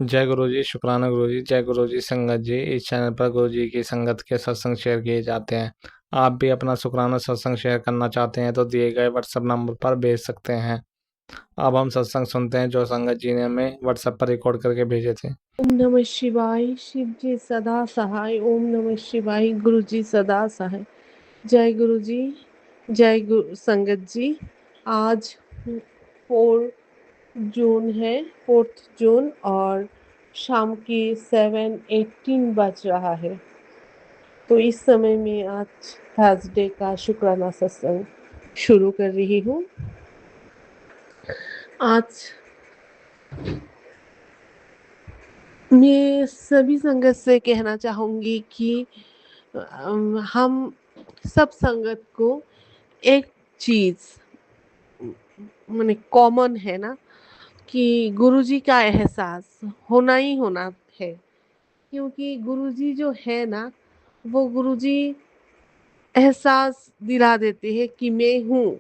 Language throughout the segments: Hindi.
जय गुरु जी, शुक्राना गुरु जी। जय गुरु जी संगत जी। इस चैनल पर गुरु जी की संगत के सत्संग शेयर किए जाते हैं। आप भी अपना शुक्राना सत्संग शेयर करना चाहते हैं तो दिए गए व्हाट्सएप नंबर पर भेज सकते हैं। अब हम सत्संग सुनते हैं जो संगत जी ने हमें व्हाट्सएप पर रिकॉर्ड करके भेजे थे। ओम नमः शिवाय। शिव जी सदा सहाय। ओम नमः शिवाय। गुरु जी सदा सहाय। जय गुरु जी। जय गुरु संगत जी। आज 4 जून है, 4 जून, और शाम की 7:18 बज रहा है। तो इस समय में आज थर्सडे का शुक्राना सत्संग शुरू कर रही हूँ। आज मैं सभी संगत से कहना चाहूँगी कि हम सब संगत को एक चीज़ माने कॉमन है ना, कि गुरुजी का एहसास होना ही होना है। क्योंकि गुरुजी जो है ना, वो गुरुजी एहसास दिला देते हैं कि मैं हूँ।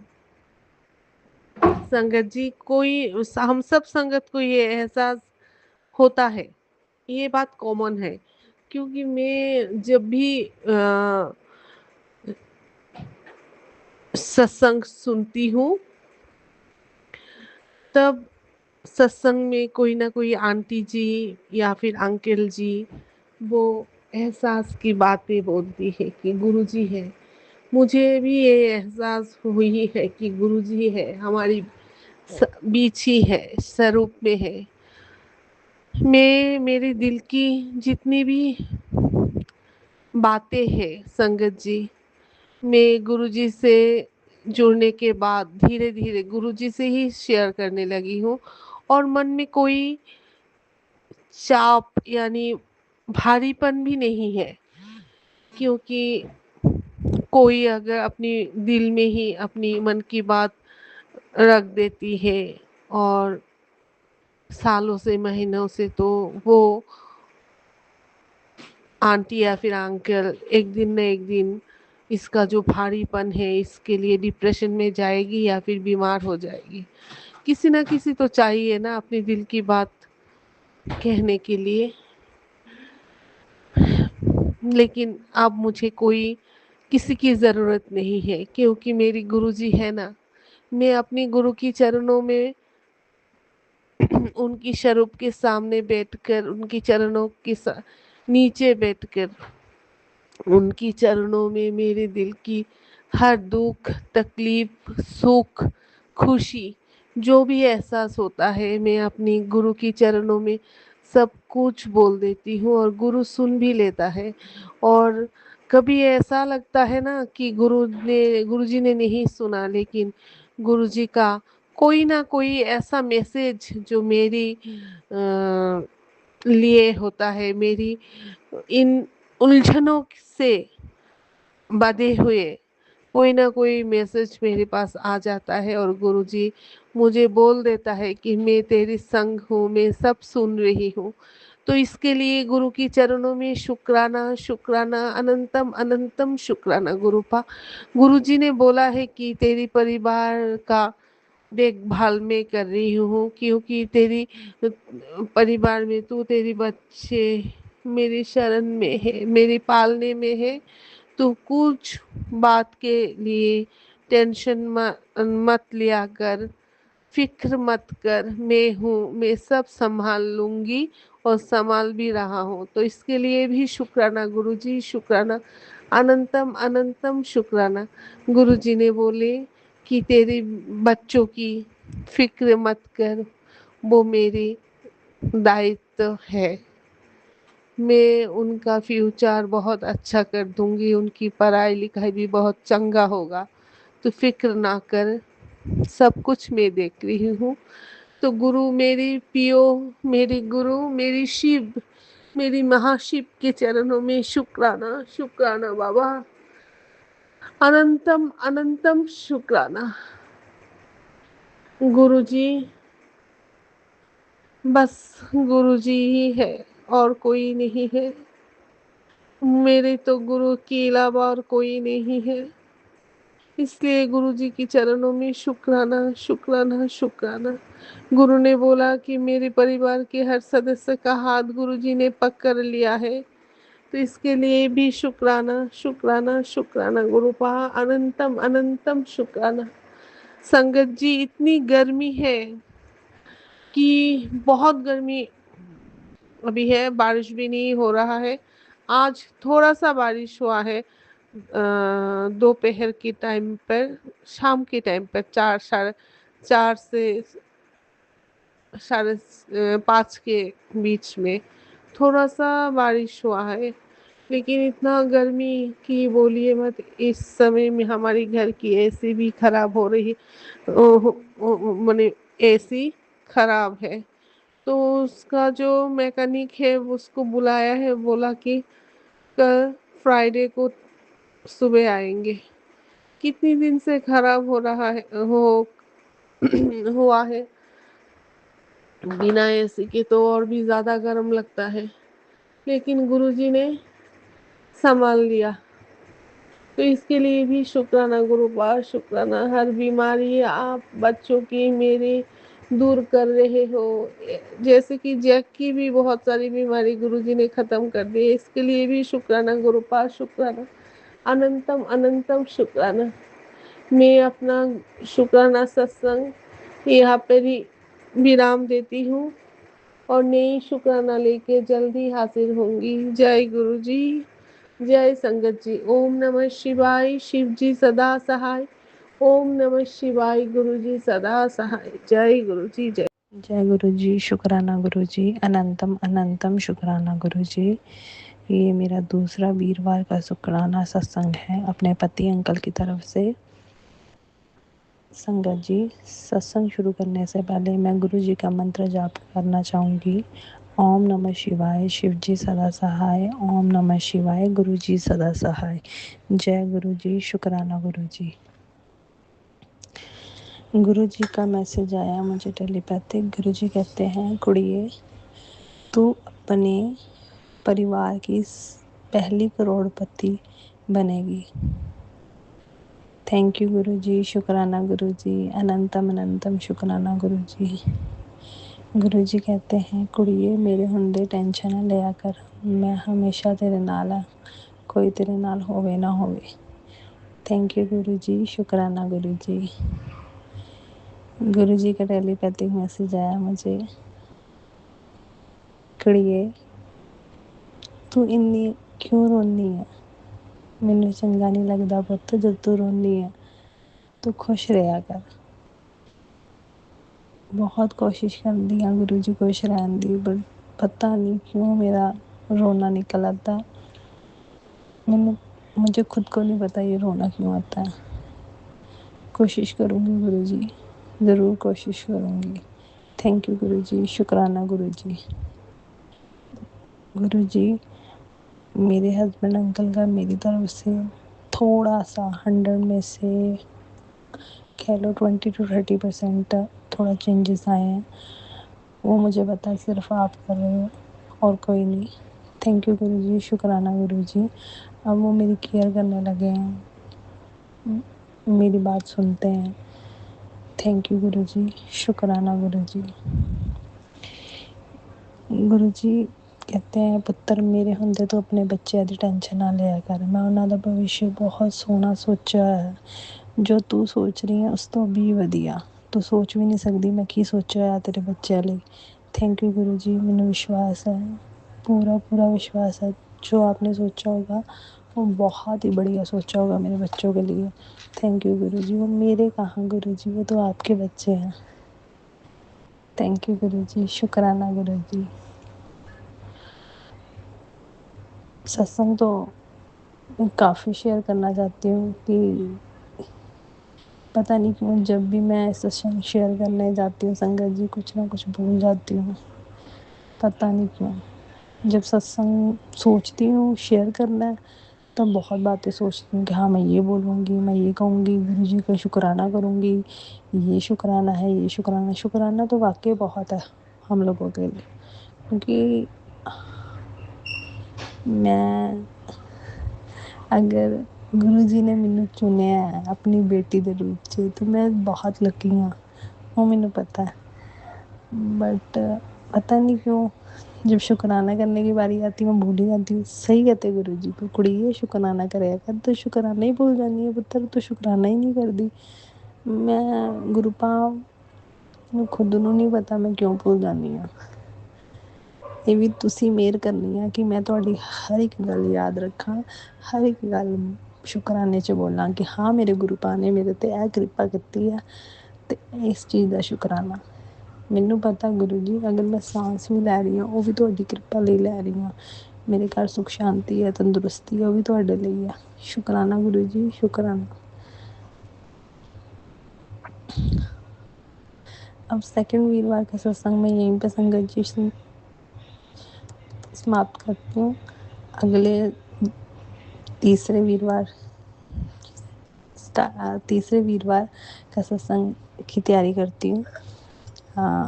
संगत जी, कोई हम सब संगत को ये एहसास होता है, ये बात कॉमन है। क्योंकि मैं जब भी सत्संग सुनती हूँ, तब सत्संग में कोई ना कोई आंटी जी या फिर अंकल जी वो एहसास की बातें बोलती है कि गुरुजी है। मुझे भी ये एहसास हुई है कि गुरुजी है, हमारी बीच ही है, स्वरूप में है। मैं मेरे दिल की जितनी भी बातें हैं संगत जी, मैं गुरुजी से जुड़ने के बाद धीरे धीरे गुरुजी से ही शेयर करने लगी हूँ। और मन में कोई चाप यानी भारीपन भी नहीं है। क्योंकि कोई अगर अपनी दिल में ही अपनी मन की बात रख देती है, और सालों से महीनों से, तो वो आंटी या फिर अंकल एक दिन न एक दिन इसका जो भारीपन है इसके लिए डिप्रेशन में जाएगी या फिर बीमार हो जाएगी। किसी ना किसी तो चाहिए ना अपने दिल की बात कहने के लिए। लेकिन अब मुझे कोई किसी की ज़रूरत नहीं है, क्योंकि मेरी गुरुजी है ना। मैं अपनी गुरु की चरणों में उनकी स्वरूप के सामने बैठकर, उनकी चरणों के नीचे बैठकर, उनकी चरणों में मेरे दिल की हर दुख, तकलीफ, सुख, खुशी, जो भी एहसास होता है, मैं अपनी गुरु की चरणों में सब कुछ बोल देती हूँ, और गुरु सुन भी लेता है। और कभी ऐसा लगता है ना कि गुरुजी ने नहीं सुना, लेकिन गुरुजी का कोई ना कोई ऐसा मैसेज जो मेरी लिए होता है, मेरी इन उलझनों से बंधे हुए कोई ना कोई मैसेज मेरे पास आ जाता है, और गुरुजी मुझे बोल देता है कि मैं तेरी संग हूँ, मैं सब सुन रही हूँ। तो इसके लिए गुरु की चरणों में शुक्राना, शुक्राना, अनंतम अनंतम शुक्राना गुरुपा। गुरुजी ने बोला है कि तेरी परिवार का देखभाल मैं कर रही हूँ, क्योंकि तेरी परिवार में तू, तेरी बच्चे मेरी शरण में है, मेरे पालने में है। तो कुछ बात के लिए टेंशन मत लिया कर, फिक्र मत कर, मैं हूँ, मैं सब संभाल लूँगी, और संभाल भी रहा हूँ। तो इसके लिए भी शुक्राना गुरुजी, शुक्राना, अनंतम अनंतम शुक्राना। गुरुजी ने बोले कि तेरे बच्चों की फिक्र मत कर, वो मेरी दायित्व है। मैं उनका फ्यूचर बहुत अच्छा कर दूंगी, उनकी पढ़ाई लिखाई भी बहुत चंगा होगा, तो फिक्र ना कर, सब कुछ मैं देख रही हूँ। तो गुरु मेरी पियो, मेरी गुरु, मेरी शिव, मेरी महाशिव के चरणों में शुक्राना, शुक्राना बाबा, अनंतम अनंतम शुक्राना। गुरुजी, बस गुरुजी ही है, और कोई नहीं है। मेरे तो गुरु के अलावा और कोई नहीं है। इसलिए गुरु जी की चरणों में शुक्राना शुक्राना शुक्राना। गुरु ने बोला कि मेरे परिवार के हर सदस्य का हाथ गुरु जी ने पकड़ लिया है, तो इसके लिए भी शुक्राना शुक्राना शुक्राना। गुरुपा अनंतम अनंतम शुक्राना। संगत जी, इतनी गर्मी है कि बहुत गर्मी अभी है, बारिश भी नहीं हो रहा है। आज थोड़ा सा बारिश हुआ है दोपहर के टाइम पर, शाम के टाइम पर 4 साढ़े 4 से 5 के बीच में थोड़ा सा बारिश हुआ है। लेकिन इतना गर्मी कि बोलिए मत। इस समय में हमारी घर की एसी भी खराब हो रही, माने एसी खराब है। तो उसका जो मैकेनिक है उसको बुलाया है, बोला कि कल फ्राइडे को सुबह आएंगे। कितनी दिन से खराब हो रहा है हो हुआ है। बिना एसी के तो और भी ज़्यादा गर्म लगता है, लेकिन गुरुजी ने संभाल लिया। तो इसके लिए भी शुक्राना गुरुपाद, शुक्राना। हर बीमारी आप बच्चों की मेरे दूर कर रहे हो। जैसे कि जैक की भी बहुत सारी बीमारी गुरुजी ने ख़त्म कर दी। इसके लिए भी शुक्राना गुरुपाद, शुक्राना। अनंतम अनंतम शुक्राना। मैं अपना शुक्राना सत्संग यहाँ पर ही विराम देती हूँ और नई शुक्राना लेके जल्दी हाजिर होंगी। जय गुरु जी, जय संगत जी। ओम नमः शिवाय। शिव जी सदा सहाय। ओम नमः शिवाय। गुरु जी सदा सहाय। जय गुरु जी, जय। जय गुरु जी। शुक्राना गुरु जी। अनंतम अनंतम शुक्राना गुरु जी। ये मेरा दूसरा वीरवार का शुक्राना सत्संग है अपने पति अंकल की तरफ से। संगत जी, सत्संग शुरू करने से पहले मैं गुरु जी का मंत्र जाप करना चाहूँगी। ओम नमः शिवाय। शिव जी सदा सहाय। ओम नमः शिवाय। गुरु जी सदा सहाय। जय गुरु जी। शुक्राना गुरु जी। गुरु जी का मैसेज आया मुझे टेलीपैथिक। गुरु जी कहते हैं, कुड़िए तू अपने परिवार की पहली करोड़पति बनेगी। थैंक यू गुरु जी। शुक्राना गुरु जी। अनंतम अनंतम शुक्राना गुरु जी। गुरु जी कहते हैं, कुड़िए मेरे हुंदे टेंशन ना लिया कर, मैं हमेशा तेरे नाल हाँ, कोई तेरे नाल होवे ना होवे। थैंक यू गुरु जी। शुक्राना गुरु जी। गुरु जी का टेलीपैथिक मैसेज आया मुझे, कुड़िए तू इन्नी क्यों रोनी है, मैनू चंगा नहीं लगता पुत्त जब तू रोनी है, तू खुश रहा कर। बहुत कोशिश करती हाँ गुरु जी खुश रहने दी, बट पता नहीं क्यों मेरा रोना निकल आता है। मुझे खुद को नहीं पता ये रोना क्यों आता है। कोशिश करूँगी गुरु जी, ज़रूर कोशिश करूँगी। थैंक यू गुरु जी। शुक्राना गुरु जी। गुरु जी, मेरे हस्बैंड अंकल का मेरी तरफ से थोड़ा सा 100 में से कह लो 20-30% थोड़ा चेंजेस आए हैं। वो मुझे पता है सिर्फ आप कर रहे हो और कोई नहीं। थैंक यू गुरु जी। शुक्राना गुरु जी। अब वो मेरी केयर करने लगे हैं, मेरी बात सुनते हैं। थैंक यू गुरु जी। शुक्राना गुरु जी। गुरु जी कहते हैं, पुत्र मेरे हुंदे तो अपने बच्चों की टेंशन ना लिया कर, मैं उन्होंने भविष्य बहुत सोहना सोचा है। जो तू सोच रही है उस तो भी वधिया, तू सोच भी नहीं सकती मैं की सोचा है तेरे बच्चों लिए। थैंक यू गुरु जी। मैंने विश्वास है, पूरा पूरा विश्वास है, जो आपने सोचा होगा वो बहुत ही बढ़िया सोचा होगा मेरे बच्चों के लिए। थैंक यू गुरु जी। वो मेरे कहाँ गुरु जी, वो तो आपके बच्चे हैं। थैंक यू गुरु जी। शुक्राना गुरु जी। सत्संग तो काफ़ी शेयर करना चाहती हूँ कि पता नहीं क्यों जब भी मैं सत्संग शेयर करने जाती हूँ संगत जी कुछ ना कुछ भूल जाती हूँ, पता नहीं क्यों। जब सत्संग सोचती हूँ शेयर करना है तो बहुत बातें सोचती हूँ कि हाँ मैं ये बोलूँगी, मैं ये कहूँगी, गुरु जी का शुक्राना करूँगी, ये शुक्राना है, ये शुक्राना। शुक्राना तो वाकई बहुत है हम लोगों के लिए, क्योंकि मैं अगर ਗੁਰੂ ਜੀ ਨੇ ਮੈਨੂੰ ਚੁਣਿਆ ਹੈ ਆਪਣੀ ਬੇਟੀ ਦੇ ਰੂਪ 'ਚ ਤੇ ਮੈਂ ਬਹੁਤ ਲੱਕੀ ਹਾਂ, ਉਹ ਮੈਨੂੰ पता है। बट पता नहीं क्यों जब शुक्राना करने की बारी आती है मैं भूल ही जाती हूँ। सही कहते गुरु जी तू कुड़िए शुक्राना करेगा कर, तो शुक्राना ही भूल जानी है पुत्तर, तू शुक्राना ही नहीं करदी। मैं गुरु भाव ਨੂੰ ਖੁਦ ਨੂੰ ਨਹੀਂ ਪਤਾ ਮੈਂ ਕਿਉਂ ਭੁੱਲ ਜਾਂਦੀ ਹਾਂ। ਇਹ ਵੀ ਤੁਸੀਂ ਮਿਹਰ ਕਰਨੀ ਆ ਕਿ ਮੈਂ ਤੁਹਾਡੀ ਹਰ ਇੱਕ ਗੱਲ ਯਾਦ ਰੱਖਾਂ, ਹਰ ਇੱਕ ਗੱਲ ਸ਼ੁਕਰਾਨੇ 'ਚ ਬੋਲਾਂ ਕਿ ਹਾਂ ਮੇਰੇ ਗੁਰੂ ਪਾ ਨੇ ਮੇਰੇ 'ਤੇ ਇਹ ਕਿਰਪਾ ਕੀਤੀ ਆ ਅਤੇ ਇਸ ਚੀਜ਼ ਦਾ ਸ਼ੁਕਰਾਨਾ। ਮੈਨੂੰ ਪਤਾ ਗੁਰੂ ਜੀ ਅਗਰ ਮੈਂ ਸਾਂਸ ਵੀ ਲੈ ਰਹੀ ਹਾਂ ਉਹ ਵੀ ਤੁਹਾਡੀ ਕਿਰਪਾ ਲਈ ਲੈ ਰਹੀ ਹਾਂ, ਮੇਰੇ ਘਰ ਸੁੱਖ ਸ਼ਾਂਤੀ ਹੈ, ਤੰਦਰੁਸਤੀ ਹੈ, ਉਹ ਵੀ ਤੁਹਾਡੇ ਲਈ ਹੈ। शुक्राना गुरु जी, शुक्राना। अब सेकंड वीरवार का सत्संग मैं यहीं पे संगत जी से समाप्त करती हूँ। अगले तीसरे वीरवार का सत्संग की तैयारी करती हूँ। हाँ,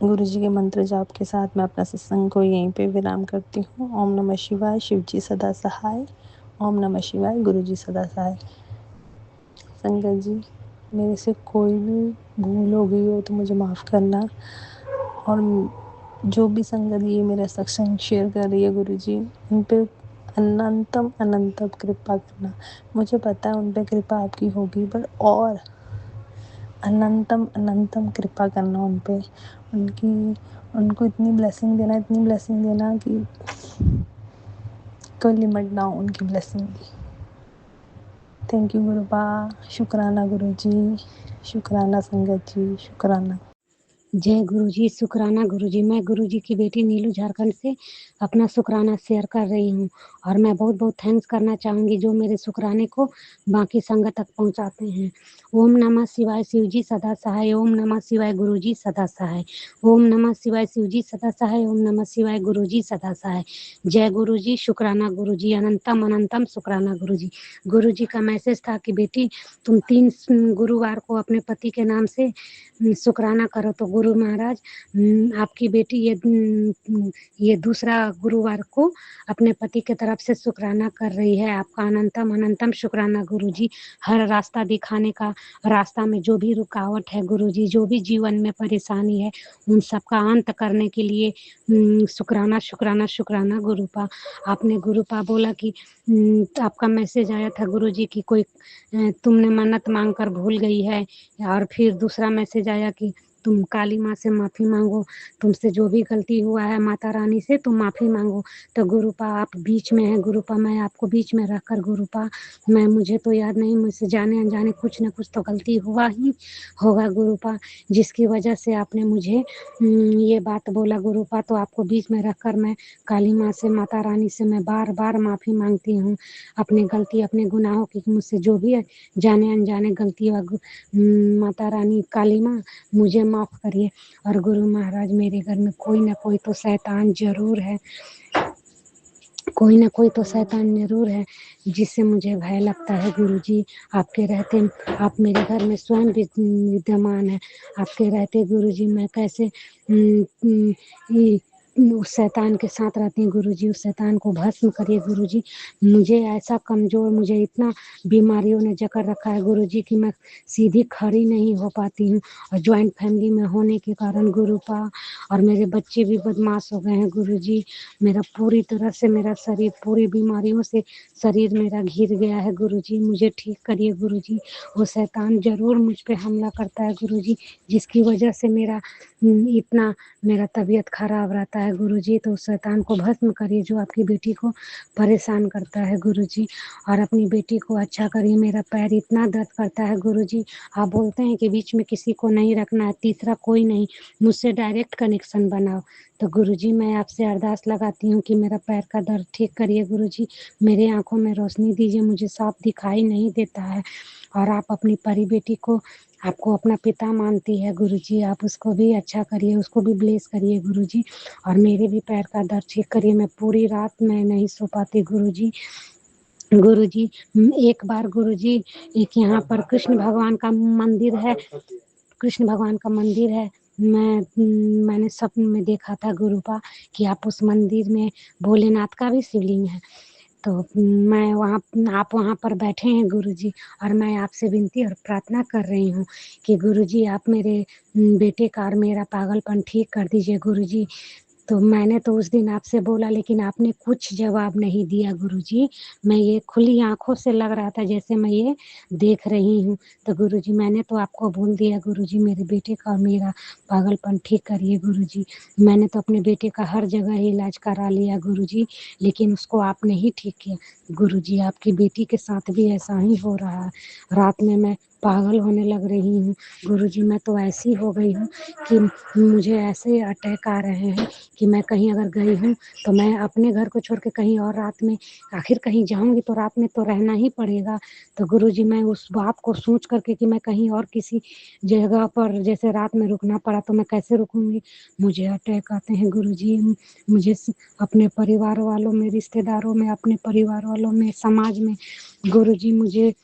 गुरु जी के मंत्र जाप के साथ मैं अपना सत्संग को यहीं पे विराम करती हूँ। ओम नमः शिवाय, शिव जी सदा सहाय। ओम नमः शिवाय, गुरु जी सदा सहाय। संगत जी, मेरे से कोई भी भूल हो गई हो तो मुझे माफ़ करना, और जो भी संगत ये मेरा सत्संग शेयर कर रही है गुरु जी, उन पे अनंतम अनंतम कृपा करना। मुझे पता है उन पे कृपा आपकी होगी, पर और अनंतम अनंतम कृपा करना उन पे, उनको इतनी ब्लेसिंग देना कि कोई लिमिट ना हो उनकी ब्लेसिंग की। थैंक यू गुरुपा, शुक्राना गुरु जी, शुक्राना संगत जी, शुक्राना। जय गुरु जी, शुक्राना गुरु जी। मैं गुरु जी की बेटी नीलू झारखंड से अपना शुक्राना शेयर कर रही हूँ, और मैं बहुत बहुत थैंक्स करना चाहूँगी जो मेरे शुक्राने को बाकी संगत तक पहुँचाते हैं। ओम नमः शिवाय, शिव जी सदा सहाय। ओम नमः शिवाय, गुरु जी सदा सहाय। ओम नमः शिवाय, शिव जी सदा सहाय। ओम नमः शिवाय, गुरु जी सदा सहाय। जय गुरु जी, शुक्राना गुरु जी, अनंतम अनंतम शुक्राना गुरु जी। गुरु जी का मैसेज था कि बेटी तुम 3 गुरुवार को अपने पति के नाम से शुक्राना करो। तो गुरु महाराज, आपकी बेटी ये दूसरा गुरुवार को अपने पति के तरफ से शुक्राना कर रही है। आपका अनंतम अनंतम शुक्राना गुरु जी। हर रास्ता दिखाने का, रास्ता में जो भी रुकावट है गुरु जी, जो भी जीवन में परेशानी है, उन सबका अंत करने के लिए शुक्राना शुक्राना शुक्राना गुरुपा। आपने गुरुपा बोला कि आपका मैसेज आया था गुरु जी की कोई तुमने मन्नत मांग कर भूल गई है, और फिर दूसरा मैसेज आया कि तुम काली माँ से माफ़ी मांगो, तुमसे जो भी गलती हुआ है माता रानी से तुम माफ़ी मांगो। तो गुरुपा आप बीच में हैं गुरुपा, मैं आपको बीच में रखकर गुरुपा, मुझे तो याद नहीं, मुझसे जाने अनजाने कुछ न कुछ तो गलती हुआ ही होगा गुरुपा, जिसकी वजह से आपने मुझे ये बात बोला गुरुपा। तो आपको बीच में रखकर मैं काली माँ से, माता रानी से मैं बार बार माफ़ी मांगती हूँ अपनी गलती, अपने गुनाहों की, मुझसे जो भी जाने अनजाने गलती हुआ, माता रानी काली माँ मुझे माफ़ करिए। और गुरु महाराज, मेरे घर में कोई ना कोई तो शैतान जरूर है, कोई ना कोई तो शैतान जरूर है जिससे मुझे भय लगता है गुरु जी। आपके रहते आप मेरे घर में स्वयं विद्यमान है, आपके रहते गुरु जी मैं कैसे उस शैतान के साथ रहती हूँ गुरु जी। उस शैतान को भस्म करिए गुरु जी। मुझे ऐसा कमजोर, मुझे इतना बीमारियों ने जकड़ रखा है गुरु जी कि मैं सीधी खड़ी नहीं हो पाती हूँ, और ज्वाइंट फैमिली में होने के कारण गुरुपा, और मेरे बच्चे भी बदमाश हो गए हैं गुरु जी। मेरा पूरी तरह से मेरा शरीर पूरी बीमारियों से शरीर मेरा घिर गया है गुरु जी, मुझे ठीक करिए गुरु जी। वो शैतान जरूर मुझ पे हमला करता है गुरु जी, जिसकी वजह से मेरा इतना मेरा तबीयत खराब रहता है गुरु जी। तो उस शैतान को भस्म करिए जो आपकी बेटी को परेशान करता है गुरु जी, और अपनी बेटी को अच्छा करिए। मेरा पैर इतना दर्द करता है गुरु जी, आप बोलते हैं कि बीच में किसी को नहीं रखना है, तीसरा कोई नहीं, मुझसे डायरेक्ट कनेक्शन बनाओ। तो गुरु जी मैं आपसे अरदास लगाती हूँ कि मेरा पैर का दर्द ठीक करिए गुरु जी, मेरे आंखों में रोशनी दीजिए, मुझे साफ दिखाई नहीं देता है। और आप अपनी परी बेटी को, आपको अपना पिता मानती है गुरु जी, आप उसको भी अच्छा करिए, उसको भी ब्लेस करिए गुरु जी, और मेरे भी पैर का दर्द ठीक करिए। मैं पूरी रात मैं नहीं सो पाती गुरु जी। गुरु जी एक बार गुरु जी, एक यहाँ पर कृष्ण भगवान का मंदिर है, कृष्ण भगवान का मंदिर है, मैंने सपने में देखा था गुरुपा कि आप उस मंदिर में, भोलेनाथ का भी शिवलिंग है, तो मैं वहाँ आप वहाँ पर बैठे हैं गुरुजी, और मैं आपसे विनती और प्रार्थना कर रही हूँ कि गुरुजी आप मेरे बेटे का और मेरा पागलपन ठीक कर दीजिए गुरुजी। तो मैंने तो उस दिन आपसे बोला, लेकिन आपने कुछ जवाब नहीं दिया गुरुजी। मैं ये खुली आँखों से लग रहा था जैसे मैं ये देख रही हूँ। तो गुरुजी मैंने तो आपको बोल दिया गुरुजी, मेरे बेटे का और मेरा पागलपन ठीक करिए गुरुजी। मैंने तो अपने बेटे का हर जगह ही इलाज करा लिया गुरुजी, लेकिन उसको आपने ही ठीक किया गुरुजी। आपकी बेटी के साथ भी ऐसा ही हो रहा है। रात में मैं पागल होने लग रही हूँ गुरुजी। मैं तो ऐसी हो गई हूँ कि मुझे ऐसे अटैक आ रहे हैं कि मैं कहीं अगर गई हूँ तो मैं अपने घर को छोड़ के कहीं और रात में आखिर कहीं जाऊंगी तो रात में तो रहना ही पड़ेगा। तो गुरुजी मैं उस बात को सोच करके कि मैं कहीं और किसी जगह पर जैसे रात में रुकना पड़ा तो मैं कैसे रुकूंगी। मुझे अटैक आते हैं गुरुजी। मुझे अपने परिवार वालों में, रिश्तेदारों में, अपने परिवार वालों में, समाज में गुरुजी मुझे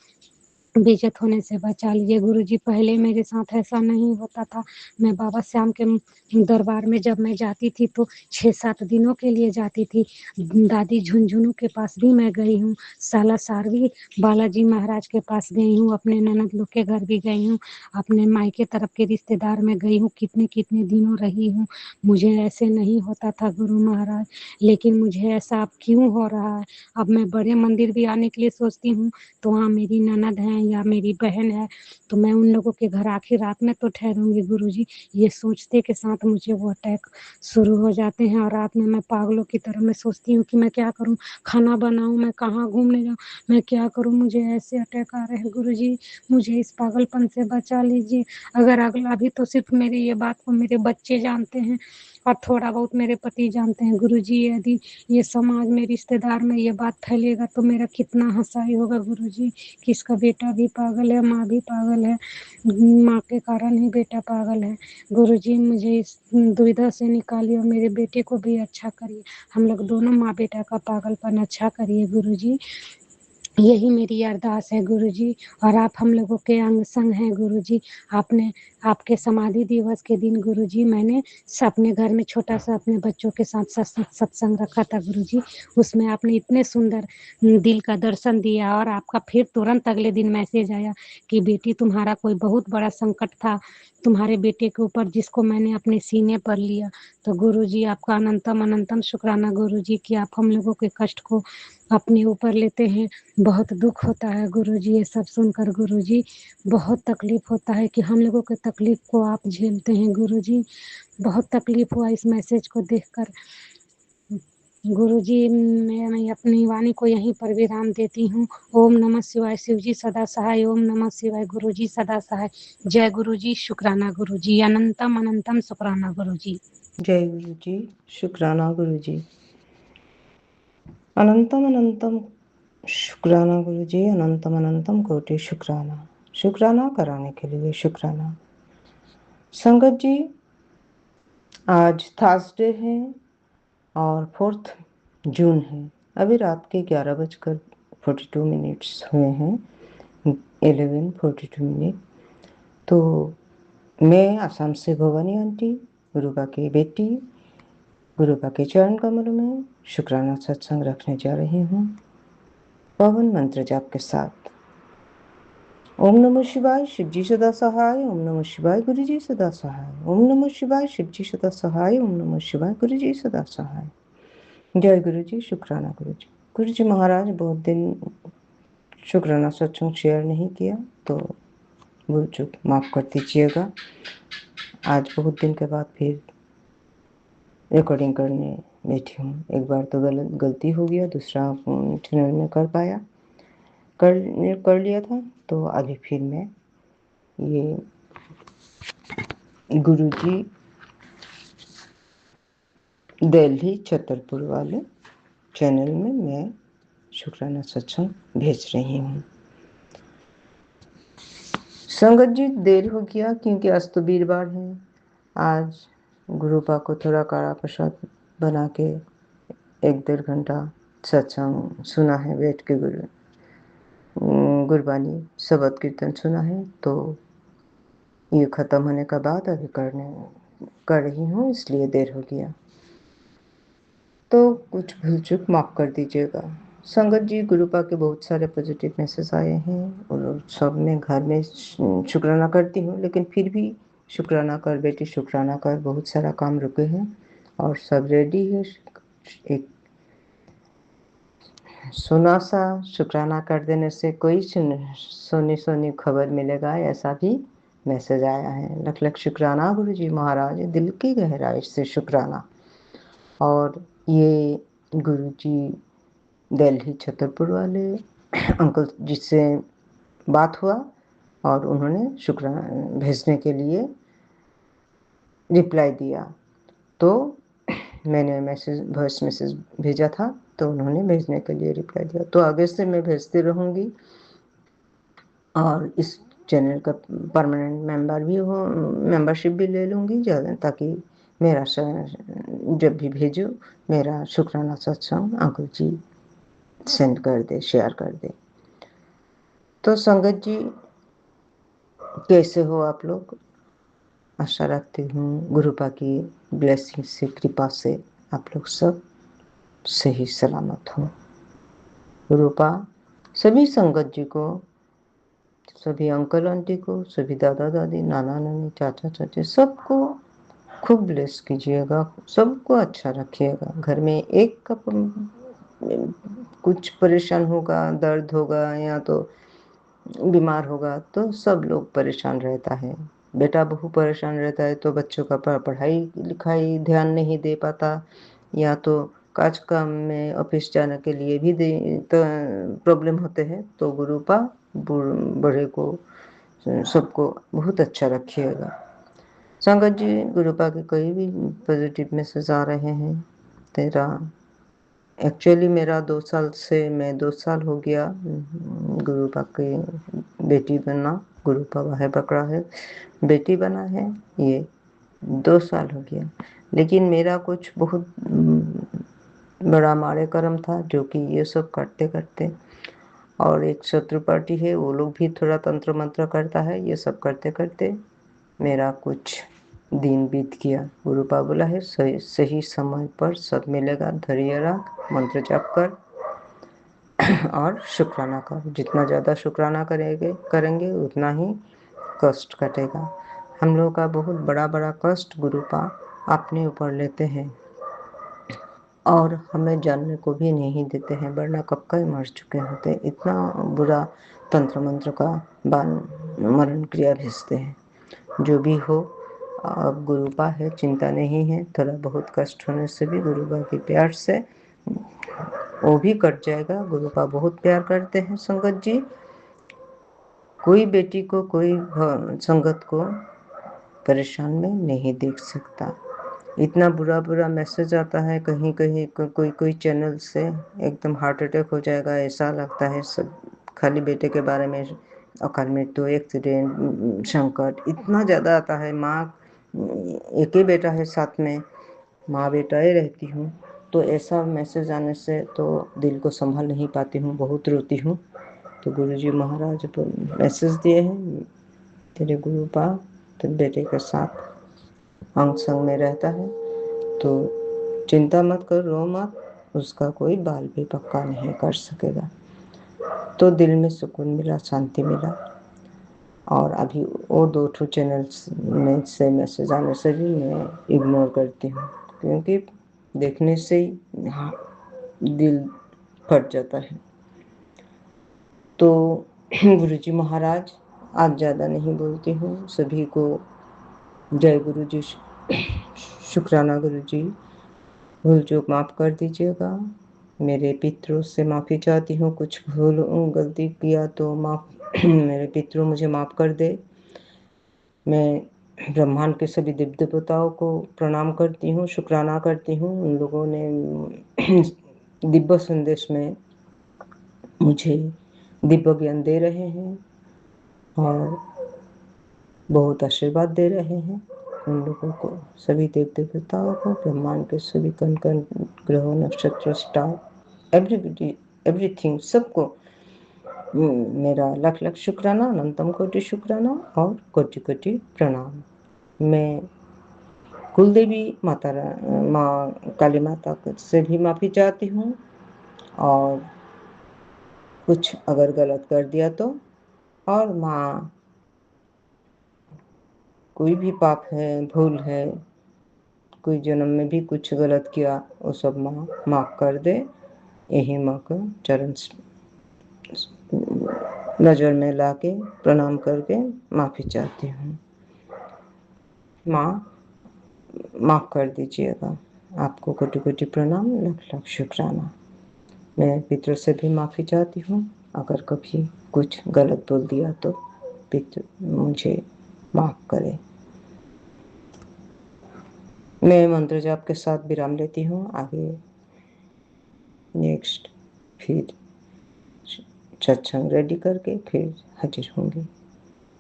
बेइज्जत होने से बचा लीजिए गुरुजी। पहले मेरे साथ ऐसा नहीं होता था। मैं बाबा श्याम के दरबार में जब मैं जाती थी तो 6-7 दिनों के लिए जाती थी। दादी झुनझुनू के पास भी मैं गई हूँ, सालासर भी बालाजी महाराज के पास गई हूँ, अपने ननद लोग के घर भी गई हूँ, अपने मायके तरफ के रिश्तेदार में गई हूँ, कितने कितने दिनों रही हूँ। मुझे ऐसे नहीं होता था गुरु महाराज, लेकिन मुझे ऐसा अब क्यों हो रहा है। अब मैं बड़े मंदिर भी आने के लिए सोचती हूँ तो वहाँ मेरी ननद है या मेरी बहन है तो मैं उन लोगों के घर आखिर रात में तो ठहरूंगी गुरुजी। ये सोचते के साथ मुझे वो अटैक शुरू हो जाते हैं और रात में मैं पागलों की तरह मैं सोचती हूँ कि मैं क्या करूँ, खाना बनाऊँ, मैं कहाँ घूमने जाऊँ, मैं क्या करूँ। मुझे ऐसे अटैक आ रहे हैं गुरुजी, मुझे इस पागलपन से बचा लीजिए। अगर अगला भी तो सिर्फ मेरी ये बात को मेरे बच्चे जानते हैं और थोड़ा बहुत मेरे पति जानते हैं गुरुजी। यदि ये समाज में, रिश्तेदार में ये बात फैलेगा तो मेरा कितना हंसाई होगा गुरुजी कि इसका बेटा भी पागल है, माँ भी पागल है, माँ के कारण ही बेटा पागल है। गुरुजी मुझे इस दुविधा से निकालिए और मेरे बेटे को भी अच्छा करिए। हम लोग दोनों माँ बेटा का पागलपन अच्छा करिए गुरुजी। यही मेरी अरदास है गुरुजी। और आप हम लोगों के अंग संग हैं गुरुजी। आपने आपके समाधि दिवस के दिन गुरुजी मैंने अपने घर में छोटा सा अपने बच्चों के साथ सत्संग रखा था गुरुजी। उसमें आपने इतने सुंदर दिल का दर्शन दिया और आपका फिर तुरंत अगले दिन मैसेज आया कि बेटी तुम्हारा कोई बहुत बड़ा संकट था तुम्हारे बेटे के ऊपर, जिसको मैंने अपने सीने पर लिया। तो गुरुजी आपका अनंतम अनंतम शुक्राना गुरुजी कि आप हम लोगों के कष्ट को अपने ऊपर लेते हैं। बहुत दुख होता है गुरुजी ये सब सुनकर गुरुजी। बहुत तकलीफ होता है कि हम लोगों के तकलीफ को आप झेलते हैं गुरुजी। बहुत तकलीफ हुआ इस मैसेज को देखकर गुरुजी। मैं अपनी वाणी को यहीं पर विराम देती हूँ। ओम नमः शिवाय। शिव जी सदा सहाय। ओम नमः शिवाय। गुरुजी सदा सहाय। जय गुरुजी। शुक्राना गुरुजी। अनंतम अनंतम शुक्राना गुरुजी। जय गुरु जी। शुक्राना गुरु जी। अनंतम अनंतम शुक्राना गुरु जी। अनंतम अनंतम कोटि शुक्राना। शुक्राना कराने के लिए शुक्राना। संगत जी, आज थर्सडे है और 4 जून है। अभी रात के 11:42 हुए हैं, 11:42। तो मैं आसाम से भवानी आंटी, गुरुबा की बेटी, गुरुबा के चरण कमल में शुक्राना सत्संग रखने जा रही हूँ पवन मंत्र जाप के साथ। ओम नमः शिवाय। शिव जी सदा सहाय। ओम नमः शिवाय। गुरु जी सदा सहाय। ओम नमः शिवाय। शिव जी सदा सहाय। ओम नमः शिवाय। गुरु जी सदा सहाय। जय गुरु जी। शुक्राना गुरु जी। गुरु जी महाराज, बहुत दिन शुक्राना सत्संग शेयर नहीं किया तो भूल चूक माफ कर दीजिएगा। आज बहुत दिन के बाद फिर रिकॉर्डिंग करने बैठी हूँ। एक बार तो गलती हो गया, दूसरा चैनल में कर लिया था। तो अभी फिर मैं ये गुरुजी दिल्ली छतरपुर वाले चैनल में मैं शुक्राना सत्संग भेज रही हूँ। संगत जी, देर हो गया क्योंकि आज तो वीरवार है। आज गुरुपा को थोड़ा काढ़ा प्रसाद बना के 1-1.5 घंटा सत्संग सुना है, बैठ के गुरबानी शबद कीर्तन सुना है। तो ये ख़त्म होने का बाद अभी कर रही हूँ, इसलिए देर हो गया। तो कुछ भूल चूक माफ़ कर दीजिएगा। संगत जी, गुरुपा के बहुत सारे पॉजिटिव मैसेज आए हैं और सब मैं घर में शुक्राना करती हूँ, लेकिन फिर भी शुक्राना कर बेटी, शुक्राना कर, बहुत सारा काम रुके हैं और सब रेडी है। एक सुना सा शुक्राना कर देने से कोई सोनी सोनी खबर मिलेगा, ऐसा भी मैसेज आया है। लख लख शुक्राना गुरु जी महाराज, दिल की गहराई से शुक्राना। और ये गुरु जी दिल्ली छतरपुर वाले अंकल जिससे बात हुआ और उन्होंने शुक्राना भेजने के लिए रिप्लाई दिया, तो मैंने वॉइस मैसेज भेजा था तो उन्होंने भेजने के लिए रिप्लाई दिया, तो आगे से मैं भेजती रहूँगी और इस चैनल का परमानेंट मेंबर भी हो, मेंबरशिप भी ले लूँगी ज़्यादा, ताकि मेरा जब भी भेजूँ मेरा शुक्राना सत्संग अंकल जी सेंड कर दे, शेयर कर दे। तो संगत जी, कैसे हो आप लोग? आशा रखती हूँ गुरुपा की ब्लेसिंग से, कृपा से आप लोग सब सही सलामत हो। गुरुपा सभी संगत जी को, सभी अंकल आंटी को, सभी दादा दादी, नाना नानी, चाचा चाची, सबको खूब ब्लेस कीजिएगा, सबको अच्छा रखिएगा। घर में एक कप कुछ परेशान होगा, दर्द होगा या तो बीमार होगा तो सब लोग परेशान रहता है। बेटा बहू परेशान रहता है तो बच्चों का पढ़ाई लिखाई ध्यान नहीं दे पाता, या तो काज काम में ऑफिस जाने के लिए भी तो प्रॉब्लम होते हैं। तो गुरुपा बड़े को सबको बहुत अच्छा रखिएगा। संगत जी, गुरुपा के कोई भी पॉजिटिव मैसेज आ रहे हैं, तेरा एक्चुअली मेरा 2 साल से, मैं 2 साल हो गया गुरुपा की बेटी बना, गुरुपा वाहे पकड़ा है, बेटी बना है, ये 2 साल हो गया। लेकिन मेरा कुछ बहुत बड़ा मारे कर्म था जो कि ये सब करते करते, और एक शत्रु पार्टी है वो लोग भी थोड़ा तंत्र मंत्र करता है, ये सब करते करते मेरा कुछ दिन बीत गया। गुरुपा बोला है सही समय पर सब मिलेगा, धैर्य रख, मंत्र जाप कर और शुक्राना कर। जितना ज़्यादा शुक्राना करेंगे उतना ही कष्ट कटेगा। हम लोगों का बहुत बड़ा बड़ा कष्ट गुरुपा अपने ऊपर लेते हैं और हमें जानने को भी नहीं देते हैं, वरना कब का ही मर चुके होते। इतना बुरा तंत्र मंत्र का मरण क्रिया भेजते हैं। जो भी हो, अब गुरुपा है, चिंता नहीं है। थोड़ा बहुत कष्ट होने से भी गुरुपा के प्यार से वो भी कट जाएगा। गुरुपा बहुत प्यार करते हैं संगत जी। कोई बेटी को, कोई संगत को परेशान में नहीं देख सकता। इतना बुरा बुरा मैसेज आता है कहीं कहीं, कोई चैनल से एकदम हार्ट अटैक हो जाएगा ऐसा लगता है। सब खाली बेटे के बारे में, अकाल मृत्यु, एक्सीडेंट, संकट इतना ज़्यादा आता है। माँ, एक ही बेटा है साथ में, माँ बेटा ही रहती हूँ, तो ऐसा मैसेज आने से तो दिल को संभाल नहीं पाती हूँ, बहुत रोती हूँ। तो गुरुजी महाराज तो मैसेज दिए हैं, तेरे गुरुपा तेरे बेटे के साथ अंग संग में रहता है, तो चिंता मत कर, रो मत, उसका कोई बाल भी पक्का नहीं कर सकेगा। तो दिल में सुकून मिला, शांति मिला। और अभी वो 2 चैनल्स में से मैसेज आने से भी मैं इग्नोर करती हूँ, क्योंकि देखने से ही दिल फट जाता है। तो गुरुजी महाराज, आज ज़्यादा नहीं बोलती हूँ। सभी को जय गुरुजी, शुक्राना गुरुजी। भूल चूक माफ़ कर दीजिएगा। मेरे पितरों से माफ़ी चाहती हूँ, कुछ भूल गलती किया तो मेरे पितरों मुझे माफ़ कर दे। मैं ब्रह्मांड के सभी दिव्य देवताओं को प्रणाम करती हूँ, शुक्राना करती हूँ। उन लोगों ने दिव्य संदेश में मुझे दिव्य ज्ञान दे रहे हैं और बहुत आशीर्वाद दे रहे हैं। उन लोगों को, सभी देव देवताओं को, ब्रह्मांड के सभी कण कण, ग्रह, नक्षत्र, स्टार, एवरीबडी, एवरीथिंग, सबको मेरा लख लख शुक्राना, अनंतम कोटि शुक्राना और कोटि कोटि प्रणाम। मैं कुलदेवी माँ काली माता से भी माफ़ी चाहती हूँ और कुछ अगर गलत कर दिया तो। और माँ, कोई भी पाप है, भूल है, कोई जन्म में भी कुछ गलत किया, वो सब माँ माफ़ कर दे। यही माँ को चरण नज़र में लाके प्रणाम करके माफ़ी चाहती हूँ। माँ, माफ़ कर दीजिएगा। आपको कोटि कोटि प्रणाम, लाख लाख शुक्राना। मैं पितरों से भी माफ़ी चाहती हूँ, अगर कभी कुछ गलत बोल दिया तो पितृ मुझे माफ़ करें। मैं मंत्र जाप के साथ विराम लेती हूँ। आगे नेक्स्ट फिर सत्संग रेडी करके फिर हाजिर होंगे।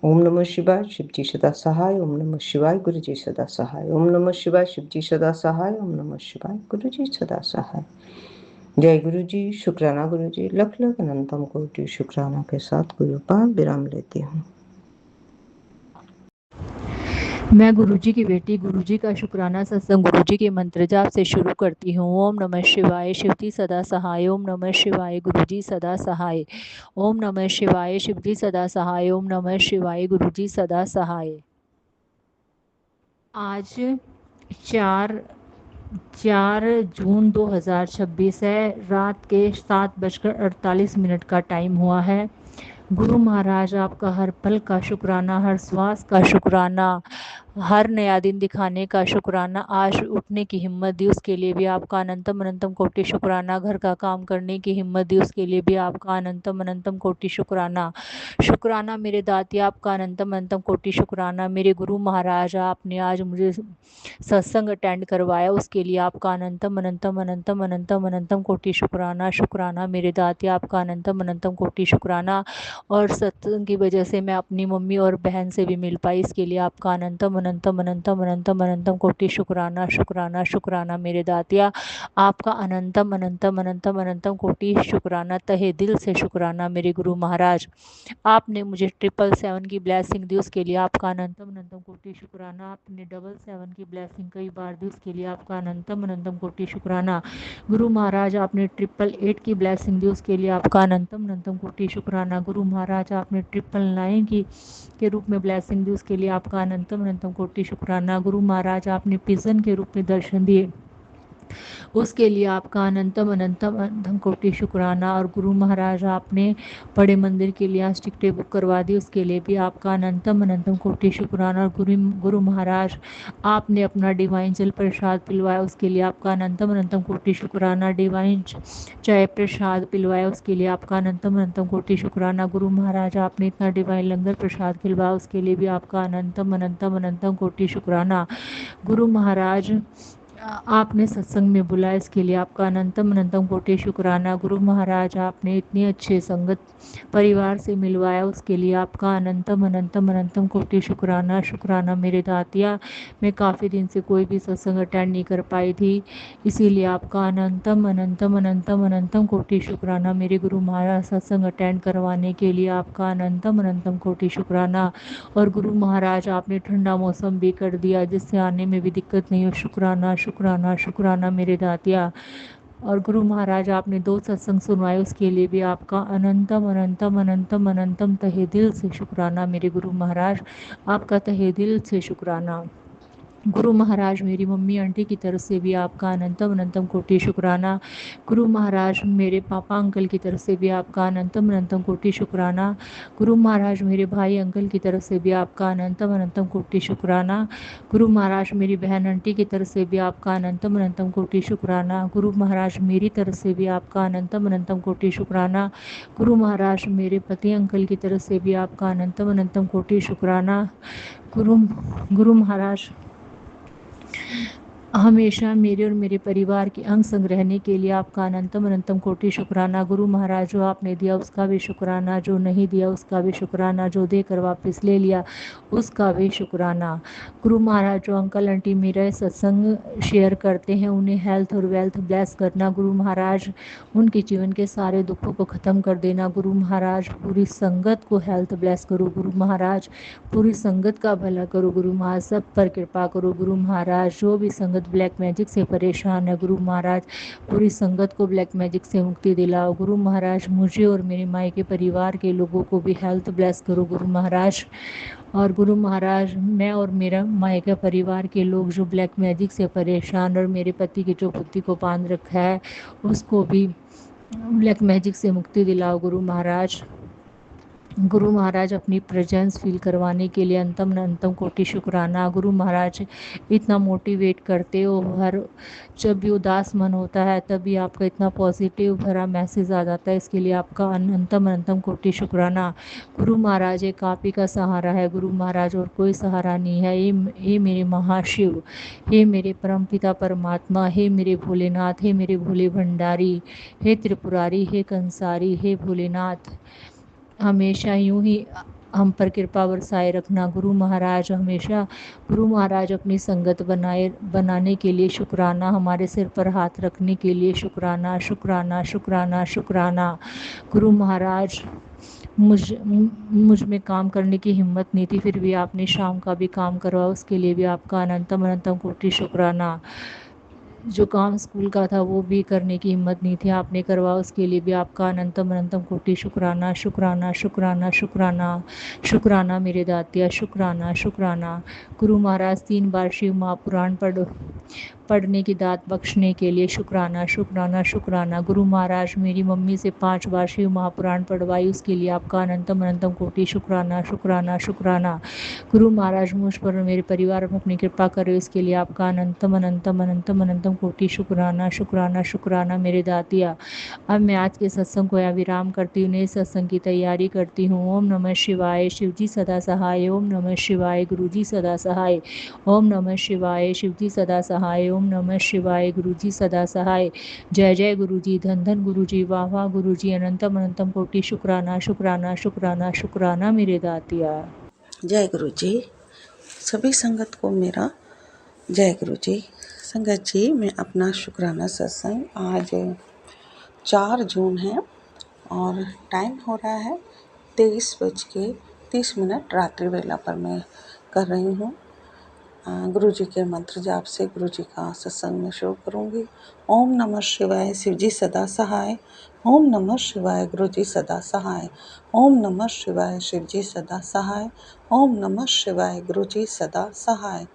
ओम नमः शिवाय, शिव जी सदा सहाय। ओम नमः शिवाय, गुरु जी सदा सहाय। ओम नमः शिवाय, शिव जी सदा सहाय। ओम नमः शिवाय, गुरु जी सदा सहाय। जय गुरु जी, शुक्राना गुरु जी, लख लख अनंतम कोटि शुक्राना के साथ गुरु पाद विराम लेती हूँ। मैं गुरुजी की बेटी गुरुजी का शुक्राना सत्संग गुरुजी के मंत्र जाप से शुरू करती हूँ। ओम नमः शिवाय, शिवजी सदा सहाय। ओम नमः शिवाय, गुरुजी सदा सहाय। ओम नमः शिवाय, शिवजी सदा सहाय। ओम नमः शिवाय, गुरुजी सदा सहाय। आज 4 जून 2026 है। रात के 7:48 का टाइम हुआ है। गुरु महाराज आपका हर पल का शुक्राना, हर श्वास का शुक्राना, हर नया दिन दिखाने का शुक्राना, आज उठने की हिम्मत दी उसके लिए भी आपका अनंतम अनंतम कोटि शुक्राना, घर का काम करने की हिम्मत दी उसके लिए भी आपका अनंतम अनंतम कोटि शुक्राना। शुक्राना मेरे दाती, आपका अनंतम अनंतम कोटि शुक्राना। मेरे गुरु महाराज, आपने आज मुझे सत्संग अटेंड करवाया उसके लिए आपका अनंतम अनंतम अनंतम अनंतम अनंतम कोटि शुक्राना। शुक्राना मेरे दाती, आपका अनंतम अनंतम कोटि शुक्राना। और सत्संग की वजह से मैं अपनी मम्मी और बहन से भी मिल पाई, इसके लिए आपका अनंतम अनंतम अनंतम अनंतम अनंतम कोटि शुक्राना। शुक्राना शुक्राना मेरे दातिया, आपका अनंतम अनंतम अनंतम अनंतम कोटि शुक्राना, तहे दिल से शुक्राना। मेरे गुरु महाराज, आपने मुझे 777 की ब्लेसिंग दी उसके लिए आपका अनंतम अनंतम कोटि शुक्राना। आपने 777 की ब्लेसिंग कई बार दी उसके लिए आपका अनंतम अनंतम कोटि शुक्राना। गुरु महाराज, आपने 888 की ब्लेसिंग दी उसके लिए आपका अनंतम अनंतम कोटि शुक्राना। गुरु महाराज, आपने 999 के रूप में ब्लेसिंग दी उसके लिए आपका अनंतम अनंतम कोटि शुक्राना। गुरु महाराज, आपने पिजन के रूप में दर्शन दिए उसके लिए आपका अनंतम अनंतम अनंतम कोटि शुक्राना। और गुरु महाराज, आपने बड़े मंदिर के लिए आज टिकटें बुक करवा दी उसके लिए भी आपका अनंतम अनंतम कोटि शुक्राना। और गुरु महाराज, आपने अपना डिवाइन जल प्रसाद पिलवाया उसके लिए आपका अनंतम अनंतम कोटि शुक्राना। डिवाइन चाय प्रसाद पिलवाया उसके लिए आपका अनंतम अनंतम कोटि शुक्राना। गुरु महाराज, आपने इतना डिवाइन लंगर प्रसाद खिलवाया उसके लिए भी आपका अनंतम अनंतम अनंतम कोटि शुक्राना। गुरु महाराज, आपने सत्संग में बुलाया इसके लिए आपका अनंतम अनंतम कोटि शुक्राना। गुरु महाराज, आपने इतने अच्छे संगत परिवार से मिलवाया उसके लिए आपका अनंतम अनंतम अनंतम कोटि शुक्राना। शुक्राना मेरे दातिया, मैं काफ़ी दिन से कोई भी सत्संग अटेंड नहीं कर पाई थी, इसीलिए आपका अनंतम अनंतम अनंतम अनंतम कोटि शुक्राना। मेरे गुरु महाराज, सत्संग अटेंड करवाने के लिए आपका अनंतम अनंतम कोटि शुक्राना। और गुरु महाराज, आपने ठंडा मौसम भी कर दिया जिससे आने में भी दिक्कत नहीं हो। शुक्राना शुक्राना शुक्राना मेरे दातिया। और गुरु महाराज, आपने 2 सत्संग सुनवाए उसके लिए भी आपका अनंतम अनंतम अनंतम अनंतम तहे दिल से शुक्राना। मेरे गुरु महाराज, आपका तहे दिल से शुक्राना। गुरु महाराज, मेरी मम्मी आंटी की तरफ से भी आपका अनंतम अनंतम कोटि शुक्राना। गुरु महाराज, मेरे पापा अंकल की तरफ से भी आपका अनंतम अनंतम कोटि शुक्राना। गुरु महाराज, मेरे भाई अंकल की तरफ से भी आपका अनंतम अनंतम कोटि शुक्राना। गुरु महाराज, मेरी बहन आंटी की तरफ से भी आपका अनंतम अनंतम कोटि शुक्राना। गुरु महाराज, मेरी तरफ से भी आपका अनंतम अनंतम कोटि शुक्राना। गुरु महाराज, मेरे पति अंकल की तरफ से भी आपका अनंतम अनंतम कोटि शुक्राना। गुरु महाराज, हमेशा मेरे और मेरे परिवार के अंग संग रहने के लिए आपका अनंतम अनंतम कोटि शुक्राना। गुरु महाराज, जो आपने दिया उसका भी शुक्राना, जो नहीं दिया उसका भी शुक्राना, जो देकर वापस ले लिया उसका भी शुक्राना। गुरु महाराज, जो अंकल आंटी मेरा सत्संग शेयर करते हैं उन्हें हेल्थ और वेल्थ ब्लेस करना। गुरु महाराज, उनके जीवन के सारे दुखों को ख़त्म कर देना। गुरु महाराज, पूरी संगत को हेल्थ ब्लेस करो। गुरु महाराज, पूरी संगत का भला करो। गुरु महाराज, सब पर कृपा करो। गुरु महाराज, जो भी संगत संगत ब्लैक मैजिक से परेशान है। गुरु महाराज पूरी संगत को ब्लैक मैजिक से मुक्ति दिलाओ। गुरु महाराज मुझे और मेरे मायके परिवार के लोगों को भी हेल्थ ब्लेस करो गुरु महाराज। और गुरु महाराज मैं और मेरा मायका परिवार के लोग जो ब्लैक मैजिक से परेशान और मेरे पति की जो बुद्धि को बांध रखा है उसको भी ब्लैक मैजिक से मुक्ति दिलाओ गुरु महाराज। गुरु महाराज अपनी प्रेजेंस फील करवाने के लिए अनंतम कोटि शुक्राना। गुरु महाराज इतना मोटिवेट करते हो, हर जब भी उदास मन होता है तभी आपका इतना पॉजिटिव भरा मैसेज आ जाता है, इसके लिए आपका अनंतम कोटि शुक्राना। गुरु महाराज एक आप ही का सहारा है गुरु महाराज, और कोई सहारा नहीं है। हे मेरे महाशिव, हे मेरे परमपिता परमात्मा, हे मेरे भोलेनाथ, हे मेरे भोले भंडारी, हे त्रिपुरारी, हे कंसारी, हे भोलेनाथ, हमेशा यूं ही हम पर कृपा बरसाए रखना गुरु महाराज। हमेशा गुरु महाराज अपनी संगत बनाने के लिए शुक्राना, हमारे सिर पर हाथ रखने के लिए शुक्राना शुक्राना शुक्राना शुक्राना। गुरु महाराज मुझ में काम करने की हिम्मत नहीं थी, फिर भी आपने शाम का भी काम करवाया, उसके लिए भी आपका अनंतम कोटि शुक्राना। जो काम स्कूल का था वो भी करने की हिम्मत नहीं थी, आपने करवाया, उसके लिए भी आपका अनंतम कोटि शुक्राना शुक्राना शुक्राना शुक्राना शुक्राना मेरे दातिया, शुक्राना शुक्राना। गुरु महाराज 3 बार शिव महापुराण पढ़ने की दात बख्शने के लिए शुक्राना शुक्राना शुक्राना। गुरु महाराज मेरी मम्मी से 5 बार शिव महापुराण पढ़वाई, उसके लिए आपका अनंतम कोटि शुक्राना शुक्राना शुक्राना। गुरु महाराज मुझ पर और मेरे परिवार पर अपनी कृपा करे, इसके लिए आपका अनंतम कोटि शुक्राना शुक्राना शुक्राना मेरे दातिया। अब मैं आज के सत्संग को यहाँ विराम करती हूँ, नए सत्संग की तैयारी करती हूँ। ओम नमः शिवाय, शिवजी सदा सहाय। ओम नमः शिवाय, गुरुजी सदा सहाय। ओम नमः शिवाय, शिवजी सदा सहाय। ओम नमः शिवाय, गुरुजी सदा सहाय। जय जय गुरुजी, धन धन गुरुजी, वाह वाह गुरुजी, अनंतम कोटि शुक्राना शुक्राना शुक्राना शुक्राना मेरे दातिया। जय गुरु जी। सभी संगत को मेरा जय गुरु जी। संगत जी, मैं अपना शुक्राना सत्संग आज 4 जून है और टाइम हो रहा है 23:30 रात्रि वेला पर मैं कर रही हूँ। गुरु जी के मंत्र जाप से गुरु जी का सत्संग में शुरू करूँगी। ओम नमः शिवाय, शिवजी सदा सहाय। ओम नमः शिवाय, गुरु जी सदा सहाय। ओम नमः शिवाय, शिवजी सदा सहाय। ओम नमः शिवाय, गुरु जी सदा सहाय।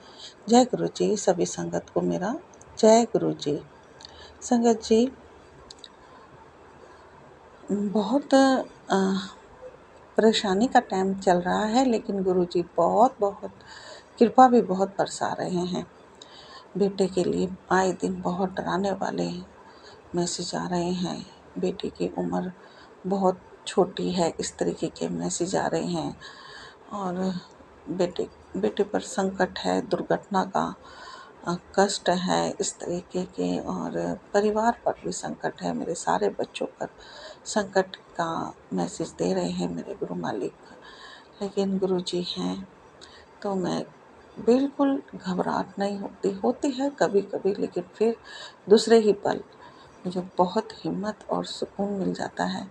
जय गुरु जी। सभी संगत को मेरा जय गुरु जी। संगत जी, बहुत परेशानी का टाइम चल रहा है, लेकिन गुरु जी बहुत कृपा भी बहुत बरसा रहे हैं। बेटे के लिए आए दिन बहुत डराने वाले मैसेज आ रहे हैं। बेटे की उम्र बहुत छोटी है, इस तरीके के मैसेज आ रहे हैं। और बेटे पर संकट है, दुर्घटना का कष्ट है इस तरीके के, और परिवार पर भी संकट है। मेरे सारे बच्चों पर संकट का मैसेज दे रहे हैं मेरे गुरु मालिक। लेकिन गुरु जी हैं तो मैं बिल्कुल घबराहट नहीं होती है कभी कभी, लेकिन फिर दूसरे ही पल मुझे बहुत हिम्मत और सुकून मिल जाता है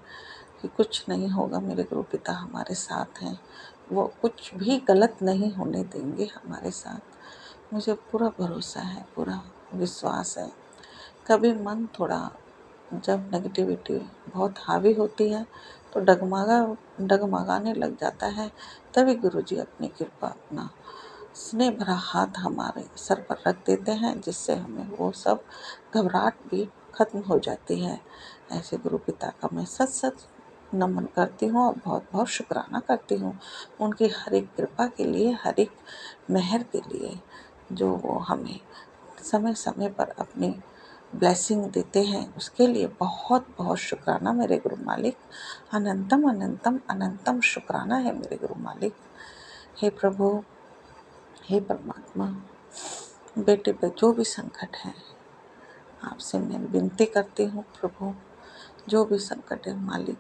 कि कुछ नहीं होगा। मेरे गुरु पिता हमारे साथ हैं, वो कुछ भी गलत नहीं होने देंगे हमारे साथ। मुझे पूरा भरोसा है, पूरा विश्वास है। कभी मन थोड़ा, जब नेगेटिविटी बहुत हावी होती है तो डगमगाने लग जाता है, तभी गुरु जी अपनी कृपा, अपना स्नेह भरा हाथ हमारे सर पर रख देते हैं, जिससे हमें वो सब घबराहट भी खत्म हो जाती है। ऐसे गुरु पिता का मैं सत नमन करती हूँ और बहुत शुक्राना करती हूँ उनकी हर एक कृपा के लिए, हर एक मेहर के लिए, जो वो हमें समय समय पर अपनी ब्लेसिंग देते हैं। उसके लिए बहुत शुक्राना मेरे गुरु मालिक। अनंतम शुक्राना है मेरे गुरु मालिक। हे प्रभु, हे परमात्मा, बेटे पे जो भी संकट है आपसे मैं विनती करती हूँ प्रभु, जो भी संकट है मालिक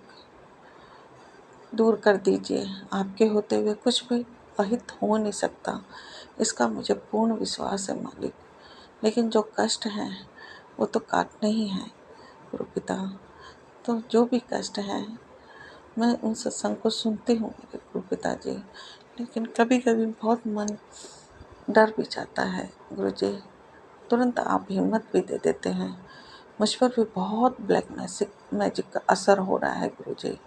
दूर कर दीजिए। आपके होते हुए कुछ भी अहित हो नहीं सकता, इसका मुझे पूर्ण विश्वास है मालिक। लेकिन जो कष्ट है वो तो काटने ही है गुरु पिता। तो जो भी कष्ट है मैं उन सत्संग को सुनती हूँ मेरे गुरु पिता जी, लेकिन कभी कभी बहुत मन डर भी जाता है गुरु जी। तुरंत आप हिम्मत भी दे देते हैं। मुझ पर भी बहुत ब्लैक मैजिक का असर हो रहा है गुरुजी।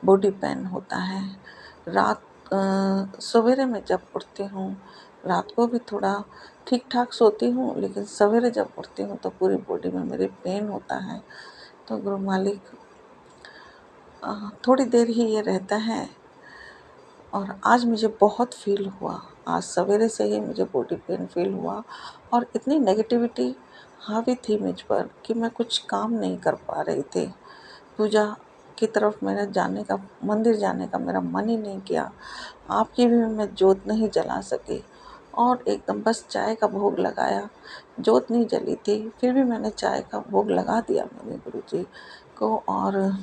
बॉडी पेन होता है। रात सवेरे में जब उठती हूँ, रात को भी थोड़ा ठीक ठाक सोती हूँ, लेकिन सवेरे जब उठती हूँ तो पूरी बॉडी में मेरी पेन होता है। तो गुरु मालिक, थोड़ी देर ही ये रहता है और आज मुझे बहुत फील हुआ। आज सवेरे से ही मुझे बॉडी पेन फील हुआ और इतनी नेगेटिविटी हावी थी मुझ पर कि मैं कुछ काम नहीं कर पा रही थी। पूजा की तरफ मेरा मंदिर जाने का मेरा मन ही नहीं किया। आपकी भी मैं जोत नहीं जला सकी और एकदम बस चाय का भोग लगाया। जोत नहीं जली थी, फिर भी मैंने चाय का भोग लगा दिया मैंने गुरुजी को, और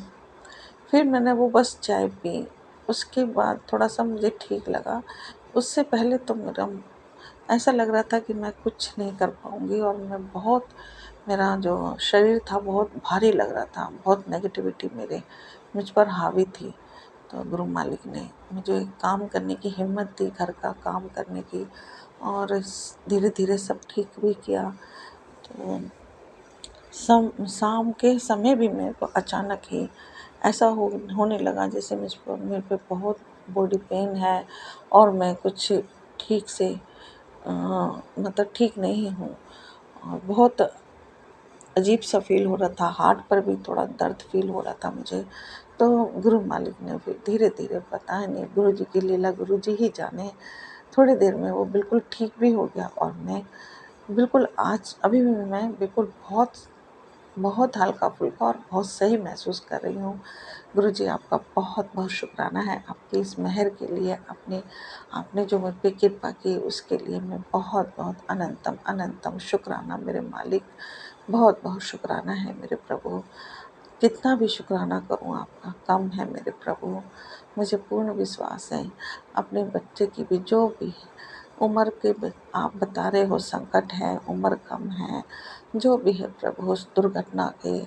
फिर मैंने वो बस चाय पी। उसके बाद थोड़ा-सा मुझे ठीक लगा। उससे पहले तो ऐसा लग रहा था कि मैं कुछ नहीं कर पाऊँगी और मेरा जो शरीर था बहुत भारी लग रहा था। बहुत नेगेटिविटी मुझ पर हावी थी। तो गुरु मालिक ने मुझे काम करने की हिम्मत दी, घर का काम करने की, और धीरे-धीरे सब ठीक भी किया। तो शाम के समय भी मेरे को अचानक ही ऐसा होने लगा जैसे मेरे पे बहुत बॉडी पेन है और मैं कुछ ठीक से मतलब ठीक नहीं हूँ, और बहुत अजीब सा फील हो रहा था। हार्ट पर भी थोड़ा दर्द फील हो रहा था मुझे। तो गुरु मालिक ने फिर धीरे-धीरे, पता नहीं, गुरु जी की लीला गुरु जी ही जाने, थोड़ी देर में वो बिल्कुल ठीक भी हो गया और मैं बिल्कुल आज अभी भी मैं बिल्कुल बहुत बहुत हल्का-फुल्का और बहुत सही महसूस कर रही हूँ। गुरुजी, आपका बहुत-बहुत शुक्राना है आपकी इस मेहर के लिए, आपने जो मुझ पे कृपा की उसके लिए मैं बहुत-बहुत अनंतम अनंतम शुक्राना मेरे मालिक, बहुत-बहुत शुक्राना है मेरे प्रभु। कितना भी शुक्राना करूँ आपका कम है मेरे प्रभु। मुझे पूर्ण विश्वास है अपने बच्चे की भी, जो भी उम्र के आप बता रहे हो संकट है, उम्र कम है, जो भी है प्रभु, उस दुर्घटना के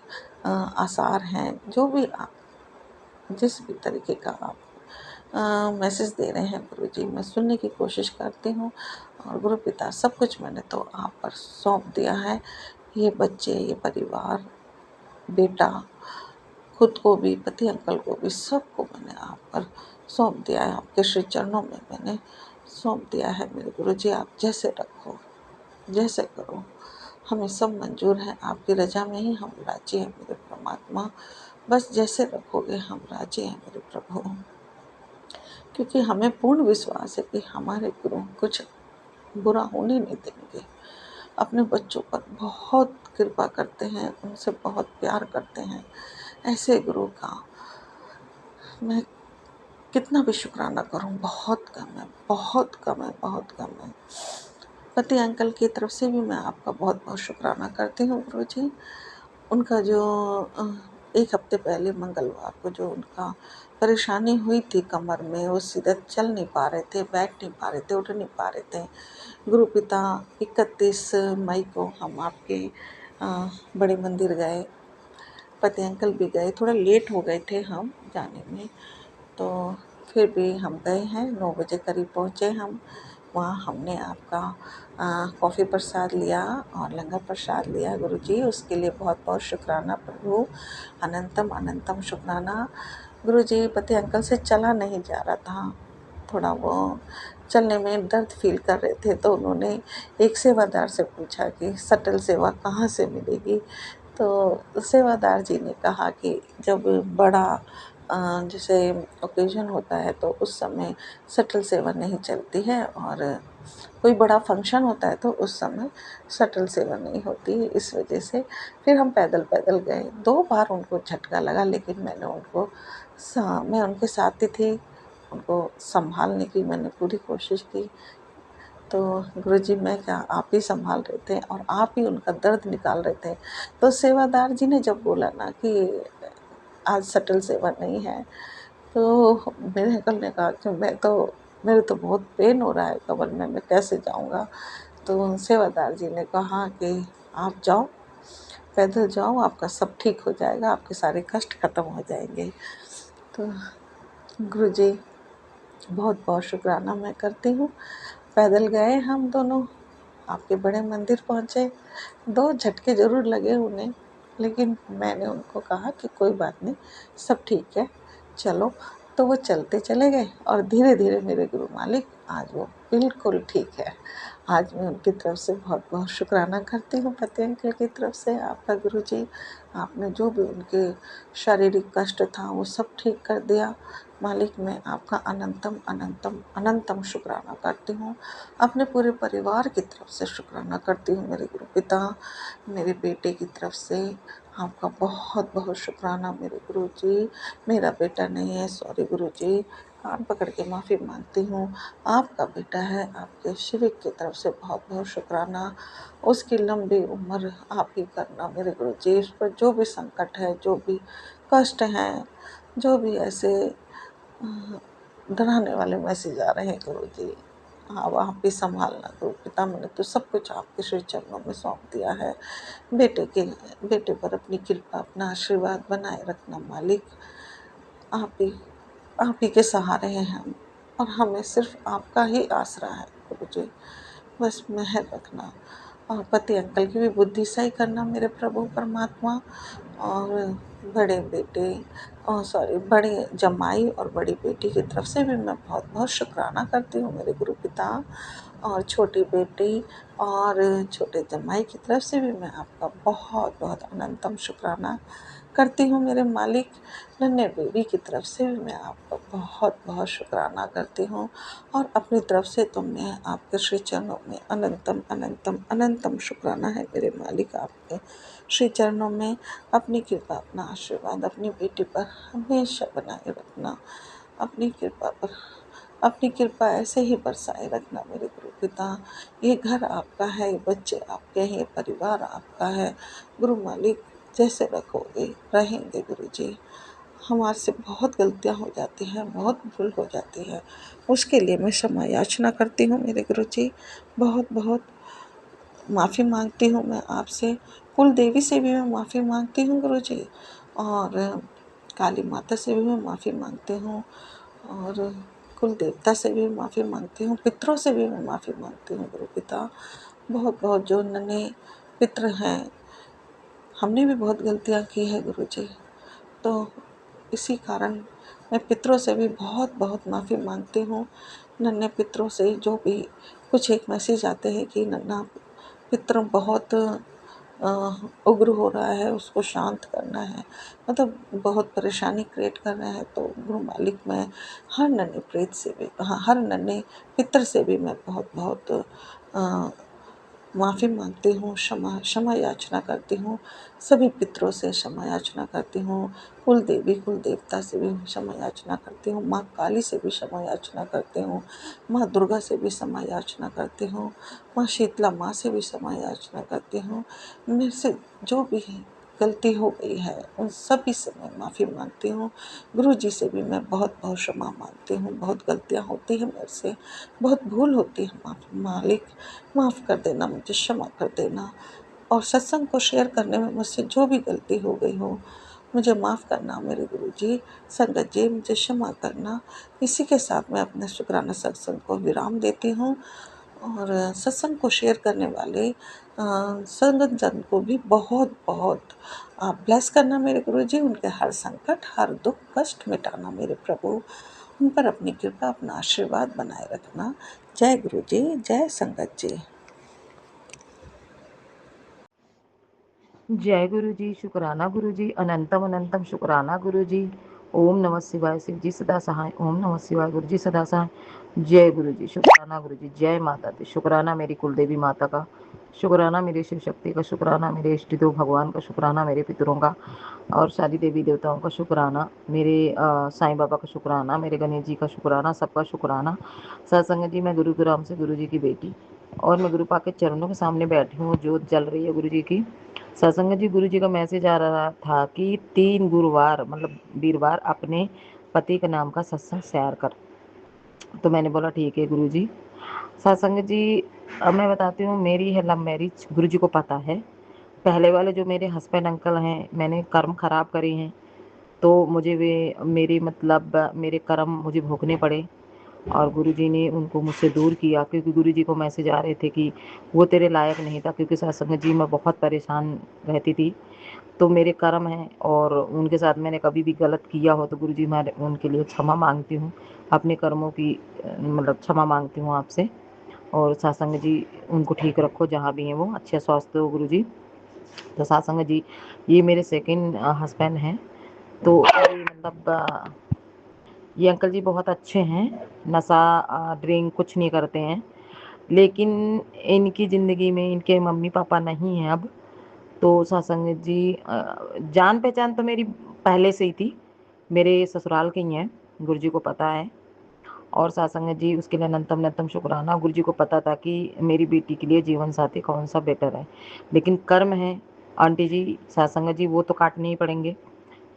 आसार हैं, जो भी जिस भी तरीके का आप मैसेज दे रहे हैं गुरुजी, मैं सुनने की कोशिश करती हूँ। और गुरु पिता, सब कुछ मैंने तो आप पर सौंप दिया है। ये बच्चे, ये परिवार, बेटा, खुद को भी, पति अंकल को भी, सबको मैंने आप पर सौंप दिया है। आपके श्री चरणों में मैंने सौंप दिया है मेरे गुरुजी। आप जैसे रखो, जैसे करो, हमें सब मंजूर है। आपकी रजा में ही हम राजी हैं मेरे परमात्मा। बस जैसे रखोगे हम राजी हैं मेरे प्रभु, क्योंकि हमें पूर्ण विश्वास है कि हमारे गुरु कुछ बुरा होने नहीं देंगे। अपने बच्चों पर बहुत कृपा करते हैं, उनसे बहुत प्यार करते हैं। ऐसे गुरु का मैं कितना भी शुक्राना करूं, बहुत कम है, बहुत कम है, बहुत कम है। पति अंकल की तरफ से भी मैं आपका बहुत बहुत शुक्राना करती हूँ गुरुजी। उनका जो 1 हफ्ते पहले मंगलवार को जो उनका परेशानी हुई थी कमर में, वो सीधा चल नहीं पा रहे थे, बैठ नहीं पा रहे थे, उठ नहीं पा रहे थे। गुरु पिता, 31 मई को हम आपके बड़े मंदिर गए, पति अंकल भी गए। थोड़ा लेट हो गए थे हम जाने में, तो फिर भी हम गए हैं। 9 बजे करीब पहुँचे हम। वहाँ हमने आपका कॉफ़ी प्रसाद लिया और लंगर प्रसाद लिया गुरुजी, उसके लिए बहुत बहुत शुक्राना प्रभु, अनंतम अनंतम शुक्राना। गुरुजी, पति अंकल से चला नहीं जा रहा था, थोड़ा वो चलने में दर्द फील कर रहे थे। तो उन्होंने एक सेवादार से पूछा कि शटल सेवा कहाँ से मिलेगी। तो सेवादार जी ने कहा कि जब बड़ा जैसे ओकेजन होता है तो उस समय शटल सेवा नहीं चलती है, और कोई बड़ा फंक्शन होता है तो उस समय शटल सेवा नहीं होती है। इस वजह से फिर हम पैदल पैदल गए। 2 बार उनको झटका लगा, लेकिन मैं उनके साथ ही थी, उनको संभालने की मैंने पूरी कोशिश की। तो गुरुजी, मैं क्या, आप ही संभाल रहे थे और आप ही उनका दर्द निकाल रहे थे। तो सेवादार जी ने जब बोला ना कि आज शटल सेवा नहीं है, तो मेरे अंकल ने कहा कि मेरे तो बहुत पेन हो रहा है कमर में, मैं कैसे जाऊंगा। तो सेवादार जी ने कहा कि आप जाओ, पैदल जाओ, आपका सब ठीक हो जाएगा, आपके सारे कष्ट खत्म हो जाएंगे। तो गुरुजी, बहुत बहुत शुक्राना मैं करती हूँ। पैदल गए हम दोनों आपके बड़े मंदिर पहुँचे। 2 झटके ज़रूर लगे उन्हें, लेकिन मैंने उनको कहा कि कोई बात नहीं, सब ठीक है, चलो। तो वो चलते चले गए और धीरे-धीरे मेरे गुरु मालिक आज वो बिल्कुल ठीक है। आज मैं उनकी तरफ से बहुत-बहुत शुक्राना करती हूँ, पति अंकल की तरफ से, आपका गुरुजी, आपने जो भी उनके शारीरिक कष्ट था वो सब ठीक कर दिया। मालिक, मैं आपका अनंतम अनंतम अनंतम शुक्राना करती हूँ। अपने पूरे परिवार की तरफ से शुक्राना करती हूँ। मेरे गुरु पिता, मेरे बेटे की तरफ से आपका बहुत बहुत शुक्राना मेरे गुरुजी। मेरा बेटा नहीं है, सॉरी गुरुजी, कान पकड़ के माफ़ी मांगती हूँ। आपका बेटा है, आपके शिविक की तरफ से बहुत बहुत शुक्राना। उसकी लंबी उम्र आप ही करना मेरे गुरुजी। उस पर जो भी संकट है, जो भी कष्ट हैं, जो भी ऐसे डराने वाले मैसेज आ रहे हैं गुरुजी, आप ही संभालना गुरु पिता। मैंने तो सब कुछ आपके श्री चरणों में सौंप दिया है। बेटे पर अपनी कृपा, अपना आशीर्वाद बनाए रखना मालिक। आप ही आप ही के सहारे हैं हम, और हमें सिर्फ आपका ही आसरा है गुरुजी। बस मेहर रखना, और पति अंकल की भी बुद्धि सही करना मेरे प्रभु परमात्मा। और बड़े बेटे, सॉरी, बड़े जमाई और बड़ी बेटी की तरफ से भी मैं बहुत बहुत शुक्राना करती हूँ मेरे गुरु पिता। और छोटी बेटी और छोटे जमाई की तरफ से भी मैं आपका बहुत बहुत अनंतम शुक्राना करती हूँ मेरे मालिक। नन्हे बेबी की तरफ से भी मैं आपका बहुत बहुत शुक्राना करती हूँ। और अपनी तरफ से तो मैं आपके श्री चरणों में अनंतम अनंतम अनंतम शुक्राना है मेरे मालिक। आपके श्री चरणों में अपनी कृपा, अपना आशीर्वाद अपनी बेटी पर हमेशा बनाए रखना। अपनी कृपा पर, अपनी कृपा ऐसे ही बरसाए रखना मेरे गुरु पिता। ये घर आपका है, ये बच्चे आपके हैं, ये परिवार आपका है गुरु मालिक। जैसे रखोगे रहेंगे गुरुजी। हमारे से बहुत गलतियां हो जाती हैं, बहुत भूल हो जाती है, उसके लिए मैं क्षमा याचना करती हूँ मेरे गुरुजी। बहुत बहुत माफ़ी मांगती हूँ मैं आपसे। कुल देवी से भी मैं माफ़ी मांगती हूँ गुरुजी, और काली माता से भी मैं माफ़ी मांगती हूँ, और कुल देवता से भी माफ़ी मांगती हूँ, पितरों से भी मैं माफ़ी मांगती हूँ गुरु पिता। बहुत बहुत जो नन्हे पितर हैं, हमने भी बहुत गलतियाँ की है गुरुजी, तो इसी कारण मैं पितरों से भी बहुत बहुत माफ़ी मांगती हूँ। नन्हे पितरों से जो भी कुछ एक मैसेज आते हैं कि नन्हा पितर बहुत उग्र हो रहा है, उसको शांत करना है, मतलब बहुत परेशानी क्रिएट कर रहे हैं, तो गुरु मालिक, मैं हर नन्हे प्रेत से भी, हाँ, हर नन्हे पितर से भी मैं बहुत बहुत माफ़ी मांगती हूँ, क्षमा याचना करती हूँ। सभी पितरों से क्षमा याचना करती हूँ। कुल देवी कुल देवता से भी क्षमा याचना करती हूँ। माँ काली से भी क्षमा याचना करती हूँ। माँ दुर्गा से भी क्षमा याचना करती हूँ। माँ शीतला माँ से भी क्षमा याचना करती हूँ। मेरे से जो भी गलती हो गई है उन सभी से मैं माफ़ी मांगती हूँ। गुरु जी से भी मैं बहुत बहुत क्षमा मांगती हूँ। बहुत गलतियाँ होती हैं मेरे से, बहुत भूल होती है मालिक, माफ़ कर देना मुझे, क्षमा कर देना। और सत्संग को शेयर करने में मुझसे जो भी गलती हो गई हो, मुझे माफ़ करना मेरे गुरुजी। संगत जी, मुझे क्षमा करना। इसी के साथ मैं अपने शुक्राना सत्संग को विराम देती हूँ, और सत्संग को शेयर करने वाले संगत जन को भी बहुत बहुत ब्लेस करना मेरे गुरुजी। उनके हर संकट, हर दुख कष्ट मिटाना मेरे प्रभु। उन पर अपनी कृपा, अपना आशीर्वाद बनाए रखना। जय गुरुजी, जय संगत जी। जय गुरु जी, शुक्राना गुरु जी, अनंतम अनंतम शुक्राना गुरु जी। ओम नमः शिवाय, शिव जी सदा सहाय। ओम नमः शिवाय, गुरु जी सदा सहाय। जय गुरु जी, शुक्राना गुरु जी, जय माता दी। शुक्राना मेरी कुलदेवी माता का, शुक्राना मेरी शिव शक्ति का, शुक्राना मेरे इष्ट देव भगवान का, शुक्राना मेरे पितरों का और सारी देवी देवताओं का शुक्राना, मेरे साईं बाबा का शुक्राना, मेरे गणेश जी का शुक्राना, सबका शुक्राना। सत्संग जी, मैं गुरुग्राम से गुरु जी की बेटी, और मैं गुरुपा के चरणों के सामने बैठी हूँ। जोत जल रही है गुरु जी की। सत्संग जी, गुरु जी का मैसेज आ रहा था कि 3 गुरुवार मतलब वीरवार अपने पति के नाम का सत्संग शेयर कर। तो मैंने बोला ठीक है गुरु जी। सत्संग जी, अब मैं बताती हूँ, मेरी है लव मैरिज, गुरु जी को पता है। पहले वाले जो मेरे हस्बैंड अंकल हैं, मैंने कर्म खराब करे हैं, तो मुझे वे मेरे मतलब मेरे कर्म मुझे भोगने पड़े। और गुरुजी ने उनको मुझसे दूर किया, क्योंकि गुरुजी को मैसेज आ रहे थे कि वो तेरे लायक नहीं था, क्योंकि सत्संग जी मैं बहुत परेशान रहती थी। तो मेरे कर्म हैं और उनके साथ मैंने कभी भी गलत किया हो तो गुरुजी मैं उनके लिए क्षमा मांगती हूँ, अपने कर्मों की मतलब क्षमा मांगती हूँ आपसे। और सत्संग जी उनको ठीक रखो जहाँ भी हैं वो, अच्छे स्वास्थ्य हो गुरुजी। तो सत्संग जी ये मेरे सेकंड हस्बैंड हैं। तो ये मतलब ये अंकल जी बहुत अच्छे हैं, नशा ड्रिंक कुछ नहीं करते हैं, लेकिन इनकी ज़िंदगी में इनके मम्मी पापा नहीं हैं अब। तो सत्संग जी जान पहचान तो मेरी पहले से ही थी, मेरे ससुराल के ही हैं, गुरुजी को पता है। और सत्संग जी उसके लिए अनंतम अनंतम शुक्राना। गुरुजी को पता था कि मेरी बेटी के लिए जीवन साथी कौन सा बेटर है, लेकिन कर्म है आंटी जी, सत्संग जी वो तो काटने ही पड़ेंगे।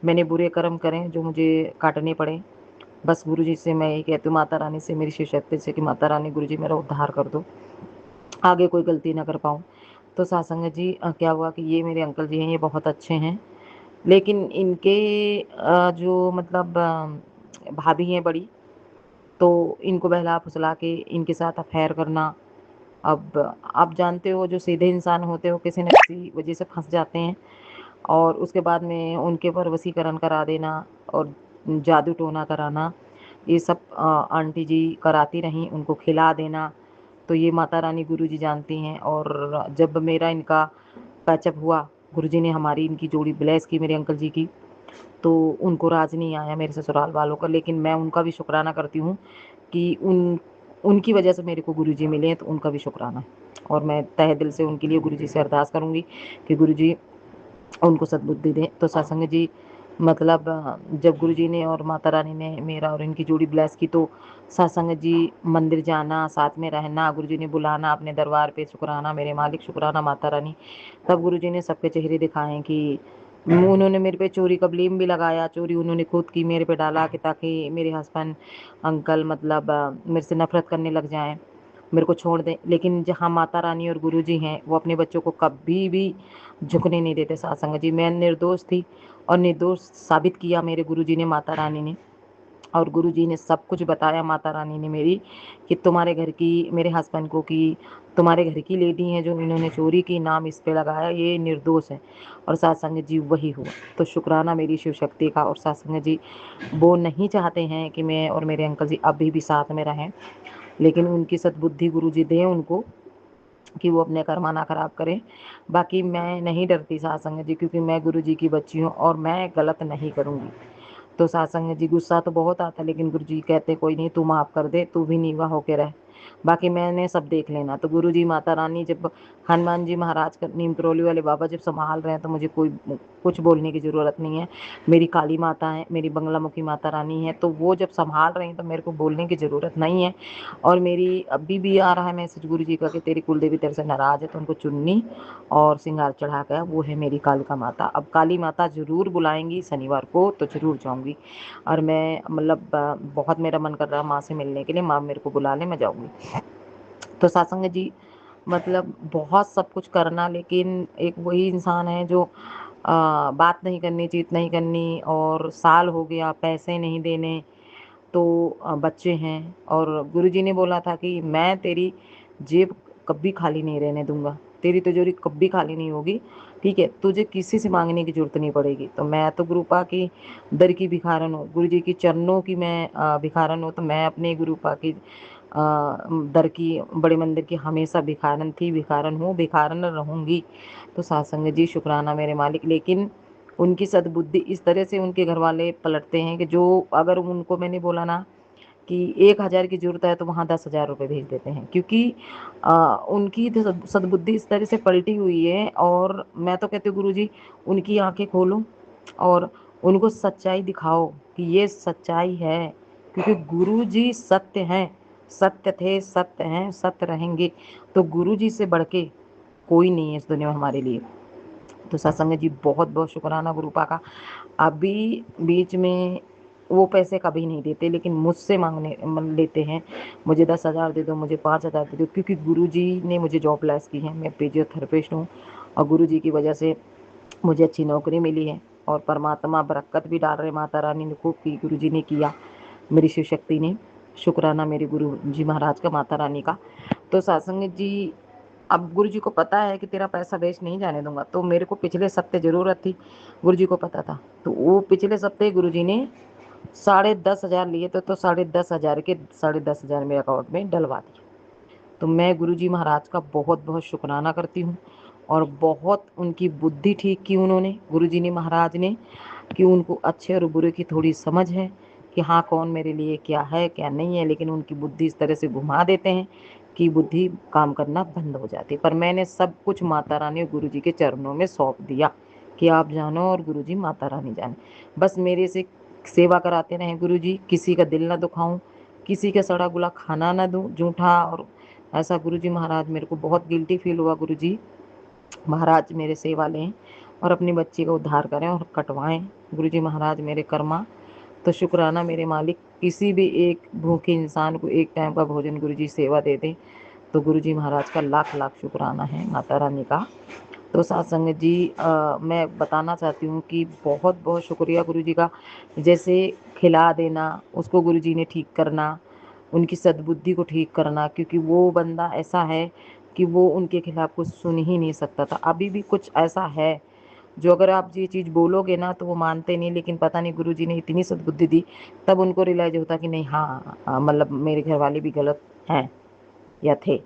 मैंने बुरे कर्म करें जो मुझे काटने पड़े। बस गुरुजी से मैं यही कहती हूँ, माता रानी से, मेरी शिव शक्ति से कि माता रानी गुरुजी मेरा उद्धार कर दो, आगे कोई गलती ना कर पाऊँ। तो सत्संग जी क्या हुआ कि ये मेरे अंकल जी हैं, ये बहुत अच्छे हैं, लेकिन इनके जो मतलब भाभी हैं बड़ी, तो इनको बहला फुसला के इनके साथ अफेयर करना। अब आप जानते हो जो सीधे इंसान होते हो किसी न किसी वजह से फंस जाते हैं, और उसके बाद में उनके ऊपर वशीकरण करा देना और जादू टोना कराना, ये सब आंटी जी कराती रहीं, उनको खिला देना। तो ये माता रानी गुरुजी जानती हैं। और जब मेरा इनका पैचअप हुआ, गुरुजी ने हमारी इनकी जोड़ी ब्लेस की मेरे अंकल जी की, तो उनको राज नहीं आया मेरे ससुराल वालों का, लेकिन मैं उनका भी शुक्राना करती हूँ कि उनकी वजह से मेरे को गुरुजी मिले हैं, तो उनका भी शुक्राना। और मैं तहे दिल से उनके लिए गुरुजी से अरदास करूँगी कि गुरुजी उनको सद्बुद्धि दें। तो सत्संग जी मतलब जब गुरुजी ने और माता रानी ने मेरा और इनकी जोड़ी ब्लेस की, तो सत्संग जी मंदिर जाना, साथ में रहना, गुरुजी ने बुलाना अपने दरबार पे, शुक्राना मेरे मालिक, शुक्राना माता रानी। तब गुरुजी ने सबके चेहरे दिखाए कि उन्होंने मेरे पे चोरी का ब्लेम भी लगाया, चोरी उन्होंने खुद की मेरे पे डाला कि ताकि मेरे हस्बैंड अंकल मतलब मेरे से नफरत करने लग जाएं, मेरे को छोड़ दें। लेकिन जहाँ माता रानी और गुरुजी हैं वो अपने बच्चों को कभी भी झुकने नहीं देते। सत्संग जी मैं निर्दोष थी और निर्दोष साबित किया मेरे गुरुजी ने, माता रानी ने। और गुरुजी ने सब कुछ बताया माता रानी ने मेरी कि तुम्हारे घर की, मेरे हस्बैंड को, कि तुम्हारे घर की लेडी हैं जो इन्होंने चोरी की, नाम इस पे लगाया, ये निर्दोष है। और सत्संग जी वही हुआ। तो शुक्राना मेरी शिव शक्ति का। और सत्संग जी वो नहीं चाहते हैं कि मैं और मेरे अंकल जी अभी भी साथ में रहें, लेकिन उनकी सद्बुद्धि गुरुजी दें उनको कि वो अपने कर्मा ना खराब करें। बाकी मैं नहीं डरती सत्संग जी, क्योंकि मैं गुरुजी की बच्ची हूँ और मैं गलत नहीं करूँगी। तो सत्संग जी गुस्सा तो बहुत आता, लेकिन गुरुजी कहते कोई नहीं, तू माफ़ कर दे, तू भी नीवा होके रह, बाकी मैंने सब देख लेना। तो गुरुजी माता रानी जब हनुमान जी महाराज का, नीम करौली वाले बाबा जब संभाल रहे हैं, तो मुझे कोई कुछ बोलने की ज़रूरत नहीं है। मेरी काली माता है, मेरी बंगलामुखी माता रानी है, तो वो जब संभाल रही हैं तो मेरे को बोलने की ज़रूरत नहीं है। और मेरी अभी भी आ रहा है मैसेज गुरुजी का कि तेरी कुलदेवी तेरे से नाराज़ है, तो उनको चुन्नी और श्रृंगार चढ़ा कर, वो है मेरी कालिका माता। अब काली माता ज़रूर बुलाएंगी शनिवार को, तो ज़रूर जाऊँगी। और मैं मतलब बहुत मेरा मन कर रहा है माँ से मिलने के लिए, माँ मेरे को बुला ले, मैं जाऊँगी। तो सत्संग जी मतलब बहुत सब कुछ करना, लेकिन एक वही इंसान है जो बात नहीं करनी, चीत नहीं करनी, और साल हो गया पैसे नहीं देने। तो बच्चे हैं, और गुरुजी ने बोला था कि मैं तेरी जेब कभी खाली नहीं रहने दूंगा, तेरी तिजोरी कभी खाली नहीं होगी, ठीक है, तुझे किसी से मांगने की जरूरत नहीं पड़ेगी। तो मैं तो गुरुपा की दर की भिखारन हूँ, गुरुजी की चरणों की मैं भिखारन हूँ। तो मैं अपने गुरुपा की दर की, बड़े मंदिर की हमेशा भिखारन थी, भिखारन हूँ, भिखारन रहूँगी। तो सत्संग जी शुक्राना मेरे मालिक। लेकिन उनकी सद्बुद्धि इस तरह से उनके घर वाले पलटते हैं कि जो अगर उनको मैंने बोला ना कि 1000 की ज़रूरत है, तो वहाँ 10,000 रुपये भेज देते हैं, क्योंकि उनकी सद्बुद्धि इस तरह से पलटी हुई है। और मैं तो कहती हूँ गुरुजी उनकी आंखें खोलो और उनको सच्चाई दिखाओ कि ये सच्चाई है, क्योंकि गुरुजी सत्य हैं, सत्य थे, सत्य हैं, सत्य रहेंगे। तो गुरुजी से बढ़ के कोई नहीं है इस दुनिया में हमारे लिए। तो सत्संग जी बहुत बहुत शुक्राना गुरुपा का। अभी बीच में वो पैसे कभी नहीं देते, लेकिन मुझसे मांगने लेते हैं, मुझे 10,000 दे दो, मुझे 5,000 दे दो, क्योंकि गुरुजी ने मुझे जॉब लेस की है, मैं फिजियोथेरेपिस्ट हूँ, और गुरुजी की वजह से मुझे अच्छी नौकरी मिली है। और परमात्मा बरकत भी डाल रहे, माता रानी ने खूब की, गुरुजी ने किया, मेरी शिव शक्ति ने। शुक्राना मेरे गुरु जी महाराज का, माता रानी का। तो सत्संग जी, अब गुरु जी को पता है कि तेरा पैसा वेस्ट नहीं जाने दूंगा। तो मेरे को पिछले सप्ते जरूरत थी, गुरु जी को पता था, तो वो पिछले सप्ते गुरु जी ने 10,500 लिए थे, तो 10,500 के 10,500 मेरे अकाउंट में डलवा दिए। तो मैं गुरु जी महाराज का बहुत बहुत शुक्राना करती हूँ, और बहुत उनकी बुद्धि ठीक की उन्होंने, गुरु जी ने, महाराज ने, कि उनको अच्छे और बुरे की थोड़ी समझ है कि हाँ कौन मेरे लिए क्या है क्या नहीं है, लेकिन उनकी बुद्धि इस तरह से घुमा देते हैं कि बुद्धि काम करना बंद हो जाती है। पर मैंने सब कुछ माता रानी और गुरु जी के चरणों में सौंप दिया कि आप जानो और गुरु जी माता रानी जाने, बस मेरे से सेवा कराते रहें गुरु जी, किसी का दिल ना दुखाऊं, किसी का सड़ा गुला खाना ना दूं जूठा। और ऐसा गुरु जी महाराज, मेरे को बहुत गिल्टी फील हुआ, गुरु जी महाराज मेरे सेवा लें और अपनी बच्ची का उद्धार करें और कटवाएं गुरु जी महाराज मेरे कर्मा। तो शुक्राना मेरे मालिक, किसी भी एक भूखे इंसान को एक टाइम का भोजन गुरु जी सेवा दे दें तो गुरु जी महाराज का लाख लाख शुक्राना है, माता रानी का। तो सत्संग जी, मैं बताना चाहती हूँ कि बहुत बहुत शुक्रिया गुरु जी का। जैसे खिला देना, उसको गुरु जी ने ठीक करना, उनकी सद्बुद्धि को ठीक करना, क्योंकि वो बंदा ऐसा है कि वो उनके खिलाफ कुछ सुन ही नहीं सकता था। अभी भी कुछ ऐसा है जो अगर आप ये चीज़ बोलोगे ना तो वो मानते नहीं, लेकिन पता नहीं गुरु जी ने इतनी सद्बुद्धि दी, तब उनको रियलाइज होता कि नहीं, हाँ मतलब मेरे घर वाले भी गलत हैं या थे।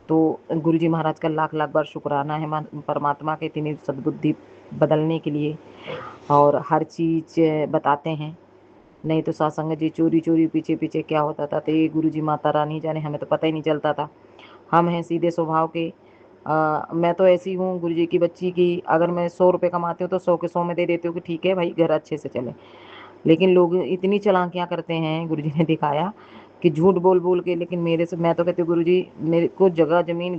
तो गुरु जी महाराज का लाख लाख बार शुक्राना है परमात्मा के इतनी सद्बुद्धि बदलने के लिए, और हर चीज़ बताते हैं। नहीं तो सत्संग जी, चोरी चोरी पीछे पीछे क्या होता था, तो ये गुरु जी माता रानी जाने, हमें तो पता ही नहीं चलता था। हम हैं सीधे स्वभाव के। मैं तो ऐसी हूँ गुरु जी की बच्ची की, अगर मैं 100 रुपये कमाती हूँ तो 100 के 100 में दे देती हूँ कि ठीक है भाई, घर अच्छे से चले। लेकिन लोग इतनी चालाकियाँ करते हैं, गुरु जी ने दिखाया कि झूठ बोल बोल के। लेकिन मेरे से, मैं तो कहती हूँ गुरु जी, मेरे को जगह जमीन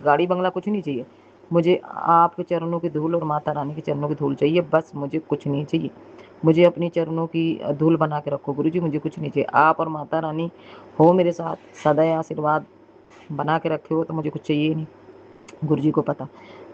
गाड़ी बंगला कुछ नहीं चाहिए, मुझे आपके चरणों की धूल और माता रानी के चरणों की धूल चाहिए, बस मुझे कुछ नहीं चाहिए। मुझे अपनी चरणों की धूल बना के रखो गुरु जी, मुझे कुछ नहीं चाहिए। आप और माता रानी हो मेरे साथ, सदा आशीर्वाद बना के रखे हो, तो मुझे कुछ चाहिए ही नहीं, गुरु जी को पता।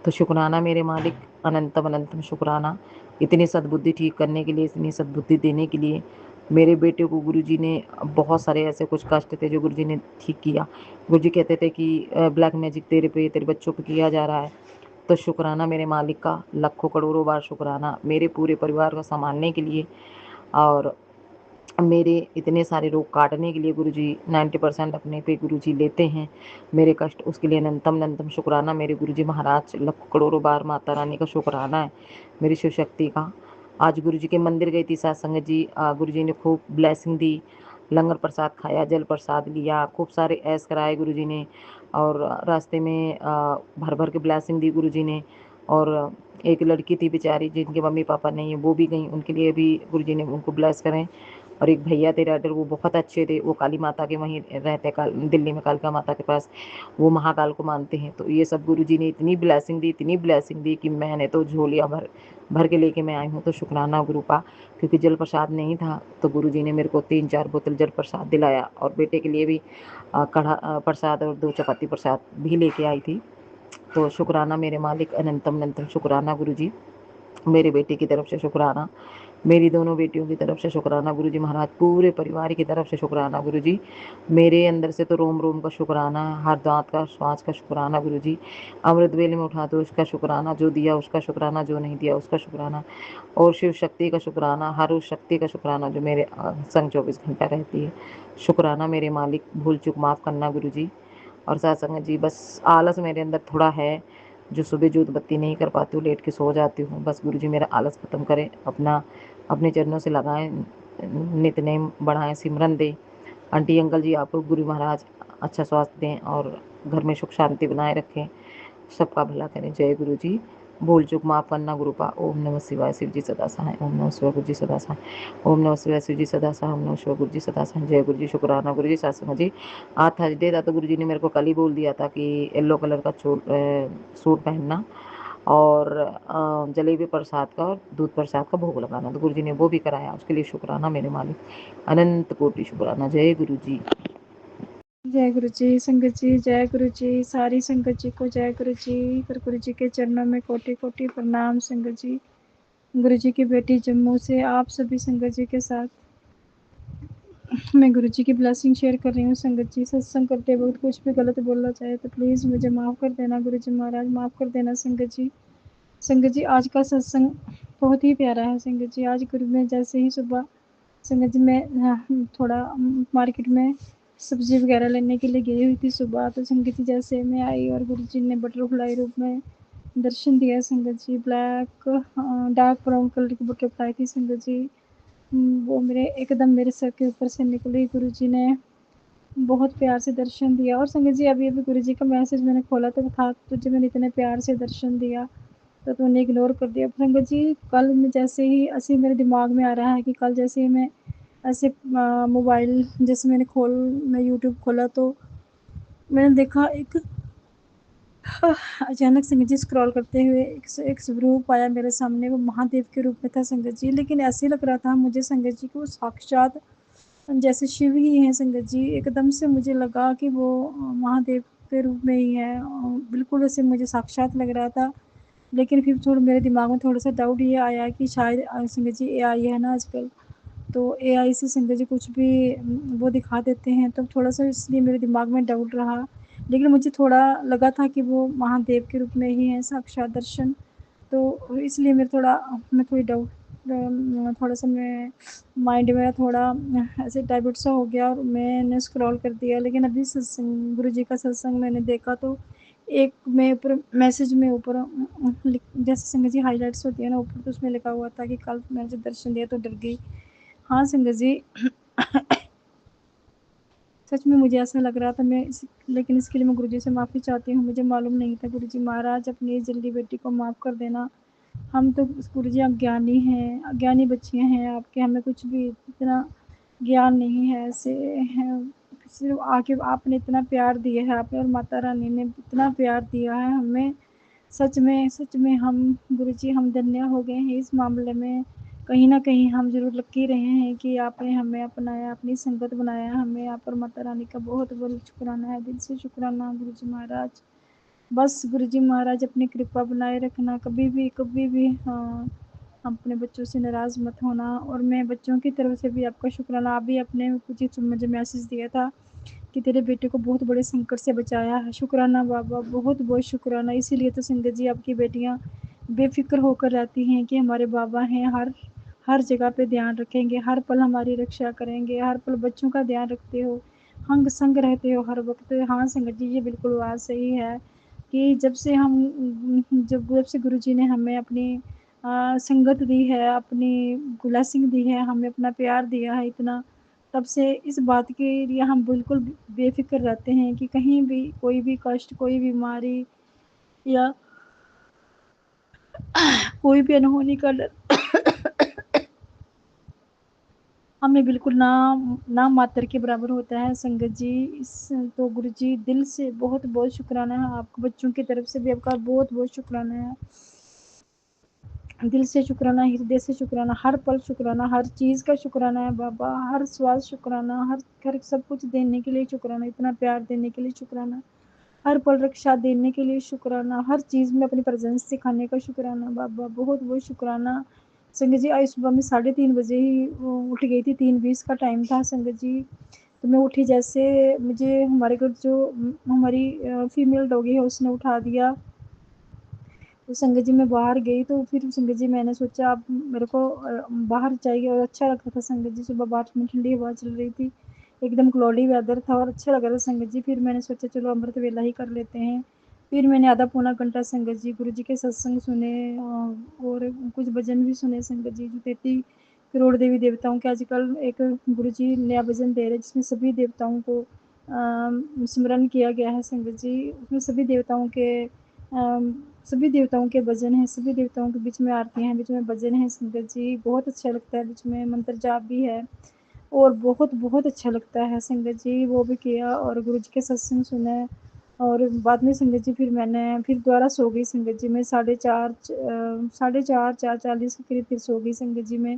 तो शुक्राना मेरे मालिक, अनंतम अनंतम शुक्राना, इतनी सद्बुद्धि ठीक करने के लिए, इतनी सद्बुद्धि देने के लिए। मेरे बेटे को गुरु जी ने, बहुत सारे ऐसे कुछ कष्ट थे जो गुरु जी ने ठीक किया। गुरु जी कहते थे कि ब्लैक मैजिक तेरे पे, तेरे बच्चों पे किया जा रहा है। तो शुक्राना मेरे मालिक का, लाखों करोड़ों बार शुक्राना मेरे पूरे परिवार को संभालने के लिए, और मेरे इतने सारे रोग काटने के लिए गुरु जी 90% अपने पे गुरु जी लेते हैं मेरे कष्ट, उसके लिए अनंतम अनंतम शुक्राना मेरे गुरु जी महाराज, लाखों करोड़ों बार माता रानी का शुक्राना है, मेरी शिव शक्ति का। आज गुरु जी के मंदिर गई थी सत्संग जी, गुरु जी ने खूब ब्लेसिंग दी, लंगर प्रसाद खाया, जल प्रसाद लिया, खूब सारे ऐश कराए गुरु जी ने, और रास्ते में भर भर के ब्लेसिंग दी गुरु जी ने। और एक लड़की थी बेचारी जिनके मम्मी पापा नहीं है, वो भी गई, उनके लिए भी गुरु जी ने उनको ब्लेस करें। और एक भैया थे राइडर, वो बहुत अच्छे थे, वो काली माता के वहीं रहते, दिल्ली में कालिका माता के पास, वो महाकाल को मानते हैं। तो ये सब गुरु जी ने इतनी ब्लेसिंग दी, इतनी ब्लेसिंग दी कि मैंने तो झोलियाँ भर भर के लेके मैं आई हूँ। तो शुक्राना गुरु का, क्योंकि जल प्रसाद नहीं था तो गुरु जी ने मेरे को 3-4 बोतल जल प्रसाद दिलाया, और बेटे के लिए भी कढ़ा प्रसाद और 2 चपाती प्रसाद भी लेके आई थी। तो शुक्राना मेरे मालिक, अनंतम अनंतम शुक्राना गुरु जी, मेरे बेटे की तरफ से शुक्राना, मेरी दोनों बेटियों की तरफ से शुक्राना गुरु जी महाराज, पूरे परिवार की तरफ से शुक्राना गुरु जी। मेरे अंदर से तो रोम रोम का शुक्राना, हर दांत का श्वास का शुक्राना गुरु जी। अमृत वेले में उठा दो उसका शुक्राना, जो दिया उसका शुक्राना, जो नहीं दिया उसका शुक्राना, और शिव शक्ति का शुक्राना, हर उस शक्ति का शुक्राना जो मेरे संग 24 घंटा रहती है। शुक्राना मेरे मालिक, भूल चूक माफ़ करना गुरु जी। और सत्संग जी, बस आलस मेरे अंदर थोड़ा है, जो सुबह जोत बत्ती नहीं कर पाती हूँ, लेट के सो जाती हूँ। बस गुरु जी मेरा आलस ख़त्म करें, अपने चरणों से लगाएं, नित्यनेम बढ़ाएं, सिमरन दें। आंटी अंकल जी, आपको गुरु महाराज अच्छा स्वास्थ्य दें और घर में सुख शांति बनाए रखें, सबका भला करें। जय गुरु जी। भूल चूक माफ़ करना गुरु पा। ओम नमः शिवाय, शिव जी सदा सहाय। ओम नमः शिवाय, गुरु जी सदा सहाय। ओम नमः शिवाय, शिव जी सदा सहाय। ओम नमः शिवाय, गुरु जी सदा सहाय। जय गुरु जी। शुक्राना गुरु जी। सत्संग जी, आज थर्सडे था तो गुरु जी ने मेरे को कल ही बोल दिया था कि येलो कलर का सूट पहनना, और जलेबी प्रसाद का और दूध प्रसाद का भोग लगाना, तो गुरु जी ने वो भी कराया, उसके लिए शुक्राना मेरे मालिक, अनंत कोटि शुक्राना। जय गुरु जी। जय गुरु जी। संगत जी जय गुरु जी। सारी संगत जी को जय गुरु जी। पर गुरु जी के चरणों में कोटि कोटि प्रणाम। संगत जी, गुरु जी की बेटी जम्मू से आप सभी संगत जी के साथ मैं गुरुजी की ब्लेसिंग शेयर कर रही हूँ संगत जी। सत्संग करते वक्त कुछ भी गलत बोलना चाहे तो प्लीज़ मुझे माफ़ कर देना गुरुजी महाराज, माफ़ कर देना संगत जी। संगत जी आज का सत्संग बहुत ही प्यारा है संगत जी। आज गुरु में जैसे ही सुबह संगत जी मैं थोड़ा मार्केट में सब्जी वगैरह लेने के लिए गई हुई थी सुबह, तो संगत जी जैसे मैं आई और गुरुजी ने बटरफ्लाई रूप में दर्शन दिया संगत जी। ब्लैक डार्क ब्राउन कलर की बटरफ्लाई थी संगत जी। वो मेरे एकदम मेरे सर के ऊपर से निकली। गुरुजी ने बहुत प्यार से दर्शन दिया। और संगत जी अभी गुरुजी का मैसेज मैंने खोला तो था, तुझे मैंने इतने प्यार से दर्शन दिया तो तूने इग्नोर कर दिया। संगत जी कल मैं जैसे ही ऐसे मेरे दिमाग में आ रहा है कि कल जैसे ही मैं ऐसे मोबाइल जैसे मैं यूट्यूब खोला तो मैंने देखा एक अचानक संगत जी स्क्रॉल करते हुए एक स्वरूप आया मेरे सामने। वो महादेव के रूप में था संगत जी, लेकिन ऐसे लग रहा था मुझे संगत जी कि वो साक्षात जैसे शिव ही हैं संगत जी। एकदम से मुझे लगा कि वो महादेव के रूप में ही है, बिल्कुल ऐसे मुझे साक्षात लग रहा था। लेकिन फिर थोड़ा मेरे दिमाग में थोड़ा सा डाउट ये आया कि शायद संगत जी एआई है ना आजकल, तो एआई से संगत जी कुछ भी वो दिखा देते हैं, तो थोड़ा सा इसलिए मेरे दिमाग में डाउट रहा। लेकिन मुझे थोड़ा लगा था कि वो महादेव के रूप में ही है साक्षात दर्शन, तो इसलिए मैं थोड़ी डाउट थोड़ा सा मैं माइंड मेरा थोड़ा ऐसे डाइवर्ट सा हो गया और मैंने स्क्रॉल कर दिया। लेकिन अभी सत्संग गुरु जी का सत्संग मैंने देखा तो एक में ऊपर मैसेज में ऊपर जैसे संगत जी हाईलाइट्स होती है ना ऊपर, तो उसमें लिखा हुआ था कि कल मैंने जब दर्शन दिया तो डर गई। हाँ संगत जी सच में मुझे ऐसा लग रहा था लेकिन इसके लिए मैं गुरुजी से माफ़ी चाहती हूँ। मुझे मालूम नहीं था गुरुजी महाराज, अपनी जल्दी बेटी को माफ़ कर देना। हम तो गुरुजी अज्ञानी हैं, अज्ञानी बच्चियाँ हैं आपके, हमें कुछ भी इतना ज्ञान नहीं है। ऐसे हैं सिर्फ आके आपने इतना प्यार दिया है, आपने और माता रानी ने इतना प्यार दिया है हमें। सच में हम गुरुजी हम धन्य हो गए हैं इस मामले में। कहीं न कहीं हम ज़रूर लकी रहे हैं कि आपने हमें अपनाया, अपनी संगत बनाया हमें। आप और माता रानी का बहुत-बहुत शुक्राना है, दिल से शुक्राना गुरुजी महाराज। बस गुरुजी महाराज अपनी कृपा बनाए रखना, कभी भी हाँ, अपने बच्चों से नाराज़ मत होना। और मैं बच्चों की तरफ से भी आपका शुक्राना, अभी आपने कुछ मुझे मैसेज दिया था कि तेरे बेटे को बहुत बड़े संकट से बचाया है। शुक्राना बाबा, बहुत-बहुत शुक्राना। इसीलिए तो संगत जी आपकी बेटियाँ बेफ़िक्र होकर रहती हैं कि हमारे बाबा हैं, हर जगह पे ध्यान रखेंगे, हर पल हमारी रक्षा करेंगे, हर पल बच्चों का ध्यान रखते हो, हंग संग रहते हो हर वक़्त। हाँ संगत जी ये बिल्कुल बात सही है कि जब से गुरुजी ने हमें अपनी संगत दी है, अपनी ब्लेसिंग दी है, हमें अपना प्यार दिया है इतना, तब से इस बात के लिए हम बिल्कुल बेफ़िक्र रहते हैं कि कहीं भी कोई भी कष्ट, कोई बीमारी या कोई भी अनहोनी का डर हमें बिल्कुल ना मात्र के बराबर होता है संगत जी। तो गुरुजी दिल से बहुत-बहुत शुक्राना है आपको, बच्चों की तरफ से भी आपका बहुत-बहुत शुक्राना है। दिल से शुक्राना, हृदय से शुक्राना, हर पल शुक्राना, हर चीज़ का शुक्राना है बाबा, हर श्वास शुक्राना, हर सब कुछ देने के लिए शुक्राना, इतना प्यार देने के लिए शुक्राना, हर पल रक्षा देने के लिए शुक्राना, हर चीज़ में अपनी प्रेजेंस सिखाने का शुक्राना बाबा, बहुत-बहुत शुक्राना। संगत जी आज सुबह मैं 3:30 बजे ही उठ गई थी, 3:20 का टाइम था संगत जी। तो मैं उठी जैसे मुझे हमारे घर जो हमारी फीमेल डॉगी है उसने उठा दिया। तो संगत जी मैं बाहर गई तो फिर संगत जी मैंने सोचा अब मेरे को बाहर चाहिए और अच्छा लग रहा था संगत जी। सुबह बाहर में ठंडी हवा चल रही थी, एकदम क्लॉडी वेदर था और अच्छा लग रहा था संगत जी। फिर मैंने सोचा चलो अमृत वेला ही कर लेते हैं। फिर मैंने आधा पौना घंटा संगत जी गुरु जी के सत्संग सुने और कुछ भजन भी सुने संगत जी। जो 33 करोड़ देवी देवताओं के आजकल एक गुरु जी नया भजन दे रहे हैं जिसमें सभी देवताओं को स्मरण किया गया है संगत जी। उसमें सभी देवताओं के भजन हैं, सभी देवताओं के बीच में आरतियाँ हैं, बीच में भजन है संगत जी। बहुत अच्छा लगता है, बीच में मंत्र जाप भी है और बहुत अच्छा लगता है संगत जी। वो भी किया और गुरु जी के सत्संग सुने और बाद में संगत जी मैंने फिर दोबारा सो गई संगत जी। मैं 4:40 के करीब फिर सो गई संगत जी। मैं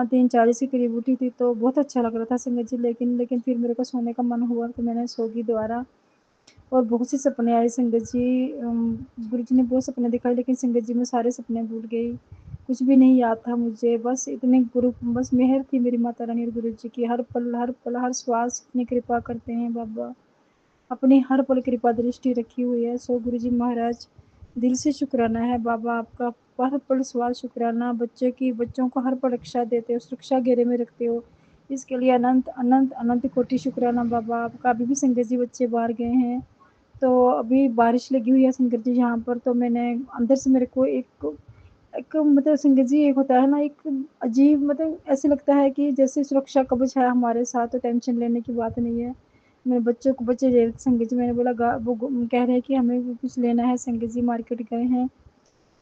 3:40 के करीब उठी थी तो बहुत अच्छा लग रहा था संगत जी। लेकिन फिर मेरे को सोने का मन हुआ तो मैंने सो गई दोबारा और बहुत से सपने आए संगत जी। गुरु जी ने बहुत सपने दिखाए लेकिन संगत जी मैं सारे सपने भूल गई। कुछ भी नहीं याद था मुझे, बस इतने गुरु बस मेहर थी मेरी माता रानी और गुरु जी की। हर पल हर श्वास इतनी कृपा करते हैं बाबा, अपनी हर पल कृपा दृष्टि रखी हुई है। सो गुरु जी महाराज दिल से शुक्राना है बाबा आपका, हर पल श्वास शुक्राना। बच्चों को हर पल रक्षा देते हो, सुरक्षा घेरे में रखते हो, इसके लिए अनंत अनंत अनंत कोटि शुक्राना बाबा आपका। अभी भी संगत जी बच्चे बाहर गए हैं, तो अभी बारिश लगी हुई है संगत जी यहाँ पर, तो मैंने अंदर से मेरे को एक मतलब संगत जी एक होता है ना, एक अजीब मतलब ऐसे लगता है कि जैसे सुरक्षा कवच है हमारे साथ, तो टेंशन लेने की बात नहीं है। मेरे बच्चों को बच्चे दे संगत जी, मैंने बोला वो कह रहे हैं कि हमें कुछ लेना है, संगत जी मार्केट गए हैं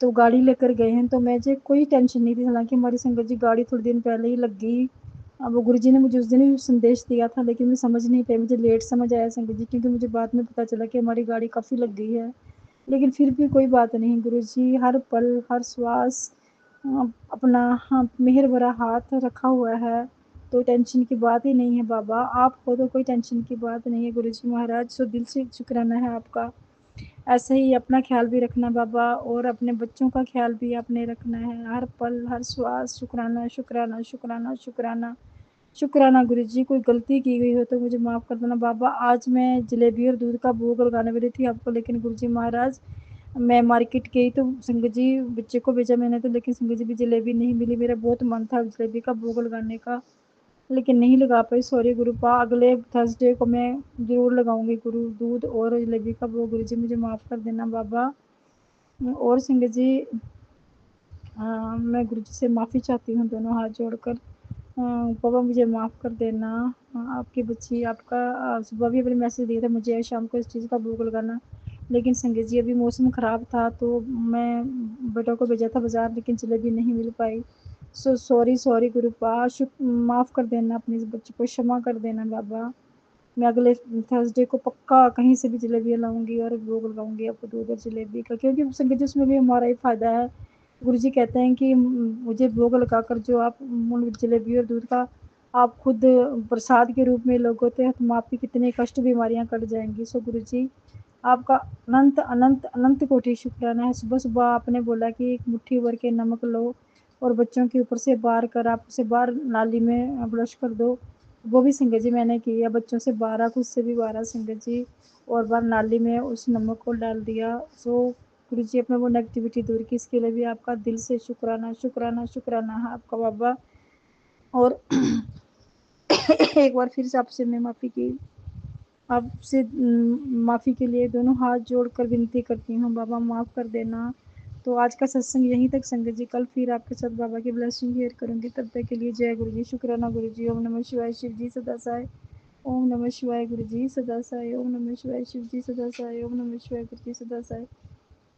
तो गाड़ी लेकर गए हैं, तो मुझे कोई टेंशन नहीं थी। हालांकि हमारी संगत जी गाड़ी थोड़ी दिन पहले ही लग गई। अब वो गुरुजी ने मुझे उस दिन ही संदेश दिया था, लेकिन मैं समझ नहीं पाई, मुझे लेट समझ आया संगत जी, क्योंकि मुझे बाद में पता चला कि हमारी गाड़ी काफ़ी लग गई है। लेकिन फिर भी कोई बात नहीं, गुरुजी हर पल हर श्वास अपना हाँ मेहर भरा हाथ रखा हुआ है, तो टेंशन की बात ही नहीं है बाबा। आप हो तो कोई टेंशन की बात नहीं है गुरुजी महाराज। सो दिल से शुक्राना है आपका। ऐसे ही अपना ख्याल भी रखना बाबा, और अपने बच्चों का ख्याल भी आपने रखना है, हर पल हर श्वास शुक्राना शुक्राना शुक्राना शुक्राना शुक्राना। गुरुजी कोई गलती की गई हो तो मुझे माफ़ कर देना बाबा। आज मैं जलेबी और दूध का भोग लगाने वाली थी आपको, लेकिन गुरुजी महाराज मैं मार्केट गई तो संगत जी बच्चे को भेजा मैंने, तो लेकिन संगत जी भी जलेबी नहीं मिली। मेरा बहुत मन था जलेबी का भोग लगाने का, लेकिन नहीं लगा पाई, सॉरी गुरुपा। अगले थर्सडे को मैं ज़रूर लगाऊंगी गुरु दूध और जलेबी का भोग। गुरु जी मुझे माफ़ कर देना बाबा। और संगत जी मैं गुरु जी से माफ़ी चाहती हूँ दोनों हाथ जोड़कर। बाबा मुझे माफ़ कर देना। आपकी बच्ची आपका सुबह भी अपने मैसेज दिया था मुझे शाम को इस चीज़ का भोग लगाना, लेकिन संगत जी अभी मौसम ख़राब था तो मैं बेटों को भेजा था बाज़ार, लेकिन जलेबी नहीं मिल पाई। सो सॉरी गुरुपा, माफ़ कर देना अपने इस बच्चे को, क्षमा कर देना बाबा। मैं अगले थर्सडे को पक्का कहीं से भी जलेबियाँ लाऊंगी और भोग लगाऊंगी आपको दूध और जलेबी का, क्योंकि संगत जी उसमें भी हमारा ही फ़ायदा है। गुरुजी कहते हैं कि मुझे भोग लगाकर जो आप जलेबी और दूध का आप खुद प्रसाद के रूप में लोगे तो आपकी कितने कष्ट बीमारियां कट जाएंगी। सो गुरुजी आपका अनंत अनंत अनंत कोटि शुक्राना है। सुबह सुबह आपने बोला कि एक मुट्ठी भर के नमक लो और बच्चों के ऊपर से बार कर आप उसे बाहर नाली में ब्रश कर दो, वो भी संगत जी मैंने किया, बच्चों से 12 खुद से भी 12 संगत जी, और बाहर नाली में उस नमक को डाल दिया। सो गुरु जी अपने वो नेगेटिविटी दूर की, इसके लिए भी आपका दिल से शुक्राना शुक्राना शुक्राना है आपका बाबा। और एक बार फिर से आपसे मैं माफ़ी की, आपसे माफ़ी के लिए दोनों हाथ जोड़कर विनती करती हूँ बाबा, माफ़ कर देना। तो आज का सत्संग यहीं तक संगत जी, कल फिर आपके साथ बाबा की ब्लेसिंग शेयर करूँगी, तब तक के लिए जय गुरु जी, शुक्राना गुरु जी। ओम नमः शिवाय, शिव जी सदा साय। ओम नमः शिवाय गुरु जी सदा साय। ओम नमः शिवाय शिव जी सदा साय। ओम नमः शिवाय गुरु जी सदा साय।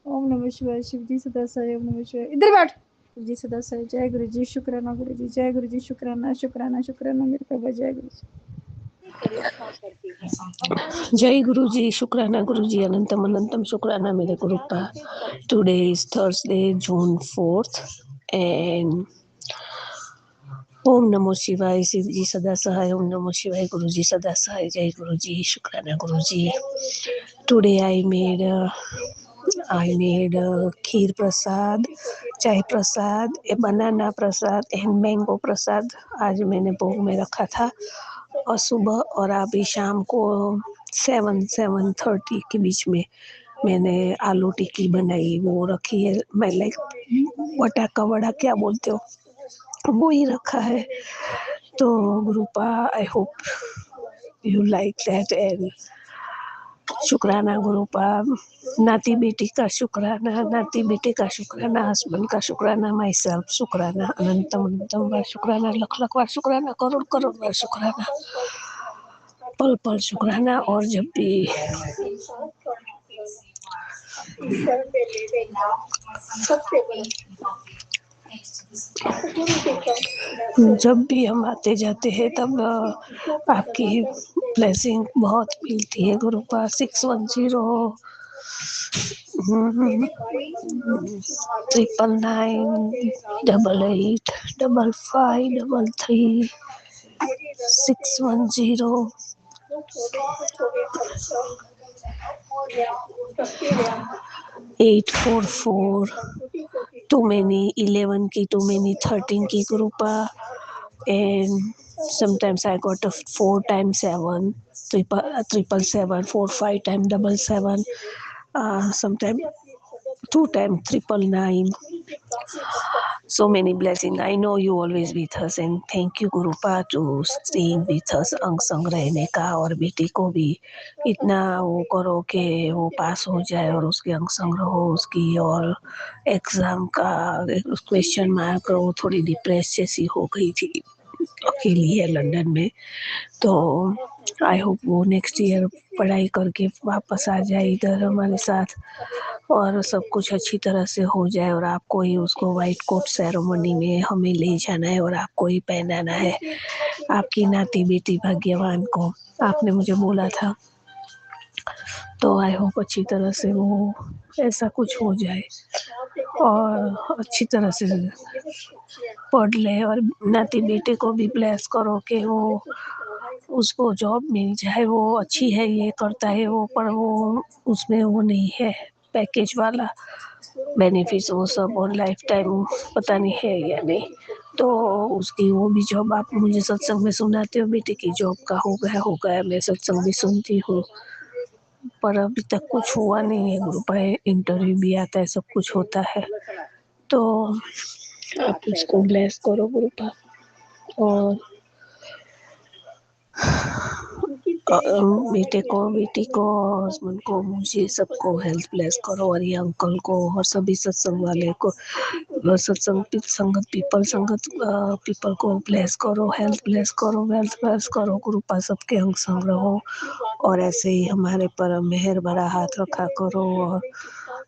ओम नमः शिवाय शिव जी सदा साय। ओम नमः शिवाय, इधर बैठ, गुरु जी सदा साय। जय गुरु जी, शुक्राना गुरु जी, जय गुरु जी, शुक्राना शुक्राना शुक्राना मेरे बाबा, जय गुरु जी। जय गुरु जी, शुक्राना गुरु जी, अनंतम अनंतम शुक्राना मेरे गुरुपा। Today is Thursday June 4th and ओम नमो शिवाय, शिव जी सदा सहाय। ओम नमो शिवाय, गुरु जी सदा सहाय। जय गुरु जी, शुक्राना गुरु जी। टुडे आई मेड खीर प्रसाद, चाय प्रसाद, बनाना प्रसाद एंड मैंगो प्रसाद आज मैंने भोग में रखा था, और सुबह और अभी शाम को 7-7:30 के बीच में मैंने आलू टिक्की बनाई, वो रखी है। मैं लाइक वटा का वड़ा क्या बोलते हो, वो ही रखा है। तो गुरुपा, I hope you like that and शुक्राना गुरुपा। नाती बेटी का शुक्राना, नाती बेटे का शुक्राना, हस्बैंड का शुक्राना, माई सेल्फ शुक्राना, अनंतम अनंतम बार शुक्राना, लख लख बार शुक्राना, करोड़ करोड़ बार शुक्राना, पल पल शुक्राना। और जब भी हम आते जाते हैं तब आपकी ब्लेसिंग बहुत मिलती है गुरुपा। 610 999 8855 610 844 too many 11 की, too many 13 की Gurupa, and sometimes I got a 4 times 7, triple 7, 4 5 times double 7, sometimes 2 times 999. So many blessings. I know you always with us, and thank you Gurupa to staying with us, अंग संग रहने का, और बेटी को भी इतना वो करो कि वो पास हो जाए और उसके अंग संग रहो उसकी, और एग्जाम का क्वेश्चन मार्क वो थोड़ी डिप्रेस जैसी हो गई थी, अकेली है लंदन में, तो आई होप वो नेक्स्ट ईयर पढ़ाई करके वापस आ जाए इधर हमारे साथ, और सब कुछ अच्छी तरह से हो जाए, और आपको ही उसको वाइट कोट सेरेमनी में हमें ले जाना है और आपको ही पहनाना है, आपकी नाती बेटी भाग्यवान को आपने मुझे बोला था, तो आई होप अच्छी तरह से वो ऐसा कुछ हो जाए और अच्छी तरह से पढ़ ले, और नाती बेटे को भी ब्लेस करो कि वो उसको जॉब मिल जाए, वो अच्छी है, ये करता है वो, पर वो उसमें वो नहीं है पैकेज वाला बेनिफिट्स वो सब, और लाइफ टाइम पता नहीं है या नहीं, तो उसकी वो भी जॉब आप मुझे सत्संग में सुनाते हो बेटे की जॉब का हो गया, मैं सत्संग भी सुनती हूँ, पर अभी तक कुछ हुआ नहीं है गुरुपा, इंटरव्यू भी आता है, सब कुछ होता है, तो आप उसको ब्लेस करो गुरुपा, और बेटे को बेटी को हस्बैंड को मुझे सबको हेल्थ ब्लेस करो, और ये अंकल को और सभी सत्संग वाले को, सत्संग संगत पीपल को ब्लेस करो, हेल्थ ब्लेस करो, वेल्थ ब्लेस करो गुरुपा, सबके अंग संग रहो, और ऐसे ही हमारे पर मेहर भरा हाथ रखा करो, और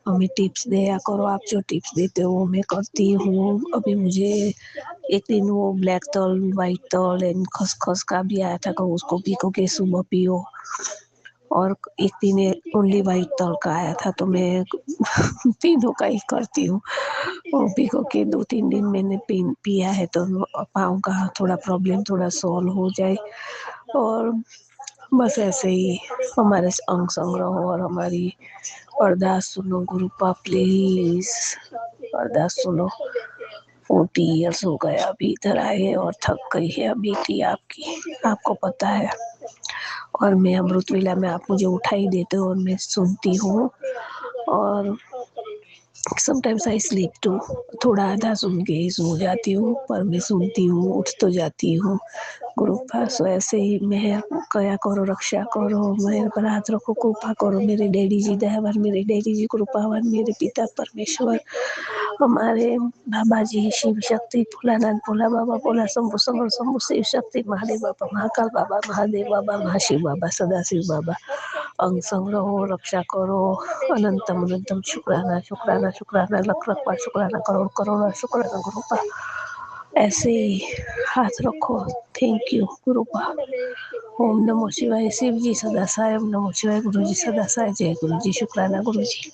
हमें टिप्स दिया करो, आप जो टिप्स देते हो वो मैं करती हूँ। अभी मुझे एक दिन वो ब्लैक तल, वाइट तल एंड खसखस का भी आया था कि उसको भिगो के सुबह पियो, और एक दिन ओनली वाइट तल का आया था, तो मैं तीनों का ही करती हूँ, वो भिगो के 2-3 दिन मैंने पिया है, तो पाँव का थोड़ा प्रॉब्लम थोड़ा सॉल्व हो जाए, और बस ऐसे ही हमारे अंग संग रहो, और हमारी अरदास सुनो गुरुपा प्लीज, अरदास सुनो। 40 इयर्स हो गया अभी इधर आए, और थक गई है बेटी आपकी, आपको पता है, और मैं अमृत वेला में आप मुझे उठा ही देते हो और मैं सुनती हूँ, और समटाइम्स आई स्लीप टू, थोड़ा आधा सुन के ही सो जाती हूँ, पर मैं सुनती हूँ, उठ तो जाती हूँ गुरुपा, सो ऐसे ही मेहर कया करो, रक्षा करो, मेहर पर हाथ रखो, कृपा करो मेरे डैडी जी दयावान, मेरे डैडी जी कृपावान, मेरे पिता परमेश्वर, हमारे बाबा जी शिव शक्ति, भोलानाथ भोला बाबा, भोला शंभु शंकर शंभु, शिव शक्ति महादेव बाबा, महाकाल बाबा, महादेव बाबा, महाशिव बाबा, सदाशिव बाबा, अंग संग रहो, रक्षा करो, अनंतम अनंतम शुक्राना शुक्राना शुक्राना, लख लख बार शुक्राना, करोड़ करोड़ शुक्राना गुरुपा, ऐसे ही हाथ रखो, थैंक यू गुरुपा। ओम नमो शिवाय, शिव जी सदा साय, ओम नमो शिवाय, गुरु जी सदा साय, जय गुरु जी, शुक्राना गुरु जी,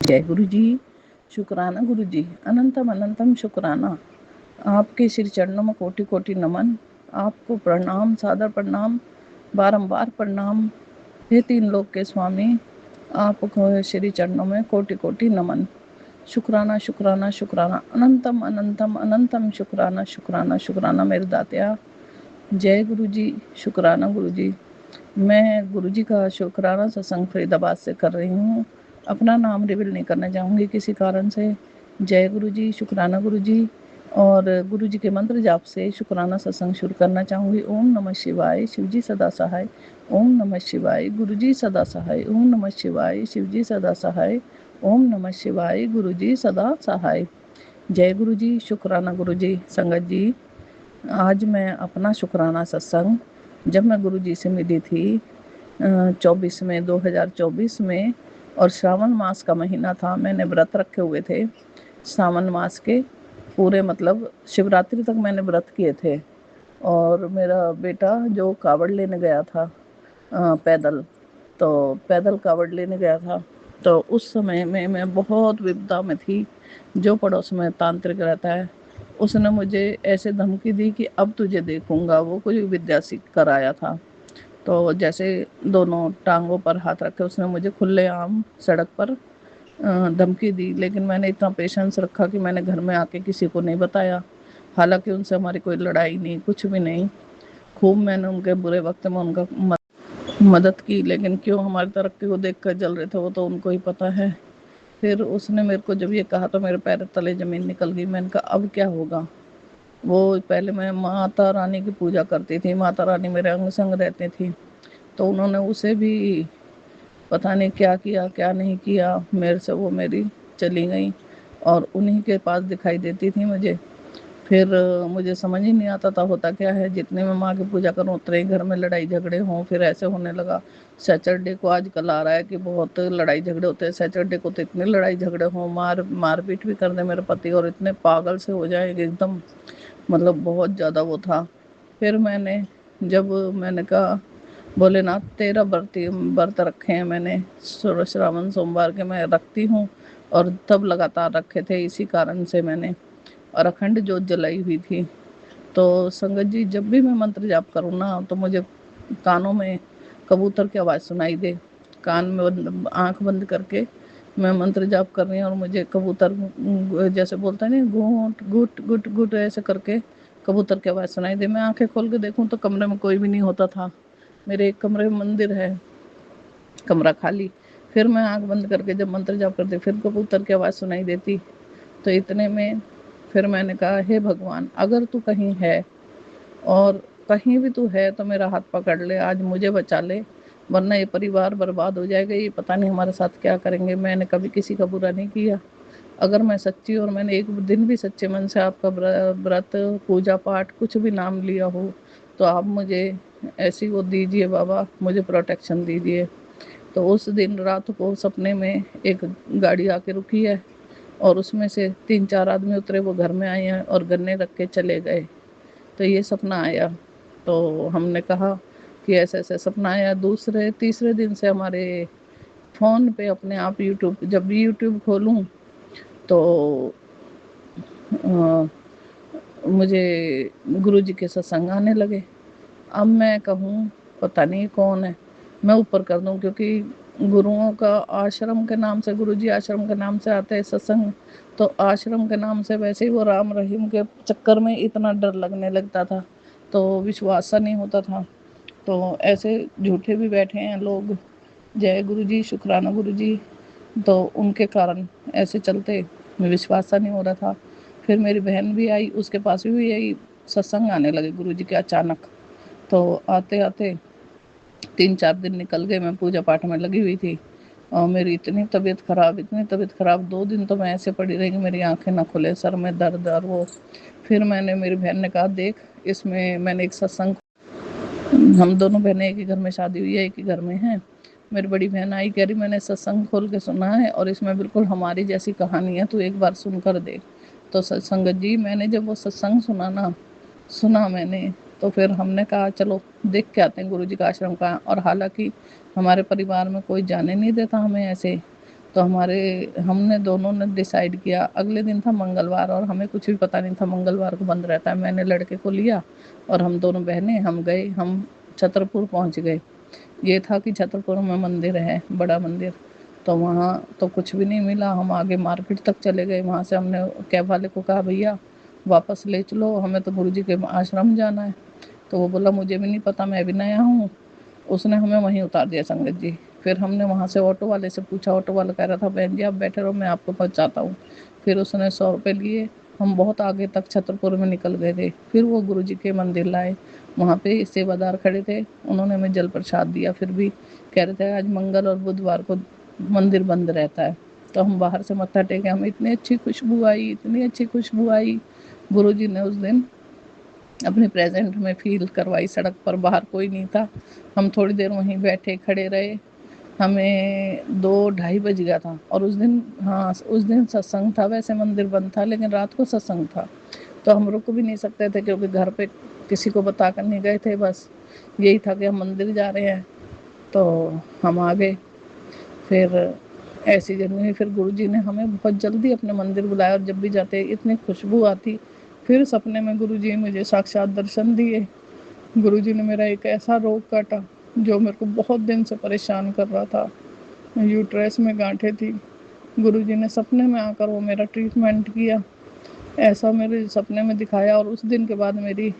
जय गुरु जी, शुक्राना गुरु जी, अनंतम अनंतम शुक्राना, आपके श्री चरणों में कोटि कोटि नमन, आपको प्रणाम, सादर प्रणाम, बारंबार प्रणाम, हे 3 लोक के स्वामी, आपको श्री चरणों में कोटि कोटि नमन, शुक्राना शुक्राना शुक्राना, अनंतम अनंतम अनंतम शुक्राना शुक्राना शुक्राना मेरे दातिया, जय गुरु जी, शुक्राना गुरु जी। मैं गुरु जी का शुक्राना सत्संग फरीदाबाद से कर रही हूँ, अपना नाम रिवील नहीं करना चाहूँगी किसी कारण से। जय गुरु जी, शुक्राना गुरु जी, और गुरु जी के मंत्र जाप से शुक्राना सत्संग शुरू करना चाहूँगी। ओम नमः शिवाय, शिव जी सदा सहाय, ओम नमः शिवाय, गुरु जी सदा सहाय, ओम नमः शिवाय, शिव जी सदा सहाय, ओम नमः शिवाय, गुरु जी सदा सहाय। जय गुरु जी, शुक्राना गुरु जी। संगत जी, आज मैं अपना शुक्राना सत्संग, जब मैं गुरु जी से मिली थी 2024 में, और श्रावण मास का महीना था, मैंने व्रत रखे हुए थे श्रावण मास के पूरे, मतलब शिवरात्रि तक मैंने व्रत किए थे, और मेरा बेटा जो कावड़ लेने गया था पैदल, तो पैदल कावड़ लेने गया था, तो उस समय में मैं बहुत विपदा में थी। जो पड़ोस में तांत्रिक रहता है उसने मुझे ऐसे धमकी दी कि अब तुझे देखूंगा, वो कोई विद्या सीख कर आया था, तो जैसे दोनों टांगों पर हाथ रखे उसने मुझे खुलेआम सड़क पर धमकी दी, लेकिन मैंने इतना पेशेंस रखा कि मैंने घर में आके किसी को नहीं बताया। हालांकि उनसे हमारी कोई लड़ाई नहीं, कुछ भी नहीं। खूब मैंने उनके बुरे वक्त में उनका मदद की, लेकिन क्यों हमारी तरक्की को देख कर जल रहे थे वो तो उनको ही पता है। फिर उसने मेरे को जब ये कहा तो मेरे पैर तले ज़मीन निकल गई। मैंने कहा अब क्या होगा। वो पहले मैं माता रानी की पूजा करती थी, माता रानी मेरे अंग संग रहती थी, तो उन्होंने उसे भी पता नहीं क्या किया क्या नहीं किया, मेरे से वो मेरी चली गई और उन्हीं के पास दिखाई देती थी मुझे। फिर मुझे समझ ही नहीं आता था होता क्या है। जितने मैं माँ की पूजा करूँ उतने ही घर में लड़ाई झगड़े हों। फिर ऐसे होने लगा, सैटरडे को आजकल आ रहा है कि बहुत लड़ाई झगड़े होते हैं। सैटरडे को तो इतने लड़ाई झगड़े हों, मारपीट भी कर दे मेरे पति और इतने पागल से हो जाएंगे एकदम, मतलब बहुत ज़्यादा वो था। फिर जब मैंने कहा भोलेनाथ तेरा व्रत रखे हैं मैंने, श्रावण सोमवार के मैं रखती हूँ और तब लगातार रखे थे, इसी कारण से मैंने और अखंड जोत जलाई हुई थी। तो संगत जी जब भी मैं मंत्र जाप करूँ ना तो मुझे कानों में कबूतर की आवाज़ सुनाई दे। कान में आँख बंद करके मैं मंत्र जाप कर रही हूँ और मुझे कबूतर जैसे बोलता है ना घूट गुट गुट गुट ऐसे करके कबूतर की आवाज़ सुनाई दे। मैं आंखें खोल के देखूँ तो कमरे में कोई भी नहीं होता था। मेरे एक कमरे में मंदिर है, कमरा खाली। फिर मैं आंख बंद करके जब मंत्र जाप करती फिर कबूतर की आवाज़ सुनाई देती। तो इतने में फिर मैंने कहा हे भगवान अगर तू कहीं है और कहीं भी तू है तो मेरा हाथ पकड़ ले, आज मुझे बचा ले, वरना ये परिवार बर्बाद हो जाएगा, ये पता नहीं हमारे साथ क्या करेंगे। मैंने कभी किसी का बुरा नहीं किया। अगर मैं सच्ची और मैंने एक दिन भी सच्चे मन से आपका व्रत पूजा पाठ कुछ भी नाम लिया हो तो आप मुझे ऐसी वो दीजिए बाबा, मुझे प्रोटेक्शन दीजिए। तो उस दिन रात को सपने में एक गाड़ी आके रुकी है और उसमें से 3-4 आदमी उतरे, वो घर में आए हैं और गन्ने रख के चले गए। तो ये सपना आया। तो हमने कहा कि ऐसे ऐसे सपना आया। दूसरे तीसरे दिन से हमारे फ़ोन पे अपने आप यूट्यूब, जब भी यूट्यूब खोलूं तो मुझे गुरुजी के सत्संग आने लगे। अब मैं कहूँ पता नहीं कौन है, मैं ऊपर कर दूं, क्योंकि गुरुओं का आश्रम के नाम से, गुरुजी आश्रम के नाम से आते हैं सत्संग, तो आश्रम के नाम से वैसे ही वो राम रहीम के चक्कर में इतना डर लगने लगता था तो विश्वास सा नहीं होता था। तो ऐसे झूठे भी बैठे हैं लोग, जय गुरुजी शुक्राना गुरुजी, तो उनके कारण ऐसे चलते विश्वास सा नहीं हो रहा था। फिर मेरी बहन भी आई, उसके पास भी यही सत्संग आने लगे गुरुजी के अचानक। तो आते आते 3-4 दिन निकल गए, मैं पूजा पाठ में लगी हुई थी और मेरी इतनी तबीयत ख़राब 2 दिन तो मैं ऐसे पड़ी रही कि मेरी आंखें ना खुले, सर में दर्द और वो। फिर मेरी बहन ने कहा देख इसमें मैंने एक सत्संग, हम दोनों बहनें एक ही घर में शादी हुई है, एक ही घर में हैं। मेरी बड़ी बहन आई, कह रही मैंने सत्संग खोल के सुना है और इसमें बिल्कुल हमारी जैसी कहानी है, तू एक बार सुन कर देख। तो संगत जी मैंने जब वो सत्संग सुना मैंने, तो फिर हमने कहा चलो देख के आते हैं गुरुजी का आश्रम कहाँ। और हालांकि हमारे परिवार में कोई जाने नहीं देता हमें ऐसे, तो हमने दोनों ने डिसाइड किया। अगले दिन था मंगलवार और हमें कुछ भी पता नहीं था मंगलवार को बंद रहता है। मैंने लड़के को लिया और हम दोनों बहनें हम गए, हम छतरपुर पहुंच गए। ये था कि छतरपुर में मंदिर है, बड़ा मंदिर, तो वहाँ तो कुछ भी नहीं मिला। हम आगे मार्केट तक चले गए, वहाँ से हमने कैब वाले को कहा भैया वापस ले चलो, हमें तो गुरुजी के आश्रम जाना है। तो वो बोला मुझे भी नहीं पता, मैं भी नया हूँ। उसने हमें वहीं उतार दिया संगत जी। फिर हमने वहाँ से ऑटो वाले से पूछा, ऑटो वाला कह रहा था बहन जी आप बैठे रहो, मैं आपको पहुँचाता हूँ। फिर उसने 100 रुपये लिए, हम बहुत आगे तक छतरपुर में निकल गए थे। फिर वो गुरुजी के मंदिर लाए, वहाँ पे सेवादार खड़े थे, उन्होंने हमें जल प्रसाद दिया। फिर भी कह रहे थे आज मंगल और बुधवार को मंदिर बंद रहता है। तो हम बाहर से मत्था टेके, हमें इतनी अच्छी खुशबू आई। गुरुजी ने उस दिन अपने प्रेजेंट में फील करवाई। सड़क पर बाहर कोई नहीं था, हम थोड़ी देर वहीं बैठे खड़े रहे, हमें 2-2:30 बज गया था। और उस दिन सत्संग था, वैसे मंदिर बंद था लेकिन रात को सत्संग था, तो हम रुक भी नहीं सकते थे क्योंकि घर पे किसी को बता कर नहीं गए थे। बस यही था कि हम मंदिर जा रहे हैं, तो हम आ गए। फिर ऐसी जर्नी हुई। फिर गुरुजी ने हमें बहुत जल्दी अपने मंदिर बुलाया और जब भी जाते इतनी खुशबू आती। फिर सपने में गुरुजी मुझे साक्षात दर्शन दिए। गुरुजी ने मेरा एक ऐसा रोग काटा जो मेरे को बहुत दिन से परेशान कर रहा था। यूट्रस में गांठें थी, गुरुजी ने सपने में आकर वो मेरा ट्रीटमेंट किया, ऐसा मेरे सपने में दिखाया। और उस दिन के बाद मेरी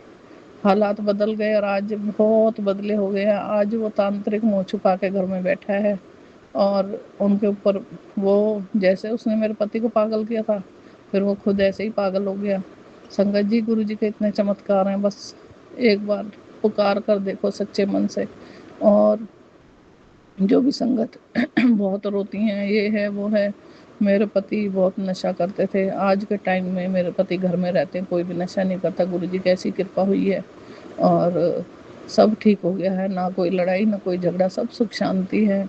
हालात बदल गए और आज बहुत बदले हो गए हैं। आज वो तांत्रिक मुँह छुपा के घर में बैठा है और उनके ऊपर वो, जैसे उसने मेरे पति को पागल किया था, फिर वो खुद ऐसे ही पागल हो गया। संगत जी, गुरुजी के इतने चमत्कार हैं, बस एक बार पुकार कर देखो सच्चे मन से। और जो भी संगत बहुत रोती हैं, ये है वो है। मेरे पति बहुत नशा करते थे, आज के टाइम में मेरे पति घर में रहते हैं, कोई भी नशा नहीं करता। गुरुजी की ऐसी कृपा हुई है और सब ठीक हो गया है, ना कोई लड़ाई ना कोई झगड़ा, सब सुख शांति है।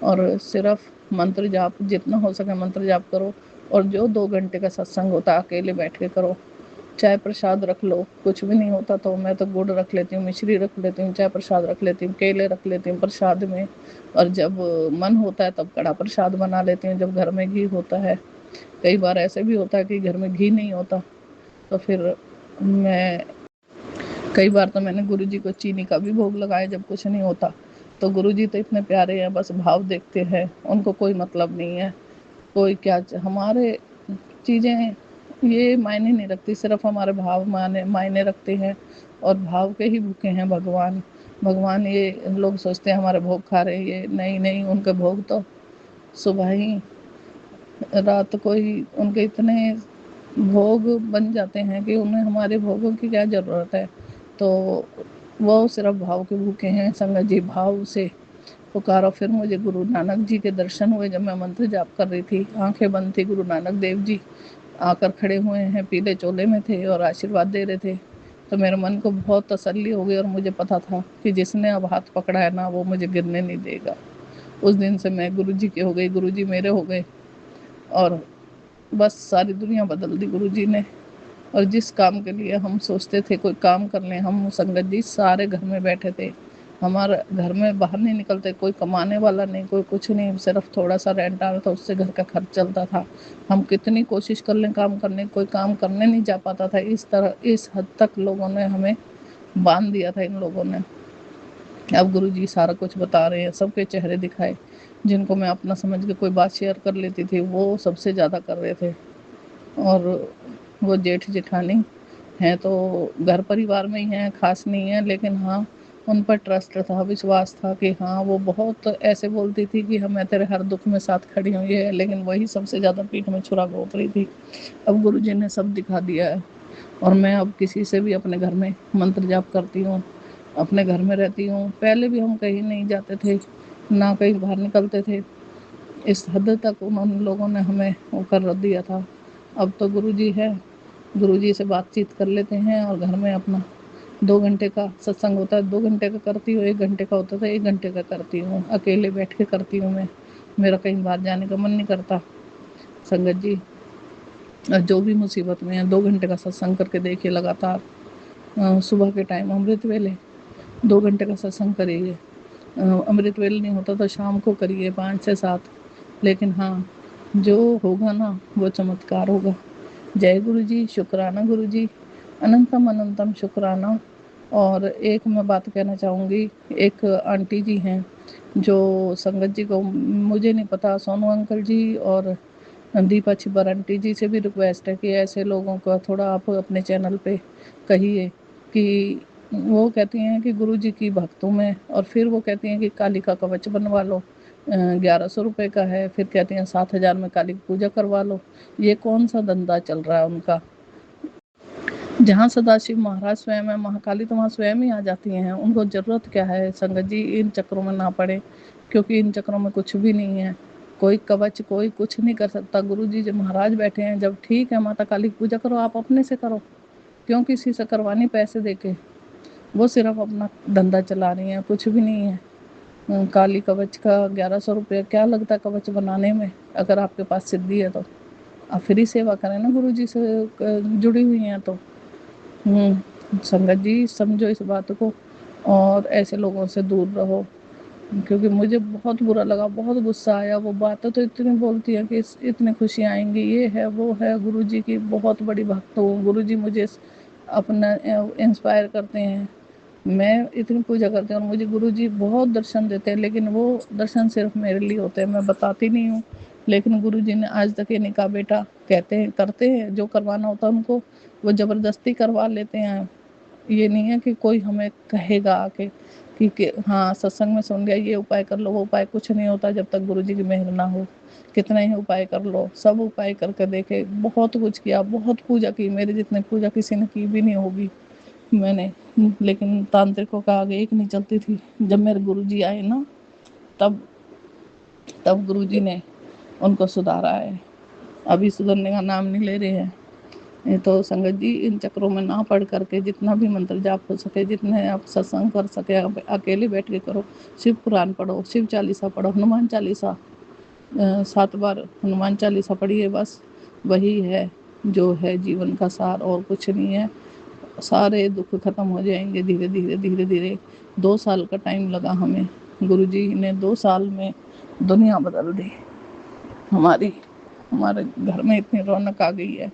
और सिर्फ मंत्र जाप जितना हो सके मंत्र जाप करो, और जो 2 घंटे का सत्संग होता है अकेले बैठ के करो। चाय प्रसाद रख लो, कुछ भी नहीं होता तो मैं तो गुड़ रख लेती हूँ, मिश्री रख लेती हूँ, चाय प्रसाद रख लेती हूँ, केले रख लेती हूँ प्रसाद में। और जब मन होता है तब कड़ा प्रसाद बना लेती हूँ, जब घर में घी होता है। कई बार ऐसे भी होता है कि घर में घी नहीं होता, तो फिर मैं कई बार तो मैंने गुरुजी को चीनी का भी भोग लगाया जब कुछ नहीं होता। तो गुरुजी तो इतने प्यारे हैं, बस भाव देखते हैं, उनको कोई मतलब नहीं है कोई क्या हमारे चीज़ें ये मायने नहीं रखती, सिर्फ हमारे भाव मायने रखते हैं। और भाव के ही भूखे हैं भगवान। भगवान ये लोग सोचते हैं हमारे भोग खा रहे हैं, ये नहीं नहीं, उनके भोग तो सुबह ही रात को ही उनके इतने भोग बन जाते हैं कि उन्हें हमारे भोगों की क्या ज़रूरत है। तो वो सिर्फ भाव के भूखे हैं। संगत जी, भाव से पुकारो। फिर मुझे गुरु नानक जी के दर्शन हुए जब मैं मंत्र जाप कर रही थी, आंखें बंद थी। गुरु नानक देव जी आकर खड़े हुए हैं, पीले चोले में थे और आशीर्वाद दे रहे थे। तो मेरे मन को बहुत तसल्ली हो गई और मुझे पता था कि जिसने अब हाथ पकड़ा है ना, वो मुझे गिरने नहीं देगा। उस दिन से मैं गुरु जी के हो गई, गुरु जी मेरे हो गए और बस सारी दुनिया बदल दी गुरु जी ने। और जिस काम के लिए हम सोचते थे कोई काम कर लें, हम संगत जी सारे घर में बैठे थे। हमारे घर में बाहर नहीं निकलते, कोई कमाने वाला नहीं, कोई कुछ नहीं, सिर्फ थोड़ा सा रेंट आ रहा था, उससे घर का खर्च चलता था। हम कितनी कोशिश कर लें काम करने, कोई काम करने नहीं जा पाता था। इस तरह इस हद तक लोगों ने हमें बांध दिया था इन लोगों ने। अब गुरु जी सारा कुछ बता रहे हैं, सबके चेहरे दिखाए। जिनको मैं अपना समझ के कोई बात शेयर कर लेती थी, वो सबसे ज़्यादा कर रहे थे। और वो जेठ जेठानी हैं तो घर परिवार में ही हैं, खास नहीं है, लेकिन हाँ उन पर ट्रस्ट था, विश्वास था कि हाँ वो बहुत ऐसे बोलती थी कि हम मैं तेरे हर दुख में साथ खड़ी हुई है, लेकिन वही सबसे ज़्यादा पीठ में छुरा घोंप रही थी। अब गुरुजी ने सब दिखा दिया है और मैं अब किसी से भी अपने घर में मंत्र जाप करती हूँ, अपने घर में रहती हूँ। पहले भी हम कहीं नहीं जाते थे, ना कहीं बाहर निकलते थे। इस हद तक उन्होंने लोगों ने हमें वो कर रख दिया था। अब तो गुरुजी है, गुरुजी से बातचीत कर लेते हैं और घर में अपना 2 घंटे का सत्संग होता है, 2 घंटे का करती हूँ, 1 घंटे का होता था 1 घंटे का करती हूँ। अकेले बैठ के करती हूँ मैं, मेरा कहीं बाहर जाने का मन नहीं करता संगत जी। और जो भी मुसीबत में है 2 घंटे का सत्संग करके देखिए लगातार। सुबह के टाइम अमृत वेले 2 घंटे का सत्संग करिए। अमृत वेले नहीं होता तो शाम को करिए 5 से 7। लेकिन हाँ, जो होगा ना वो चमत्कार होगा। जय गुरु जी, शुक्राना गुरु जी, अनंतम अनंतम शुक्राना। और एक मैं बात कहना चाहूँगी, एक आंटी जी हैं जो संगत जी को, मुझे नहीं पता, सोनू अंकल जी और दीपा छिबर आंटी जी से भी रिक्वेस्ट है कि ऐसे लोगों को थोड़ा आप अपने चैनल पे कहिए कि वो कहती हैं कि गुरु जी की भक्तों में, और फिर वो कहती हैं कि काली का कवच बनवा लो, 1100 रुपये का है, फिर कहती हैं 7000 में काली की पूजा करवा लो। ये कौन सा धंधा चल रहा है उनका? जहाँ सदाशिव महाराज स्वयं है, महाकाली तो वहाँ स्वयं ही आ जाती हैं। उनको ज़रूरत क्या है? संगत जी इन चक्रों में ना पड़े, क्योंकि इन चक्रों में कुछ भी नहीं है। कोई कवच कोई कुछ नहीं कर सकता। गुरु जी जब महाराज बैठे हैं, जब ठीक है माता काली की पूजा करो, आप अपने से करो, क्यों किसी से करवानी पैसे दे के? वो सिर्फ अपना धंधा चला रही हैं, कुछ भी नहीं है। काली कवच का 1100 रुपये क्या लगता है कवच बनाने में? अगर आपके पास सिद्धि है तो आप फ्री सेवा करें ना, गुरु जी से जुड़ी हुई हैं तो। संगत जी समझो इस बात को और ऐसे लोगों से दूर रहो, क्योंकि मुझे बहुत बुरा लगा, बहुत गुस्सा आया। वो बातें तो इतनी बोलती है कि इतनी खुशियाँ आएंगी, ये है वो है। गुरु जी की बहुत बड़ी भक्त हूँ, गुरु जी मुझे अपना इंस्पायर करते हैं। मैं इतनी पूजा करती हूँ और मुझे गुरु जी बहुत दर्शन देते हैं, लेकिन वो दर्शन सिर्फ मेरे लिए होते हैं, मैं बताती नहीं हूँ लेकिन गुरुजी ने आज तक ये नहीं कहा बेटा, कहते हैं करते हैं जो करवाना होता है उनको, वो ज़बरदस्ती करवा लेते हैं। ये नहीं है कि कोई हमें कहेगा आके कि हाँ सत्संग में सुन लिया ये उपाय कर लो वो उपाय, कुछ नहीं होता जब तक गुरुजी की मेहर ना हो। कितने ही उपाय कर लो, सब उपाय करके देखे, बहुत कुछ किया, बहुत पूजा की, मेरे जितनी पूजा किसी ने की भी नहीं होगी मैंने, लेकिन तांत्रिकों का आगे एक नहीं चलती थी। जब मेरे गुरुजी आए ना तब गुरुजी ने उनको सुधारा है, अभी सुधरने का नाम नहीं ले रहे हैं। ये तो संगत जी इन चक्रों में ना पढ़ करके जितना भी मंत्र जाप हो सके, जितने आप सत्संग कर सके, आप अकेले बैठ के करो, शिव पुराण पढ़ो, शिव चालीसा पढ़ो, हनुमान चालीसा 7 बार हनुमान चालीसा पढ़िए, बस वही है जो है जीवन का सार, और कुछ नहीं है। सारे दुख खत्म हो जाएंगे धीरे धीरे धीरे धीरे। 2 साल का टाइम लगा हमें, गुरुजी ने 2 साल में दुनिया बदल दी हमारे घर में इतनी रौनक आ गई है,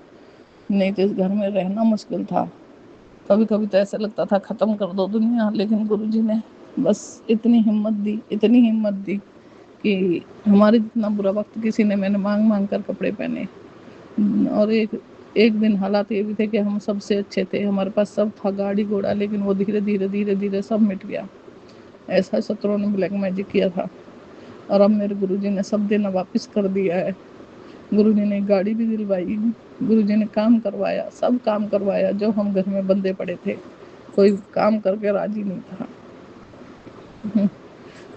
नहीं तो इस घर में रहना मुश्किल था। कभी कभी तो ऐसा लगता था ख़त्म कर दो दुनिया, लेकिन गुरुजी ने बस इतनी हिम्मत दी कि हमारे जितना बुरा वक्त किसी ने, मैंने मांग कर कपड़े पहने। और एक दिन हालात ये भी थे कि हम सबसे अच्छे थे, हमारे पास सब था, गाड़ी घोड़ा, लेकिन वो धीरे धीरे सब मिट गया। ऐसा शत्रुओं ने ब्लैक मैजिक किया था, और अब मेरे गुरुजी ने सब देना वापस कर दिया है। गुरुजी ने गाड़ी भी दिलवाई, गुरुजी ने काम करवाया, सब काम करवाया। जो हम घर में बंदे पड़े थे, कोई काम करके राजी नहीं था।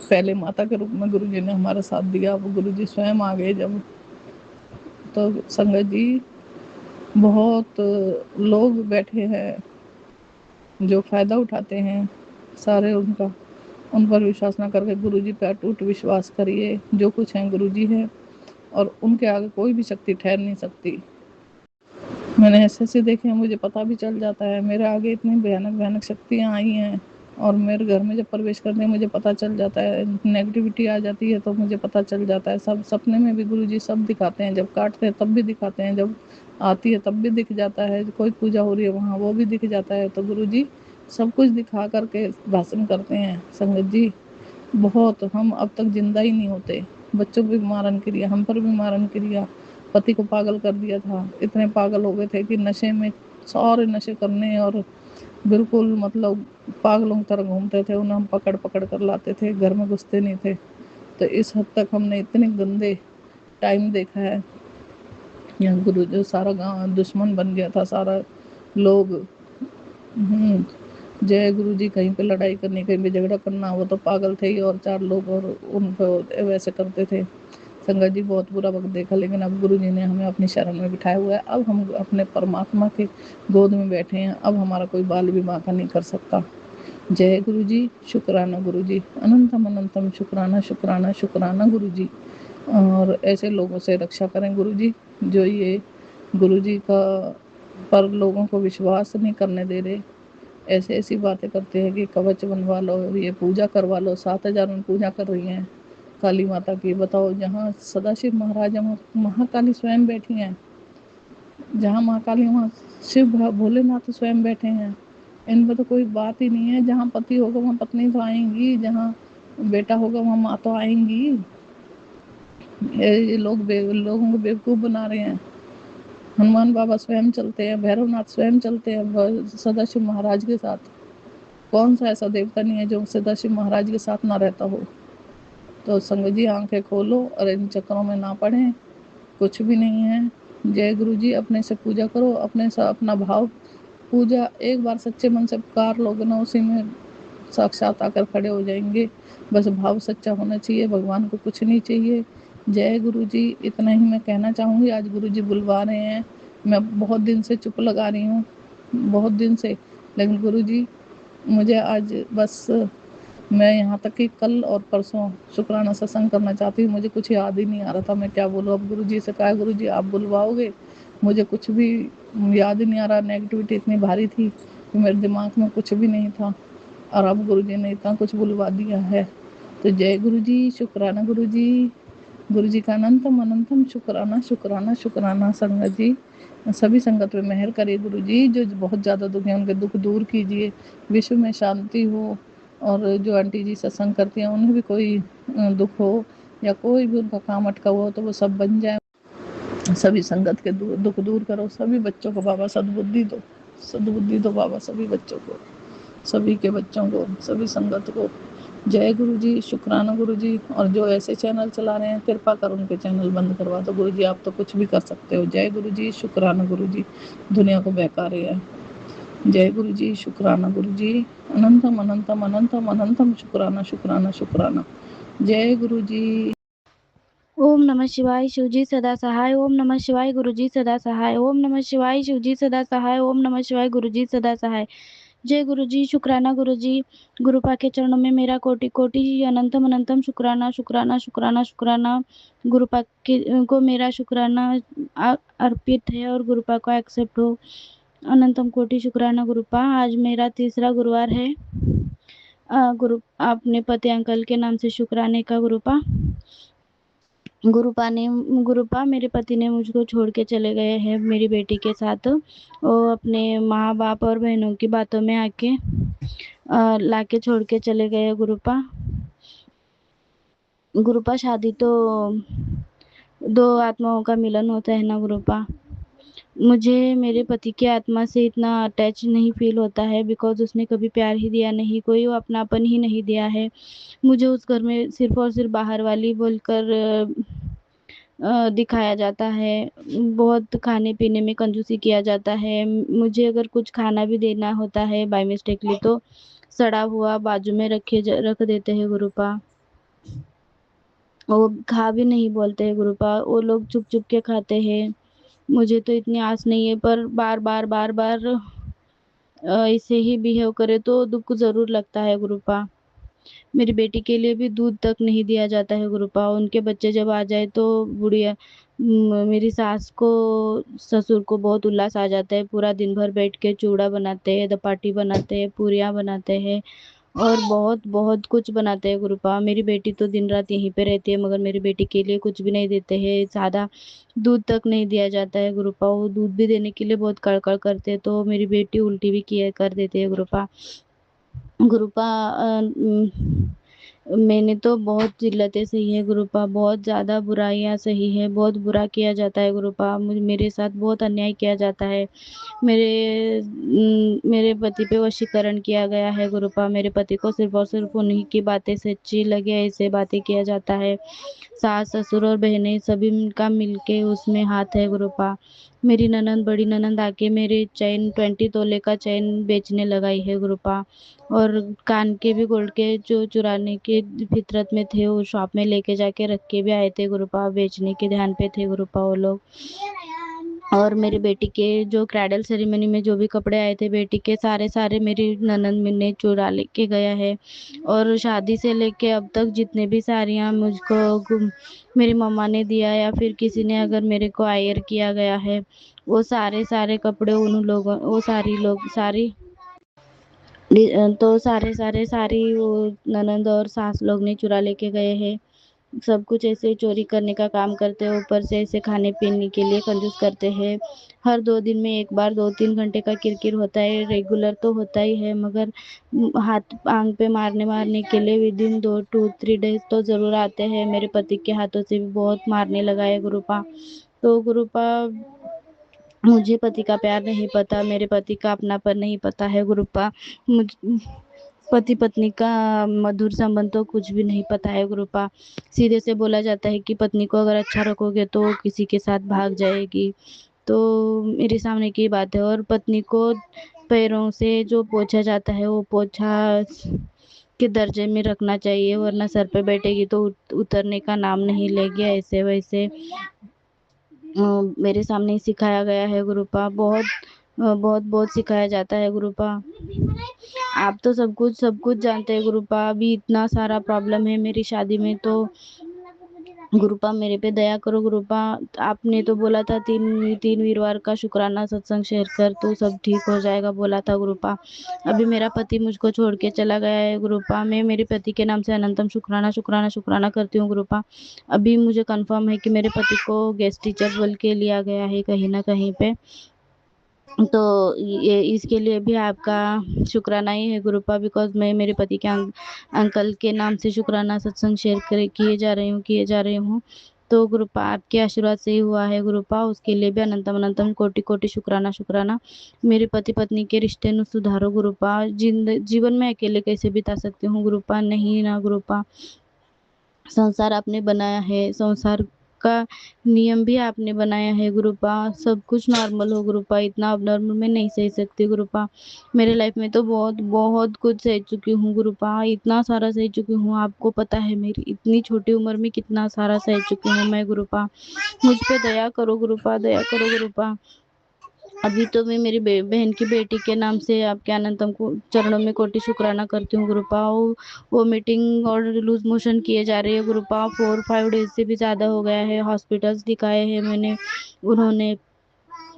पहले माता के रूप में गुरुजी ने हमारा साथ दिया, अब गुरुजी स्वयं आ गए जब, तो संगत जी बहुत लोग बैठे हैं जो फ़ायदा उठाते हैं सारे उनका, उन पर विश्वास ना करके गुरुजी पे अटूट विश्वास करिए। जो कुछ है गुरुजी है, और उनके आगे कोई भी शक्ति ठहर नहीं सकती। मैंने ऐसे देखे हैं, मुझे पता भी चल जाता है, मेरे आगे इतनी भयानक शक्तियाँ आई हैं, और मेरे घर में जब प्रवेश करते हैं मुझे पता चल जाता है, नेगेटिविटी आ जाती है तो मुझे पता चल जाता है। सब सपने में भी गुरुजी सब दिखाते हैं, जब काटते हैं तब भी दिखाते हैं, जब आती है तब भी दिख जाता है, कोई पूजा हो रही है वहाँ वो भी दिख जाता है। तो गुरुजी सब कुछ दिखा करके भाषण करते हैं। संगत जी बहुत, हम अब तक जिंदा ही नहीं होते। बच्चों पर भी मारन क्रिया, हम पर भी मारन क्रिया, पति को पागल कर दिया था। इतने पागल हो गए थे कि नशे में, सारे नशे करने, और बिल्कुल मतलब पागलों की तरह घूमते थे। उन्हें हम पकड़ कर लाते थे, घर में घुसते नहीं थे। तो इस हद तक हमने इतने गंदे टाइम देखा है। यहाँ गुरु जो सारा गांव दुश्मन बन गया था, सारा लोग जय गुरु जी, कहीं पे लड़ाई करनी, कहीं पे झगड़ा करना, वो तो पागल थे ही, और 4 लोग और उनको वैसे करते थे। संगत जी बहुत बुरा वक्त देखा, लेकिन अब गुरु जी ने हमें अपनी शरण में बिठाया हुआ है। अब हम अपने परमात्मा के गोद में बैठे हैं, अब हमारा कोई बाल भी बांका नहीं कर सकता। जय गुरु जी, शुक्राना गुरु जी, अनंतम अनंतम शुक्राना शुक्राना शुक्राना गुरु जी। और ऐसे लोगों से रक्षा करें गुरु जी, जो ये गुरु जी का पर लोगों को विश्वास नहीं करने दे रहे, ऐसी बातें करते हैं कि कवच बनवा लो, ये पूजा करवा लो। 7000 में पूजा कर रही हैं काली माता की, बताओ। जहाँ सदाशिव महाराज, महाकाली स्वयं बैठी हैं, जहाँ महाकाली वहाँ शिव भोलेनाथ स्वयं बैठे हैं। इनमें तो कोई बात ही नहीं है। जहाँ पति होगा वहाँ पत्नी तो आएंगी, जहाँ बेटा होगा वहाँ माँ तो आएंगी। ये लोगों को बेवकूफ़ बना रहे हैं। हनुमान बाबा स्वयं चलते हैं, भैरवनाथ स्वयं चलते हैं सदाशिव महाराज के साथ। कौन सा ऐसा देवता नहीं है जो सदाशिव महाराज के साथ ना रहता हो। तो संगत जी आंखें खोलो और इन चक्करों में ना पड़ें, कुछ भी नहीं है। जय गुरु जी, अपने से पूजा करो, अपने से अपना भाव, पूजा एक बार सच्चे मन से पुकार लोगे ना, उसी में साक्षात आकर खड़े हो जाएंगे। बस भाव सच्चा होना चाहिए, भगवान को कुछ नहीं चाहिए। जय गुरु जी, इतना ही मैं कहना चाहूँगी। आज गुरु जी बुलवा रहे हैं, मैं बहुत दिन से चुप लगा रही हूँ, बहुत दिन से, लेकिन गुरु जी मुझे आज बस, मैं यहाँ तक कि कल और परसों शुक्राना सत्संग करना चाहती हूँ, मुझे कुछ याद ही नहीं आ रहा था मैं क्या बोलूँ। अब गुरु जी से कहा गुरु जी आप बुलवाओगे, मुझे कुछ भी याद ही नहीं आ रहा। नेगेटिविटी इतनी भारी थी कि मेरे दिमाग में कुछ भी नहीं था, और अब गुरु जी ने इतना कुछ बुलवा दिया है। तो जय गुरु जी, शुक्राना गुरु जी का अनंतम अनंतम शुक्राना शुक्राना शुक्राना। संगत जी सभी संगत में मेहर करिए गुरु जी, जो बहुत ज़्यादा दुख है उनके दुख दूर कीजिए, विश्व में शांति हो। और जो आंटी जी सत्संग करती हैं उन्हें भी कोई दुख हो या कोई भी उनका काम अटका हुआ हो तो वो सब बन जाए। सभी संगत के दुख दूर करो। सभी बच्चों को बाबा सद्बुद्धि दो, सद्बुद्धि दो बाबा सभी बच्चों को, सभी के बच्चों को, सभी संगत को। जय गुरु जी, शुक्राना गुरु जी। और जो ऐसे चैनल चला रहे हैं कृपा कर उनके चैनल बंद करवा दो गुरु जी, आप तो कुछ भी कर सकते हो। जय गुरु जी, शुक्राना गुरु जी, दुनिया को बहका रहे हैं। जय गुरु जी, शुक्राना गुरु जी, अनंतम अनंतम अनंतम अनंतम शुक्राना शुक्राना शुक्राना। जय गुरु जी। ओम नमः शिवाय शिवजी सदा सहाय। ओम नमः शिवाय गुरुजी सदा सहाय। ओम नमः शिवाय शिवजी सदा सहाय। ओम नमः शिवाय गुरुजी सदा सहाय। जय गुरुजी, शुक्राना गुरुजी। गुरुपा के चरणों में मेरा कोटि कोटि अनंतम अनंतम शुक्राना शुक्राना शुक्राना शुक्राना। गुरुपा के को मेरा शुक्राना अर्पित है और गुरुपा को एक्सेप्ट हो। अनंतम कोटि शुक्राना गुरुपा। आज मेरा तीसरा गुरुवार है। गुरु अपने पति अंकल के नाम से शुक्राने का गुरुपा। गुरुपा मेरे पति ने मुझको छोड़ के चले गए हैं मेरी बेटी के साथ। वो अपने माँ बाप और बहनों की बातों में आके लाके छोड़ के चले गए गुरुपा। गुरुपा शादी तो दो आत्माओं का मिलन होता है ना गुरुपा। मुझे मेरे पति की आत्मा से इतना अटैच नहीं फील होता है, बिकॉज उसने कभी प्यार ही दिया नहीं, कोई अपनापन ही नहीं दिया है मुझे। उस घर में सिर्फ और सिर्फ बाहर वाली बोलकर दिखाया जाता है। बहुत खाने पीने में कंजूसी किया जाता है। मुझे अगर कुछ खाना भी देना होता है बाय मिस्टेकली तो सड़ा हुआ बाजू में रख देते हैं गुरुपा। वो खा भी नहीं बोलते हैं गुरुपा, वो लोग चुप चुप के खाते हैं। मुझे तो इतनी आस नहीं है, पर बार बार बार बार ऐसे ही बिहेव करे तो दुख जरूर लगता है गुरुपा। मेरी बेटी के लिए भी दूध तक नहीं दिया जाता है गुरुपा। उनके बच्चे जब आ जाए तो बुढ़िया मेरी सास को ससुर को बहुत उल्लास आ जाता है। पूरा दिन भर बैठ के चूड़ा बनाते हैं, दपाटी बनाते हैं, पूरियाँ बनाते हैं और बहुत बहुत कुछ बनाते हैं गुरुपा। मेरी बेटी तो दिन रात यहीं पे रहती है, मगर मेरी बेटी के लिए कुछ भी नहीं देते हैं। सादा दूध तक नहीं दिया जाता है गुरुपा। वो दूध भी देने के लिए बहुत कड़कड़ करते हैं तो मेरी बेटी उल्टी भी किया कर देती है गुरुपा। गुरुपा मैंने तो बहुत जिल्लतें सही है गुरुपा, बहुत ज़्यादा बुराइयाँ सही है, बहुत बुरा किया जाता है गुरुपा। मेरे साथ बहुत अन्याय किया जाता है। मेरे पति पे वशीकरण किया गया है गुरुपा। मेरे पति को सिर्फ और सिर्फ उन्हीं की बातें सच्ची लगे ऐसे बातें किया जाता है। सास ससुर और बहनें सभी का मिलके उसमें हाथ है गुरुपा। मेरी ननंद बड़ी ननंद आके मेरे चैन 20 तोले का चैन बेचने लगाई है गुरुपा। और कान के भी गोल्ड के जो चुराने के फितरत में थे वो शॉप में लेके जाके रख के भी आए थे गुरुपा। बेचने के ध्यान पे थे गुरुपा वो लोग। और मेरी बेटी के जो क्राइडल सेरेमनी में जो भी कपड़े आए थे बेटी के, सारे मेरी ननंद ने चुरा लेके गया है। और शादी से लेके अब तक जितने भी साड़ियाँ मुझको मेरी मम्मा ने दिया या फिर किसी ने अगर मेरे को आयर किया गया है, वो सारे कपड़े उन लोगों वो सारी तो सारी वो ननंद और सास लोग ने चुरा लेके गए हैं। सब कुछ ऐसे चोरी करने का काम करते हैं, ऊपर से ऐसे खाने पीने के लिए कंजूस करते हैं। हर 2 दिन में एक बार 2-3 घंटे का किरकिर होता है, रेगुलर तो होता ही है, मगर हाथ आंग पे मारने के लिए विदिन 2-3 डेज तो ज़रूर आते हैं। मेरे पति के हाथों से भी बहुत मारने लगा है गुरुपा। तो गुरुपा मुझे पति का प्यार नहीं पता, मेरे पति का अपनापन नहीं पता है गुरुपा। मुझ पति पत्नी का मधुर संबंध तो कुछ भी नहीं पता है गुरुपा। सीधे से बोला जाता है कि पत्नी को अगर अच्छा रखोगे तो वो किसी के साथ भाग जाएगी। तो मेरे सामने की बात है। और पत्नी को पैरों से जो पोंछा जाता है वो पोंछा के दर्जे में रखना चाहिए, वरना सर पे बैठेगी तो उतरने का नाम नहीं लेगी। ऐसे वैसे मेरे सामने ही सिखाया गया है गुरुपा। बहुत सिखाया जाता है गुरुपा। आप तो सब कुछ जानते हैं गुरुपा। अभी इतना सारा प्रॉब्लम है मेरी शादी में, तो गुरुपा मेरे पे दया करो गुरुपा। आपने तो बोला था 3 वीरवार का शुक्राना सत्संग शेयर कर तो सब ठीक हो जाएगा बोला था गुरुपा। अभी मेरा पति मुझको छोड़ के चला गया है गुरुपा। मैं मेरे पति के नाम से अनंतम शुक्राना शुक्राना शुक्राना करती हूँ गुरुपा। अभी मुझे कंफर्म है कि मेरे पति को गेस्ट टीचर बोल के लिया गया है कहीं ना कहीं पे। तो ये इसके लिए भी आपका शुक्राना ही है गुरुपा, बिकॉज मैं मेरे पति के अंकल के नाम से शुक्राना सत्संग शेयर किए जा रही हूँ। तो गुरुपा आपके आशीर्वाद से ही हुआ है गुरुपा, उसके लिए भी अनंतम अनंतम कोटि कोटि शुक्राना शुक्राना। मेरे पति पत्नी के रिश्ते नु सुधारो गुरुपा, जीवन में अकेले कैसे बिता सकती हूँ गुरुपा, नहीं ना गुरुपा। संसार आपने बनाया है, संसार का नियम भी आपने बनाया है गुरुपा, सब कुछ नॉर्मल हो गुरुपा, इतना अब नॉर्मल मैं नहीं सह सकती गुरुपा। मेरे लाइफ में तो बहुत बहुत कुछ सह चुकी हूँ गुरुपा, इतना सारा सह चुकी हूँ, आपको पता है मेरी इतनी छोटी उम्र में कितना सारा सह चुकी हूँ मैं गुरुपा। मुझ पे दया करो गुरुपा, दया करो गुरुपा। अभी तो मैं मेरी बहन की बेटी के नाम से आपके अनंतम को चरणों में कोटि शुक्राना करती हूँ गुरुपा। वो मीटिंग और लूज मोशन किए जा रही है गुरुपा, 4-5 डेज से भी ज़्यादा हो गया है, हॉस्पिटल्स दिखाए हैं मैंने, उन्होंने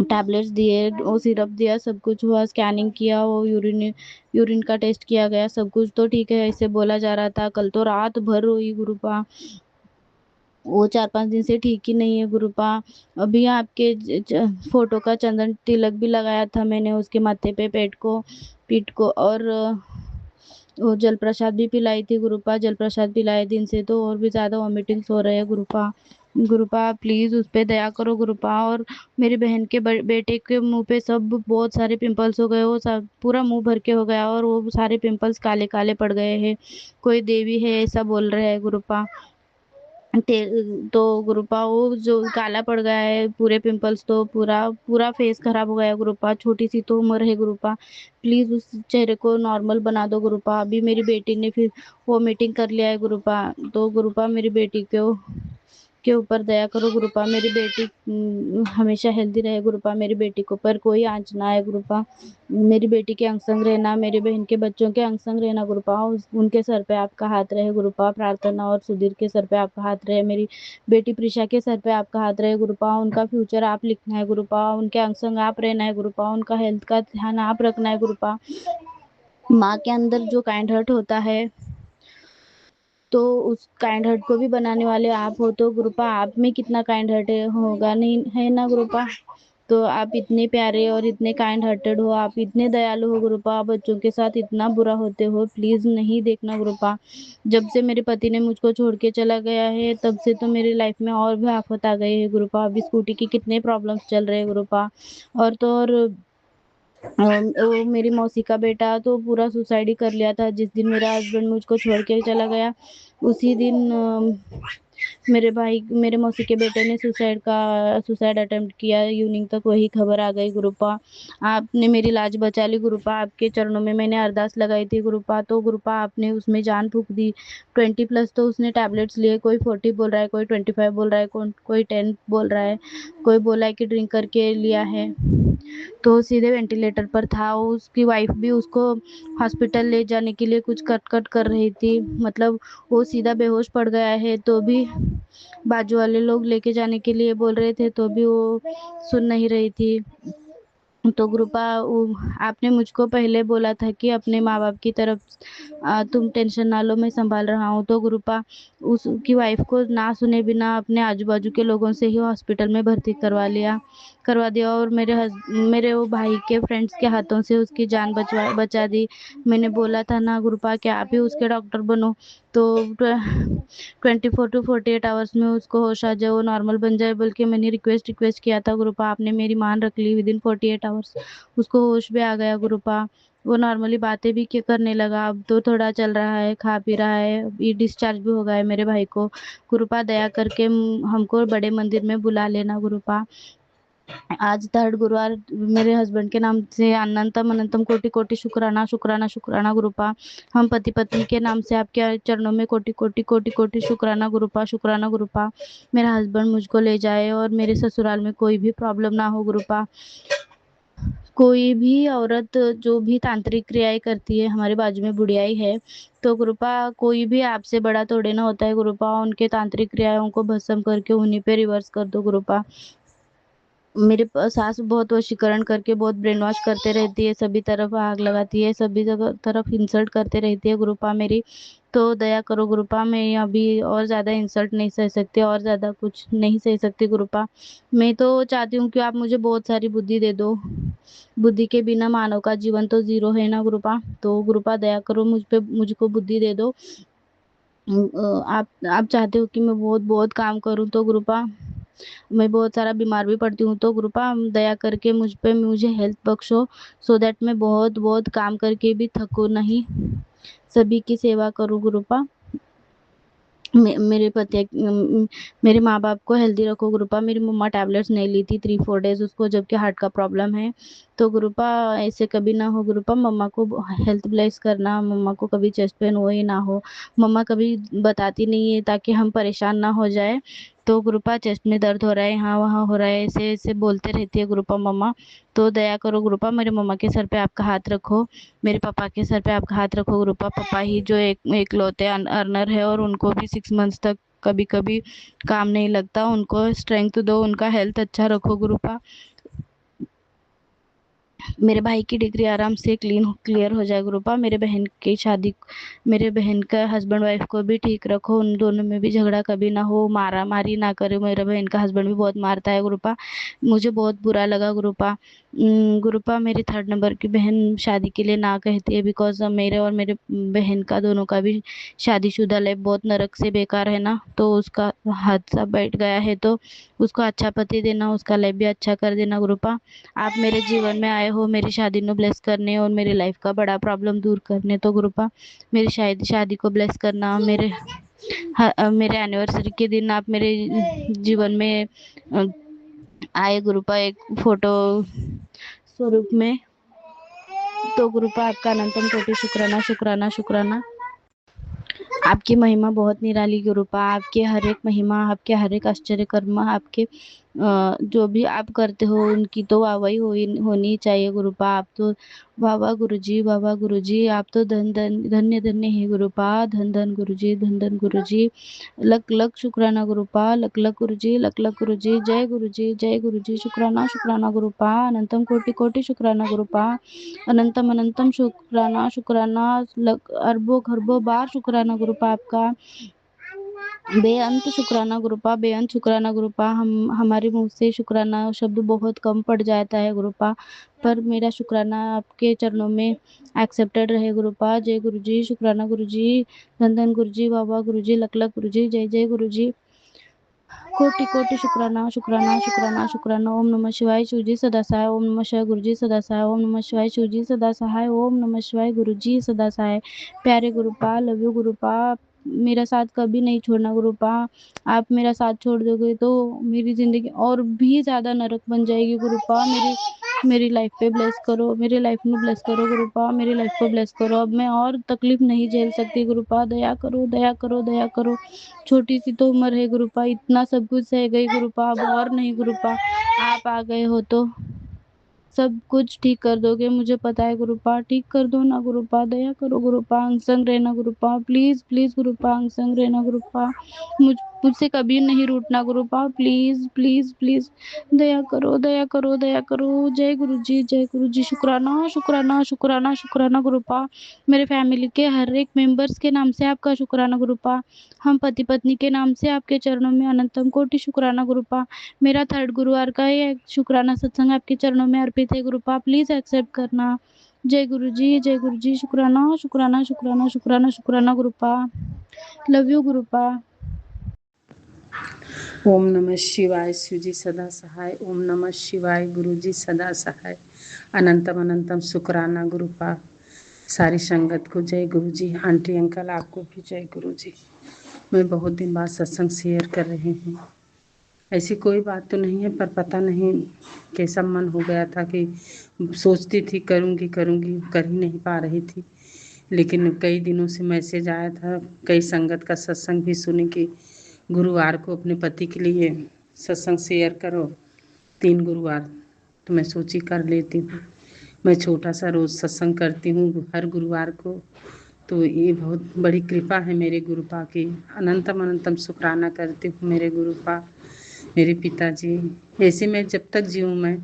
टैबलेट्स दिए, वो सिरप दिया, सब कुछ हुआ, स्कैनिंग किया, वो यूरिन का टेस्ट किया गया, सब कुछ तो ठीक है ऐसे बोला जा रहा था। कल तो रात भर रोई गुरुपा, वो 4-5 दिन से ठीक ही नहीं है गुरुपा। अभी आपके फोटो का चंदन तिलक भी लगाया था मैंने उसके माथे पे, पीठ को, और वो जल प्रसाद भी पिलाई थी गुरुपा, जल प्रसाद पिलाए दिन से तो और भी ज़्यादा वॉमिटिंग्स हो रहे हैं गुरुपा। गुरुपा प्लीज़ उस पे दया करो गुरुपा। और मेरी बहन के बेटे के मुंह पे सब बहुत सारे पिंपल्स हो गए, वो सब पूरा मुंह भर के हो गया और वो सारे पिंपल्स काले काले पड़ गए हैं, कोई देवी है ऐसा बोल रहे हैं गुरुपा। तो गुरुपा वो जो काला पड़ गया है पूरे पिंपल्स, तो पूरा पूरा फेस खराब हो गया है गुरुपा, छोटी सी तो उम्र है गुरुपा, प्लीज उस चेहरे को नॉर्मल बना दो गुरुपा। अभी मेरी बेटी ने फिर वो मीटिंग कर लिया है गुरुपा, तो गुरुपा मेरी बेटी को के ऊपर दया करो गुरुपा, मेरी बेटी हमेशा हेल्दी रहे गुरुपा, मेरी बेटी को पर कोई आंच ना आए गुरुपा, मेरी बेटी के अंग संग रहना, मेरी बहन के बच्चों के अंग संग रहना गुरुपा, उनके सर पे आपका हाथ रहे गुरुपा, प्रार्थना, और सुधीर के सर पे आपका हाथ रहे, मेरी बेटी प्रिशा के सर पे आपका हाथ रहे गुरुपा, उनका फ्यूचर आप लिखना है गुरुपा, उनके अंग संग आप रहना है गुरुपा, उनका हेल्थ का ध्यान आप रखना है गुरुपा। माँ के अंदर जो काइंड हार्ट होता है तो उस काइंड हार्ट को भी बनाने वाले आप हो, तो गुरुपा आप में कितना काइंड हार्ट होगा नहीं, है ना गुरुपा। तो आप इतने प्यारे और इतने काइंड हार्टेड हो, आप इतने दयालु हो गुरुपा, बच्चों के साथ इतना बुरा होते हो, प्लीज नहीं देखना गुरुपा। जब से मेरे पति ने मुझको छोड़ के चला गया है तब से तो मेरी लाइफ में और भी आफत आ गई है गुरुपा, अभी स्कूटी की कितने प्रॉब्लम्स चल रहे हैं गुरुपा। और तो और वो मेरी मौसी का बेटा तो पूरा सुसाइड ही कर लिया था, जिस दिन मेरा हस्बैंड मुझको छोड़ के चला गया उसी दिन मेरे मौसी के बेटे ने सुसाइड अटेम्प्ट किया, इवनिंग तक वही खबर आ गई गुरुपा। आपने मेरी लाज बचा ली गुरुपा, आपके चरणों में मैंने अरदास लगाई थी गुरुपा, तो गुरुपा आपने उसमें जान फूंक दी। 20+ तो उसने टैबलेट्स लिए, कोई 40 बोल रहा है, कोई 25 बोल रहा है, कोई 10 बोल रहा है, कोई बोला है कि ड्रिंक करके लिया है, तो सीधे वेंटिलेटर पर था। उसकी वाइफ भी उसको हॉस्पिटल ले जाने के लिए कुछ कट कर रही थी, मतलब वो सीधा बेहोश पड़ गया है, तो भी बाजू वाले लोग लेके जाने के लिए बोल रहे थे तो भी वो सुन नहीं रही थी। तो गुरुपा आपने मुझको पहले बोला था कि अपने माँ बाप की तरफ तुम टेंशन ना लो, मैं संभाल रहा हूँ, तो गुरुपा उसकी वाइफ को ना सुने बिना अपने आजू बाजू के लोगों से ही हॉस्पिटल में भर्ती करवा दिया, और मेरे वो भाई के फ्रेंड्स के हाथों से उसकी जान बचा दी। मैंने बोला था ना गुरुपा कि आप ही उसके डॉक्टर बनो, तो 24 to 48 आवर्स में उसको होश आ जाए, वो नॉर्मल बन जाए, बल्कि मैंने रिक्वेस्ट किया था गुरुपा, आपने मेरी मान रख ली, विदिन 48 आवर्स उसको होश भी आ गया गुरुपा, वो नॉर्मली बातें भी करने लगा, अब तो थोड़ा चल रहा है, खा पी रहा है, ये डिस्चार्ज भी हो गया है मेरे भाई को। गुरुपा दया करके हमको बड़े मंदिर में बुला लेना गुरुपा। आज 3rd गुरुवार मेरे हस्बैंड के नाम से अनंतम अनंतम कोटि कोटि शुक्राना शुक्राना शुक्राना गुरुपा। हम पति पत्नी के नाम से आपके चरणों में कोटि कोटि कोटि कोटि शुक्राना गुरुपा, शुक्राना गुरुपा। मेरा हस्बैंड मुझको ले जाए और मेरे ससुराल में कोई भी प्रॉब्लम ना हो गुरुपा। कोई भी औरत जो भी तांत्रिक क्रियाएं करती है, हमारे बाजू में बुढ़ियाई है, तो गुरुपा कोई भी आपसे बड़ा थोड़े ना होता है गुरुपा, उनके तांत्रिक क्रियाओं को भस्म करके उन्हीं पे रिवर्स कर दो गुरुपा। मेरे सास बहुत वशीकरण करके बहुत ब्रेन वॉश करते रहती है, सभी तरफ आग लगाती है, सभी तरफ इंसल्ट करते रहती है गुरुपा मेरी, तो दया करो गुरुपा, मैं अभी और ज़्यादा इंसल्ट नहीं सह सकती, और ज़्यादा कुछ नहीं सह सकती गुरुपा। मैं तो चाहती हूँ कि आप मुझे बहुत सारी बुद्धि दे दो। बुद्धि के बिना मानव का जीवन तो ज़ीरो है ना गुरुपा। तो गुरुपा दया करो मुझको बुद्धि दे दो। आप चाहते हो कि मैं बहुत काम करूँ तो गुरुपा, मैं बहुत सारा बीमार भी पड़ती हूँ तो गुरुपा दया करके मुझे हेल्थ बख्शो, सो दैट मैं बहुत काम करके भी थकूँ नहीं, सभी की सेवा करूँ गुरुपा। मेरे पति मेरे माँ बाप को हेल्दी रखो गुरुपा। मेरी मम्मा टैबलेट्स नहीं ली थी 3-4 डेज उसको, जबकि हार्ट का प्रॉब्लम है। तो गुरुपा ऐसे कभी ना हो गुरुपा, मम्मा को हेल्थ ब्लेस करना, मम्मा को कभी चेस्ट पेन हो ही ना हो। मम्मा कभी बताती नहीं है ताकि हम परेशान ना हो जाए। तो गुरुपा चेस्ट में दर्द हो रहा है, यहाँ वहाँ हो रहा है, ऐसे ऐसे बोलते रहती है गुरुपा मम्मा। तो दया करो गुरुपा, मेरे मम्मा के सर पे आपका हाथ रखो, मेरे पापा के सर पे आपका हाथ रखो गुरुपा। पापा ही जो एकलौते अर्नर है और उनको भी 6 मंथ्स तक कभी कभी काम नहीं लगता, उनको स्ट्रेंथ दो, उनका हेल्थ अच्छा रखो गुरुपा। मेरे भाई की डिग्री आराम से क्लियर हो जाए गुरुपा। मेरे बहन का हस्बैंड वाइफ को भी ठीक रखो, उन दोनों में भी झगड़ा कभी ना हो, मारा मारी ना करे। मेरा बहन का हस्बैंड भी बहुत मारता है गुरुपा, मुझे बहुत बुरा लगा गुरुपा। गुरुपा मेरी 3rd नंबर की बहन शादी के लिए ना कहती है, बिकॉज मेरे और मेरे बहन का दोनों का भी शादीशुदा लाइफ बहुत नरक से बेकार है ना। तो उसका हादसा बैठ गया है, तो उसको अच्छा पति देना, उसका लाइफ भी अच्छा कर देना गुरुपा। आप मेरे जीवन में आए हो मेरी शादी को ब्लेस करने और मेरी लाइफ का बड़ा प्रॉब्लम दूर करने। तो गुरुपा मेरी शादी को ब्लेस करना। मेरे एनिवर्सरी के दिन आप मेरे जीवन में आए गुरुपा, एक फोटो स्वरूप में। तो गुरुपा आपका अनंतम कोटि शुक्राना शुक्राना शुक्राना। आपकी महिमा बहुत निराली गुरुपा, आपके हर एक महिमा, आपके हर एक आश्चर्य कर्म, आपके जो भी आप करते हो उनकी तो वाहवाही होनी चाहिए गुरुपा। आप तो वाह गुरुजी, आप तो धन्य धन्य है गुरुपा। धन गुरुजी, धन गुरुजी। लख शुक्राना गुरुपा, लख गुरुजी, लख गुरुजी। जय गुरुजी, शुक्राना शुक्राना गुरुपा। अनंतम कोटि कोटि शुक्राना गुरुपा, अनंतम शुक्राना शुक्राना। अरबों खरबों बार शुक्राना गुरुपा आपका। बेअंत शुक्राना गुरुपा, बेअंत शुक्राना गुरुपा। हमारे मुंह से शुक्राना शब्द बहुत कम पड़ जाता है गुरुपा, पर मेरा शुक्राना आपके चरणों में एक्सेप्टेड रहे गुरुपा। जय गुरुजी, शुक्राना गुरुजी, धन गुरुजी, वाह गुरुजी, लख गुरुजी। जय गुरुजी, कोटि कोटि शुक्राना शुक्राना शुक्राना शुक्राना। ओम नमः शिवाय शिवजी सदा सहाय, ओम नमः शिवाय गुरुजी सदा सहाय, ओम नमः शिवाय शिवजी सदा सहाय, ओम नमः शिवाय गुरुजी सदा सहाय। प्यारे गुरुपा, लव यू गुरुपा, मेरा साथ कभी नहीं छोड़ना गुरुपा। आप मेरा साथ छोड़ दोगे तो मेरी जिंदगी और भी ज्यादा नरक बन जाएगी गुरुपा। मेरी लाइफ पे ब्लेस करो, मेरी लाइफ में ब्लेस करो गुरुपा, मेरी लाइफ को ब्लेस करो। अब मैं और तकलीफ नहीं झेल सकती गुरुपा, दया करो दया करो दया करो। छोटी सी तो उम्र है गुरुपा, इतना सब कुछ सह गई गुरुपा, अब और नहीं गुरुपा। आप आ गए हो तो सब कुछ ठीक कर दोगे, मुझे पता है गुरुपा। ठीक कर दो ना गुरुपा, दया करो गुरुपा, अंग संग रहना गुरुपा, प्लीज प्लीज गुरुपा, अंग संग रहना गुरुपा। मुझसे कभी नहीं रूठना गुरुपा, प्लीज प्लीज प्लीज। दया करो दया करो दया करो। जय गुरुजी, शुक्राना शुक्राना शुक्राना शुक्राना गुरुपा। मेरे फैमिली के हर एक मेंबर्स के नाम से आपका शुक्राना गुरुपा। हम पति पत्नी के नाम से आपके चरणों में अनंतम कोटि शुक्राना गुरुपा। मेरा 3rd गुरुवार का ये शुक्राना सत्संग आपके चरणों में अर्पित है गुरुपा, प्लीज एक्सेप्ट करना। जय गुरुजी, शुक्राना शुक्राना शुक्राना शुक्राना शुक्राना गुरुपा। Love you गुरुपा। ओम नमः शिवाय शिवजी सदा सहाय, ओम नमः शिवाय गुरुजी सदा सहाय। अनंतम अनंतम शुक्राना गुरुपा। सारी संगत को जय गुरुजी। आंटी अंकल आपको भी जय गुरुजी। मैं बहुत दिन बाद सत्संग शेयर कर रही हूँ। ऐसी कोई बात तो नहीं है, पर पता नहीं कैसा मन हो गया था कि सोचती थी करूँगी कर ही नहीं पा रही थी। लेकिन कई दिनों से मैसेज आया था, कई संगत का सत्संग भी सुनी कि गुरुवार को अपने पति के लिए सत्संग शेयर करो, 3 गुरुवार। तो मैं सोची कर लेती हूँ। मैं छोटा सा रोज़ सत्संग करती हूँ हर गुरुवार को, तो ये बहुत बड़ी कृपा है मेरे गुरुपा की। अनंतम अनंतम शुक्राना करती हूँ मेरे गुरुपा, मेरे पिताजी। ऐसे मैं जब तक जीऊँ मैं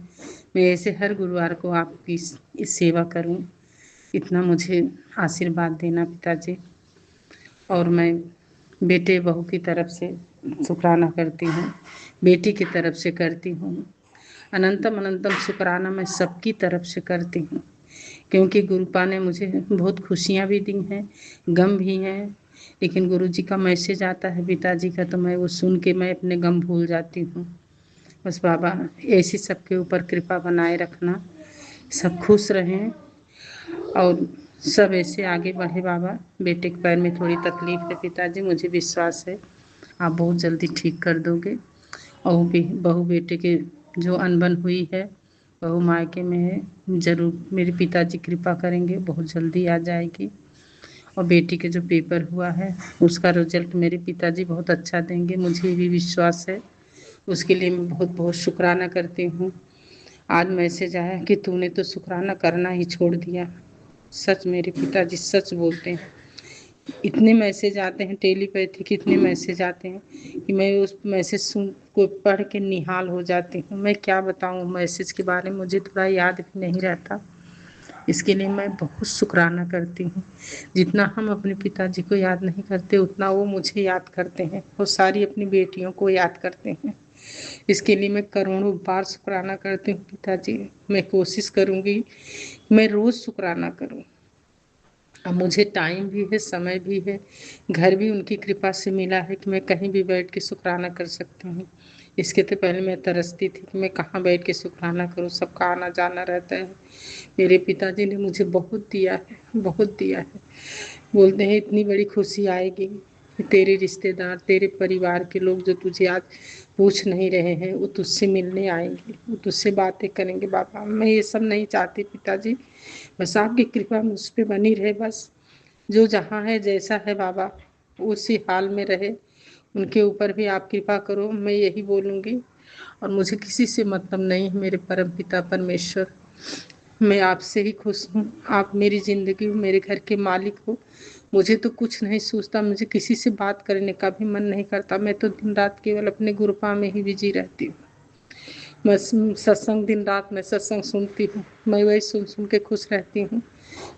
ऐसे हर गुरुवार को आपकी इस सेवा करूँ, इतना मुझे आशीर्वाद देना पिताजी। और मैं बेटे बहू की तरफ से शुक्राना करती हूँ, बेटी की तरफ से करती हूँ। अनंतम अनंतम शुक्राना मैं सबकी तरफ से करती हूँ, क्योंकि गुरुपा ने मुझे बहुत खुशियाँ भी दी हैं, गम भी हैं। लेकिन गुरु जी का मैसेज आता है पिताजी का, तो मैं वो सुन के मैं अपने गम भूल जाती हूँ। बस बाबा ऐसी सबके ऊपर कृपा बनाए रखना, सब खुश रहें और सब ऐसे आगे बढ़े बाबा। बेटे के पैर में थोड़ी तकलीफ है पिताजी, मुझे विश्वास है आप बहुत जल्दी ठीक कर दोगे। और बहू बेटे के जो अनबन हुई है, बहू मायके में है, जरूर मेरे पिताजी कृपा करेंगे, बहुत जल्दी आ जाएगी। और बेटी के जो पेपर हुआ है उसका रिजल्ट मेरे पिताजी बहुत अच्छा देंगे, मुझे भी विश्वास है। उसके लिए मैं बहुत बहुत शुक्राना करती हूँ। आज मैसेज आया कि तूने तो शुक्राना करना ही छोड़ दिया। सच मेरे पिताजी सच बोलते हैं। इतने मैसेज आते हैं टेलीपैथी के, इतने मैसेज आते हैं कि मैं उस मैसेज सुन को पढ़ के निहाल हो जाती हूँ। मैं क्या बताऊँ मैसेज के बारे में, मुझे थोड़ा याद भी नहीं रहता। इसके लिए मैं बहुत शुक्राना करती हूँ। जितना हम अपने पिताजी को याद नहीं करते उतना वो मुझे याद करते हैं, वो सारी अपनी बेटियों को याद करते हैं। इसके लिए मैं करोड़ों बार शुक्राना करती हूँ पिताजी। मैं कोशिश करूँगी मैं रोज़ शुक्राना करूँ। अब मुझे टाइम भी है, समय भी है, घर भी उनकी कृपा से मिला है कि मैं कहीं भी बैठ के शुक्राना कर सकती हूँ। इसके तो पहले मैं तरसती थी कि मैं कहाँ बैठ के शुक्राना करूँ, सबका आना जाना रहता है। मेरे पिताजी ने मुझे बहुत दिया है, बहुत दिया है। बोलते हैं इतनी बड़ी खुशी आएगी कि तेरे रिश्तेदार, तेरे परिवार के लोग जो तुझे आज पूछ नहीं रहे हैं वो तुझसे मिलने आएंगे, वो तुझसे बातें करेंगे। बाबा मैं ये सब नहीं चाहती पिताजी, बस आपकी कृपा मुझ पे बनी रहे। बस जो जहाँ है जैसा है बाबा उसी हाल में रहे, उनके ऊपर भी आप कृपा करो, मैं यही बोलूँगी। और मुझे किसी से मतलब नहीं है मेरे परम पिता परमेश्वर, मैं आपसे ही खुश हूँ। आप मेरी ज़िंदगी हो, मेरे घर के मालिक हो। मुझे तो कुछ नहीं सोचता, मुझे किसी से बात करने का भी मन नहीं करता। मैं तो दिन रात केवल अपने गुरुपा में ही बिजी रहती हूँ। बस सत्संग, दिन रात मैं सत्संग सुनती हूँ, मैं वही सुन सुन के खुश रहती हूँ।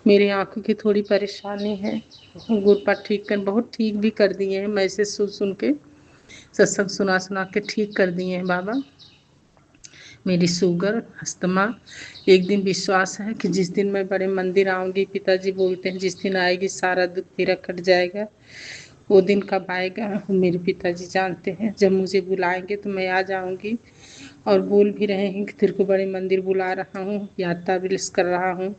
मेरी आंखों की थोड़ी परेशानी है, गुरुपा ठीक कर, बहुत ठीक भी कर दिए हैं। मैसेज सुन सुन के, सत्संग सुना सुना के ठीक कर दिए हैं बाबा। मेरी शुगर, अस्थमा, एक दिन विश्वास है कि जिस दिन मैं बड़े मंदिर आऊँगी, पिताजी बोलते हैं जिस दिन आएगी सारा दुख तेरा कट जाएगा। वो दिन कब आएगा मेरे पिताजी जानते हैं। जब मुझे बुलाएंगे तो मैं आ जाऊँगी। और बोल भी रहे हैं कि तेरे को बड़े मंदिर बुला रहा हूँ, यात्रा भी कर रहा हूँ,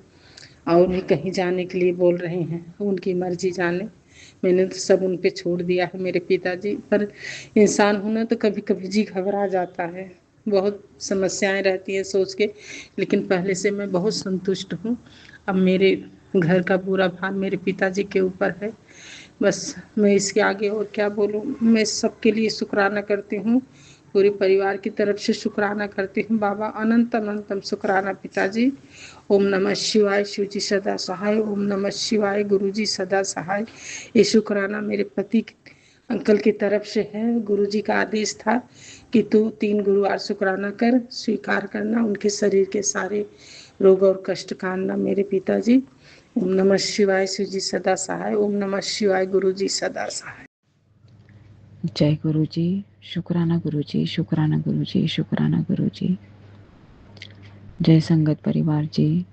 और भी कहीं जाने के लिए बोल रहे हैं, उनकी मर्जी जाने। मैंने तो सब उन पे छोड़ दिया है मेरे पिताजी। पर इंसान हूँ ना तो कभी कभी जी घबरा जाता है, बहुत समस्याएं रहती हैं सोच के। लेकिन पहले से मैं बहुत संतुष्ट हूँ। अब मेरे घर का पूरा भार मेरे पिताजी के ऊपर है। बस मैं इसके आगे और क्या बोलूँ। मैं सबके लिए शुक्राना करती हूँ, पूरे परिवार की तरफ से शुक्राना करती हूँ बाबा। अनंतम अनंतम शुक्राना पिताजी। ओम नमः शिवाय, शिव जी सदा सहाय। ओम नमः शिवाय, गुरु जी सदा सहाय। ये शुक्राना मेरे पति अंकल की तरफ से है। गुरु जी का आदेश था कि तू 3 गुरुवार शुक्राना कर, स्वीकार करना, उनके शरीर के सारे रोग और कष्ट काटना मेरे पिताजी। ओम नमः शिवाय, शिव जी सदा सहाय। ओम नमः शिवाय, गुरु जी सदा सहाय। जय गुरु जी, शुक्राना गुरु जी, शुक्राना गुरु जी, शुक्राना गुरु जी। जय संगत परिवार जी,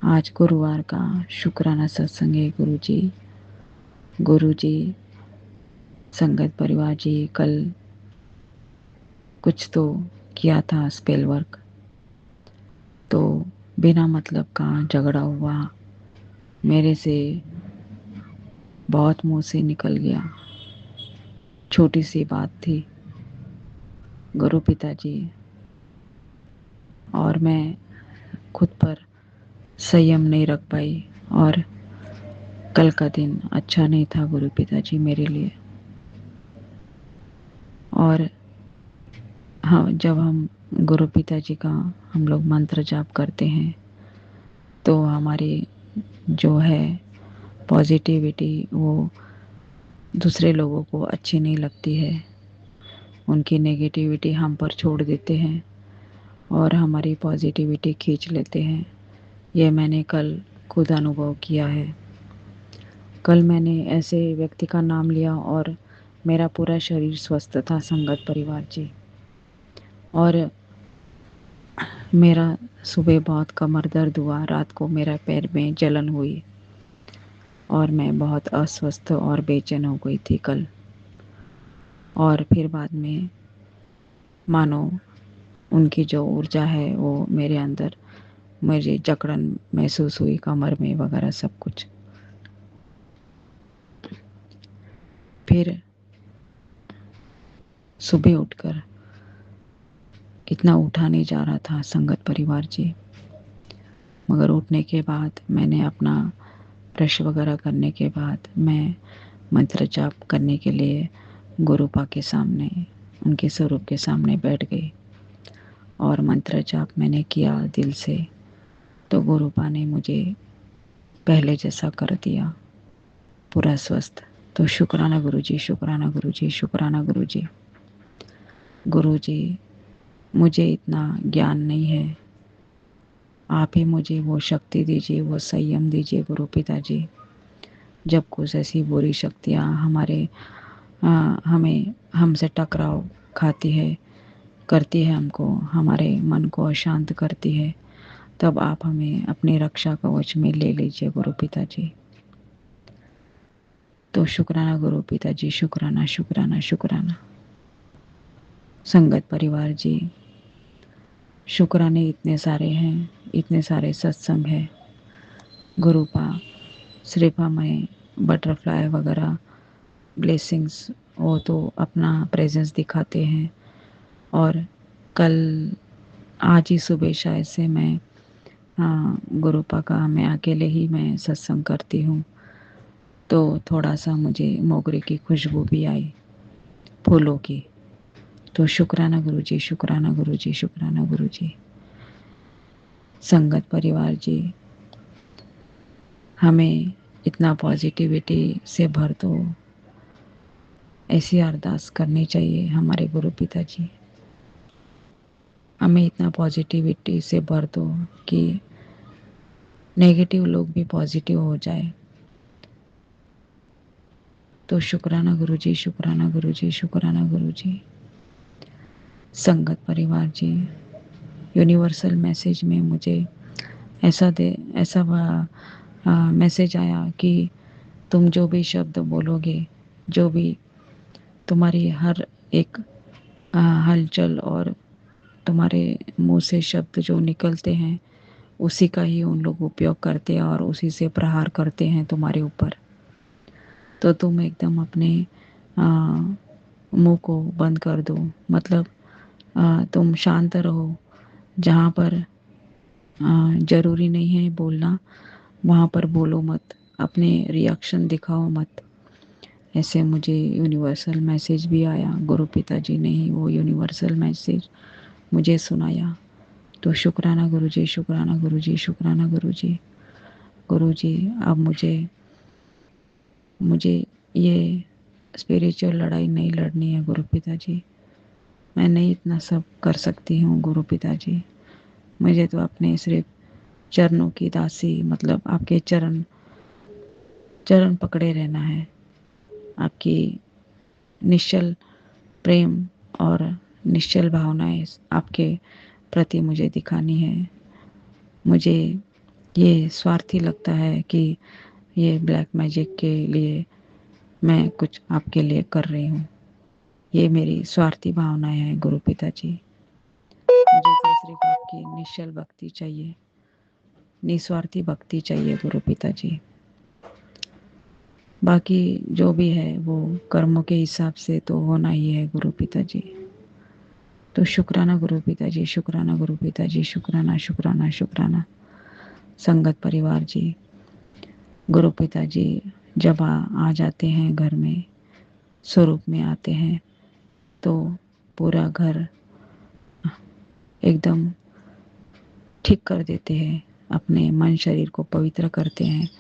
आज गुरुवार का शुक्राना सत्संग है गुरु जी। गुरु जी, संगत परिवार जी, कल कुछ तो किया था स्पेल वर्क, तो बिना मतलब का झगड़ा हुआ, मेरे से बहुत मुंह से निकल गया। छोटी सी बात थी, गुरु पिताजी और मैं खुद पर संयम नहीं रख पाई, और कल का दिन अच्छा नहीं था गुरु पिताजी मेरे लिए। और हाँ, जब हम गुरु पिताजी का हम लोग मंत्र जाप करते हैं तो हमारी जो है पॉजिटिविटी वो दूसरे लोगों को अच्छी नहीं लगती है, उनकी नेगेटिविटी हम पर छोड़ देते हैं और हमारी पॉजिटिविटी खींच लेते हैं। ये मैंने कल खुद अनुभव किया है। कल मैंने ऐसे व्यक्ति का नाम लिया और मेरा पूरा शरीर स्वस्थ था संगत परिवार जी। और मेरा सुबह बहुत कमर दर्द हुआ, रात को मेरा पैर में जलन हुई और मैं बहुत अस्वस्थ और बेचैन हो गई थी कल। और फिर बाद में मानो उनकी जो ऊर्जा है वो मेरे अंदर, मुझे जकड़न महसूस हुई कमर में वगैरह सब कुछ। फिर सुबह उठकर इतना उठा नहीं जा रहा था संगत परिवार जी, मगर उठने के बाद मैंने अपना ब्रश वगैरह करने के बाद मैं मंत्र जाप करने के लिए गुरुपा के सामने, उनके स्वरूप के सामने बैठ गई और मंत्र जाप मैंने किया दिल से। तो गुरुपा ने मुझे पहले जैसा कर दिया, पूरा स्वस्थ। तो शुक्राना गुरुजी, शुक्राना गुरुजी, शुक्राना गुरुजी। गुरुजी, मुझे इतना ज्ञान नहीं है, आप ही मुझे वो शक्ति दीजिए, वो संयम दीजिए गुरु पिताजी। जब कुछ ऐसी बुरी शक्तियाँ हमें हमसे टकराव खाती है, करती है, हमको हमारे मन को अशांत करती है, तब आप हमें अपनी रक्षा कवच में ले लीजिए गुरु पिताजी। तो शुक्राना गुरु पिताजी, शुक्राना शुक्राना शुक्राना। संगत परिवार जी, शुक्राने इतने सारे हैं, इतने सारे सत्संग है। गुरुपा श्रीपा में बटरफ्लाई वगैरह ब्लेसिंग्स, वो तो अपना प्रेजेंस दिखाते हैं। और कल आज ही सुबह शायद से मैं गुरुपा का मैं अकेले ही मैं सत्संग करती हूँ, तो थोड़ा सा मुझे मोगरे की खुशबू भी आई, फूलों की। तो शुक्राना गुरुजी, शुक्राना गुरुजी, शुक्राना गुरुजी। संगत परिवार जी, हमें इतना पॉजिटिविटी से भर दो, ऐसी अरदास करनी चाहिए हमारे गुरु पिताजी। हमें इतना पॉजिटिविटी से भर दो कि नेगेटिव लोग भी पॉजिटिव हो जाए। तो शुक्राना गुरुजी, शुक्राना गुरुजी, शुक्राना गुरुजी। संगत परिवार जी, यूनिवर्सल मैसेज में मुझे ऐसा मैसेज आया कि तुम जो भी शब्द बोलोगे, जो भी तुम्हारी हर एक हलचल और तुम्हारे मुंह से शब्द जो निकलते हैं, उसी का ही उन लोग उपयोग करते हैं और उसी से प्रहार करते हैं तुम्हारे ऊपर। तो तुम एकदम अपने मुंह को बंद कर दो, मतलब तुम शांत रहो। जहाँ पर ज़रूरी नहीं है बोलना, वहाँ पर बोलो मत, अपने रिएक्शन दिखाओ मत। ऐसे मुझे यूनिवर्सल मैसेज भी आया, गुरु पिताजी ने ही वो यूनिवर्सल मैसेज मुझे सुनाया। तो शुक्राना गुरुजी, शुक्राना गुरुजी, शुक्राना गुरुजी। गुरुजी, अब मुझे ये स्पिरिचुअल लड़ाई नहीं लड़नी है गुरु पिताजी। मैं नहीं इतना सब कर सकती हूँ गुरु पिताजी। मुझे तो अपने सिर्फ चरणों की दासी, मतलब आपके चरण पकड़े रहना है। आपकी निश्चल प्रेम और निश्चल भावनाएं आपके प्रति मुझे दिखानी है। मुझे ये स्वार्थी लगता है कि ये ब्लैक मैजिक के लिए मैं कुछ आपके लिए कर रही हूँ। ये मेरी स्वार्थी भावनाएं हैं गुरु पिताजी। मुझे तो सिर्फ आपकी निश्चल भक्ति चाहिए, निस्वार्थी भक्ति चाहिए गुरु पिताजी। बाकी जो भी है वो कर्मों के हिसाब से तो होना ही है गुरु पिताजी। तो शुक्राना गुरु पिताजी, शुक्राना गुरु पिताजी, शुक्राना शुक्राना शुक्राना। संगत परिवार जी, गुरु पिताजी जब आ जाते हैं घर में, स्वरूप में आते हैं, तो पूरा घर एकदम ठीक कर देते हैं, अपने मन शरीर को पवित्र करते हैं,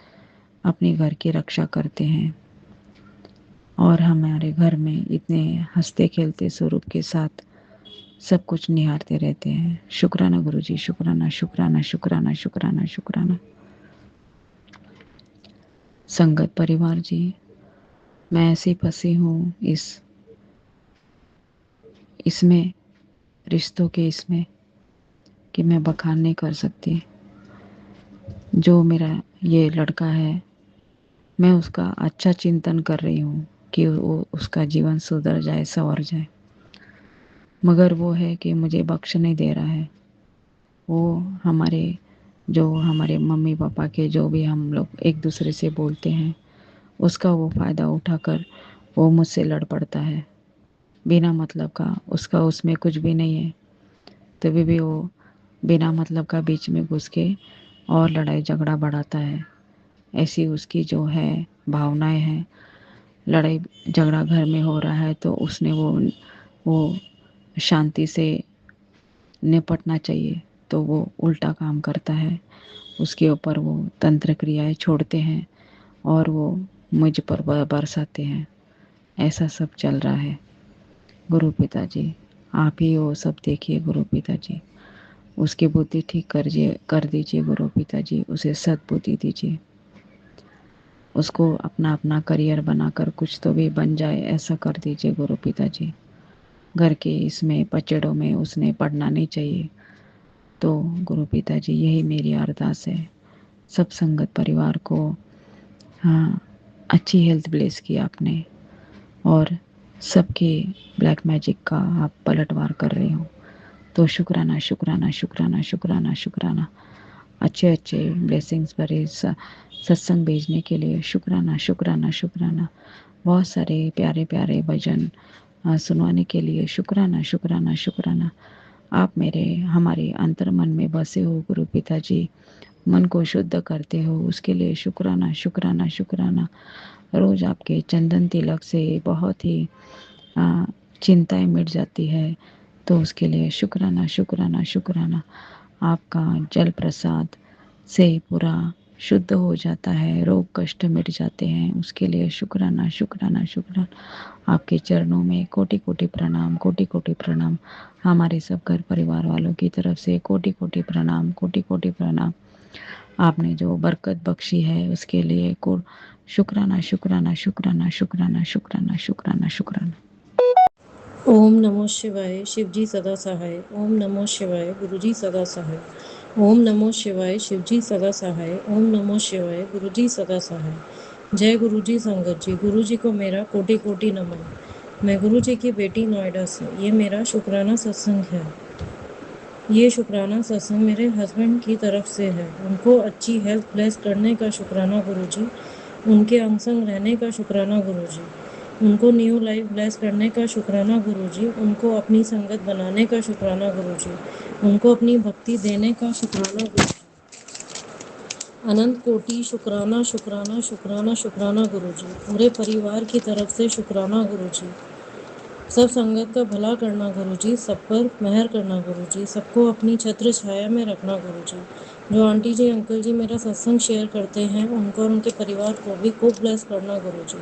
अपने घर की रक्षा करते हैं और हमारे घर में इतने हंसते खेलते स्वरूप के साथ सब कुछ निहारते रहते हैं। शुक्राना गुरुजी, शुक्राना शुक्राना शुक्राना शुक्राना शुक्राना। संगत परिवार जी, मैं ऐसी फंसी हूँ इसमें रिश्तों के इसमें कि मैं बखान नहीं कर सकती। जो मेरा ये लड़का है, मैं उसका अच्छा चिंतन कर रही हूँ कि वो उसका जीवन सुधर जाए, संवर जाए, मगर वो है कि मुझे बख्श नहीं दे रहा है। वो हमारे मम्मी पापा के जो भी हम लोग एक दूसरे से बोलते हैं, उसका वो फ़ायदा उठाकर वो मुझसे लड़ पड़ता है बिना मतलब का। उसका उसमें कुछ भी नहीं है, तभी भी वो बिना मतलब का बीच में घुस के और लड़ाई झगड़ा बढ़ाता है। ऐसी उसकी जो है भावनाएं हैं। लड़ाई झगड़ा घर में हो रहा है तो उसने वो शांति से निपटना चाहिए, तो वो उल्टा काम करता है। उसके ऊपर वो तंत्र क्रियाएं छोड़ते हैं और वो मुझ पर बरसाते हैं। ऐसा सब चल रहा है। गुरु पिताजी, आप ही वो सब देखिए गुरु पिताजी। उसकी बुद्धि ठीक कर दीजिए गुरु पिताजी। उसे सद्बुद्धि दीजिए। उसको अपना अपना करियर बनाकर कुछ तो भी बन जाए, ऐसा कर दीजिए गुरु पिताजी। घर के इसमें पचड़ों में उसने पढ़ना नहीं चाहिए। तो गुरु पिताजी, यही मेरी अरदास है। सब संगत परिवार को हाँ, अच्छी हेल्थ ब्लेस की आपने, और सबके ब्लैक मैजिक का आप पलटवार कर रहे हो। तो शुक्राना शुक्राना शुक्राना शुक्राना शुक्राना। अच्छे अच्छे ब्लेसिंग्स भरे सत्संग भेजने के लिए शुक्राना शुक्राना शुक्राना। बहुत सारे प्यारे प्यारे भजन सुनवाने के लिए शुक्राना शुक्राना शुक्राना। आप हमारे अंतर मन में बसे हो गुरु पिताजी। मन को शुद्ध करते हो, उसके लिए शुक्राना शुक्राना शुक्राना। रोज़ आपके चंदन तिलक से बहुत ही चिंताएं मिट जाती है, तो उसके लिए शुक्राना शुक्राना शुक्राना। आपका जल प्रसाद से पूरा शुद्ध हो जाता है, रोग कष्ट मिट जाते हैं, उसके लिए शुक्राना शुक्राना शुक्राना। आपके चरणों में कोटि कोटि प्रणाम, कोटि कोटि प्रणाम। हमारे सब घर परिवार वालों की तरफ से कोटि कोटि प्रणाम, कोटि कोटि प्रणाम। आपने जो बरकत बख्शी है उसके लिए को शुक्राना शुक्राना शुक्राना शुक्राना शुक्राना शुक्राना शुक्राना। ओम नमो शिवाय, शिवजी सदा सहाय। ओम नमो शिवाय, गुरुजी सदा सहाय। ओम नमो शिवाय, शिवजी सदा सहाय। ओम नमो शिवाय, गुरुजी सदा सहाय। जय गुरुजी संगत जी। गुरुजी को मेरा कोटि कोटि नमन। मैं गुरुजी की बेटी नोएडा से। ये मेरा शुक्राना सत्संग है। ये शुक्राना सत्संग मेरे हस्बैंड की तरफ से है। उनको अच्छी हेल्थ ब्लेस करने का शुक्राना गुरुजी। उनके अंग संग रहने का शुक्राना गुरुजी। उनको न्यू लाइफ ब्लेस करने का शुक्राना गुरुजी। उनको अपनी संगत बनाने का शुक्राना गुरुजी। उनको अपनी भक्ति देने का शुक्राना गुरुजी। अनंत कोटि शुक्राना शुक्राना शुक्राना शुक्राना गुरुजी। पूरे परिवार की तरफ से शुक्राना गुरुजी। सब संगत का भला करना गुरुजी, सब पर मेहर करना गुरुजी, सबको अपनी छत्र छाया में रखना गुरुजी। जो आंटी जी अंकल जी मेरा सत्संग शेयर करते हैं, उनको और उनके परिवार को भी खूब ब्लेस करना गुरुजी।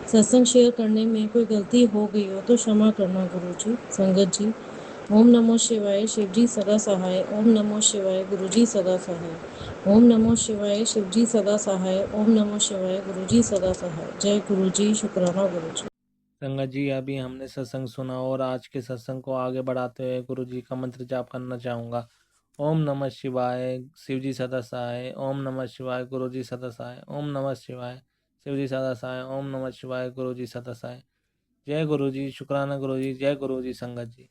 सत्संग शेयर करने में कोई गलती हो गई हो तो क्षमा करना गुरुजी। संगत जी, ओम नमो शिवाय, शिवजी सदा सहाय। ओम नमो शिवाय, गुरुजी सदा सहाय। ओम नमो शिवाय, शिवजी सदा सहाय। ओम नमो शिवाय, गुरुजी सदा सहाय। जय गुरुजी, शुक्राना गुरुजी। संगत जी, अभी हमने सत्संग सुना और आज के सत्संग को आगे बढ़ाते हुए गुरु जी का मंत्र जाप करना चाहूँगा। ओम नमः शिवाय, शिवजी सदा सहाय। ओम नमः शिवाय, गुरु जी सदा सहाय। ओम नमः शिवाय, शिवजी सदा सहाय। ओम नमः शिवाय, गुरु जी सदा सहाय। जय गुरु जी, शुक्राना गुरु जी, जय गुरु जी संगत जी।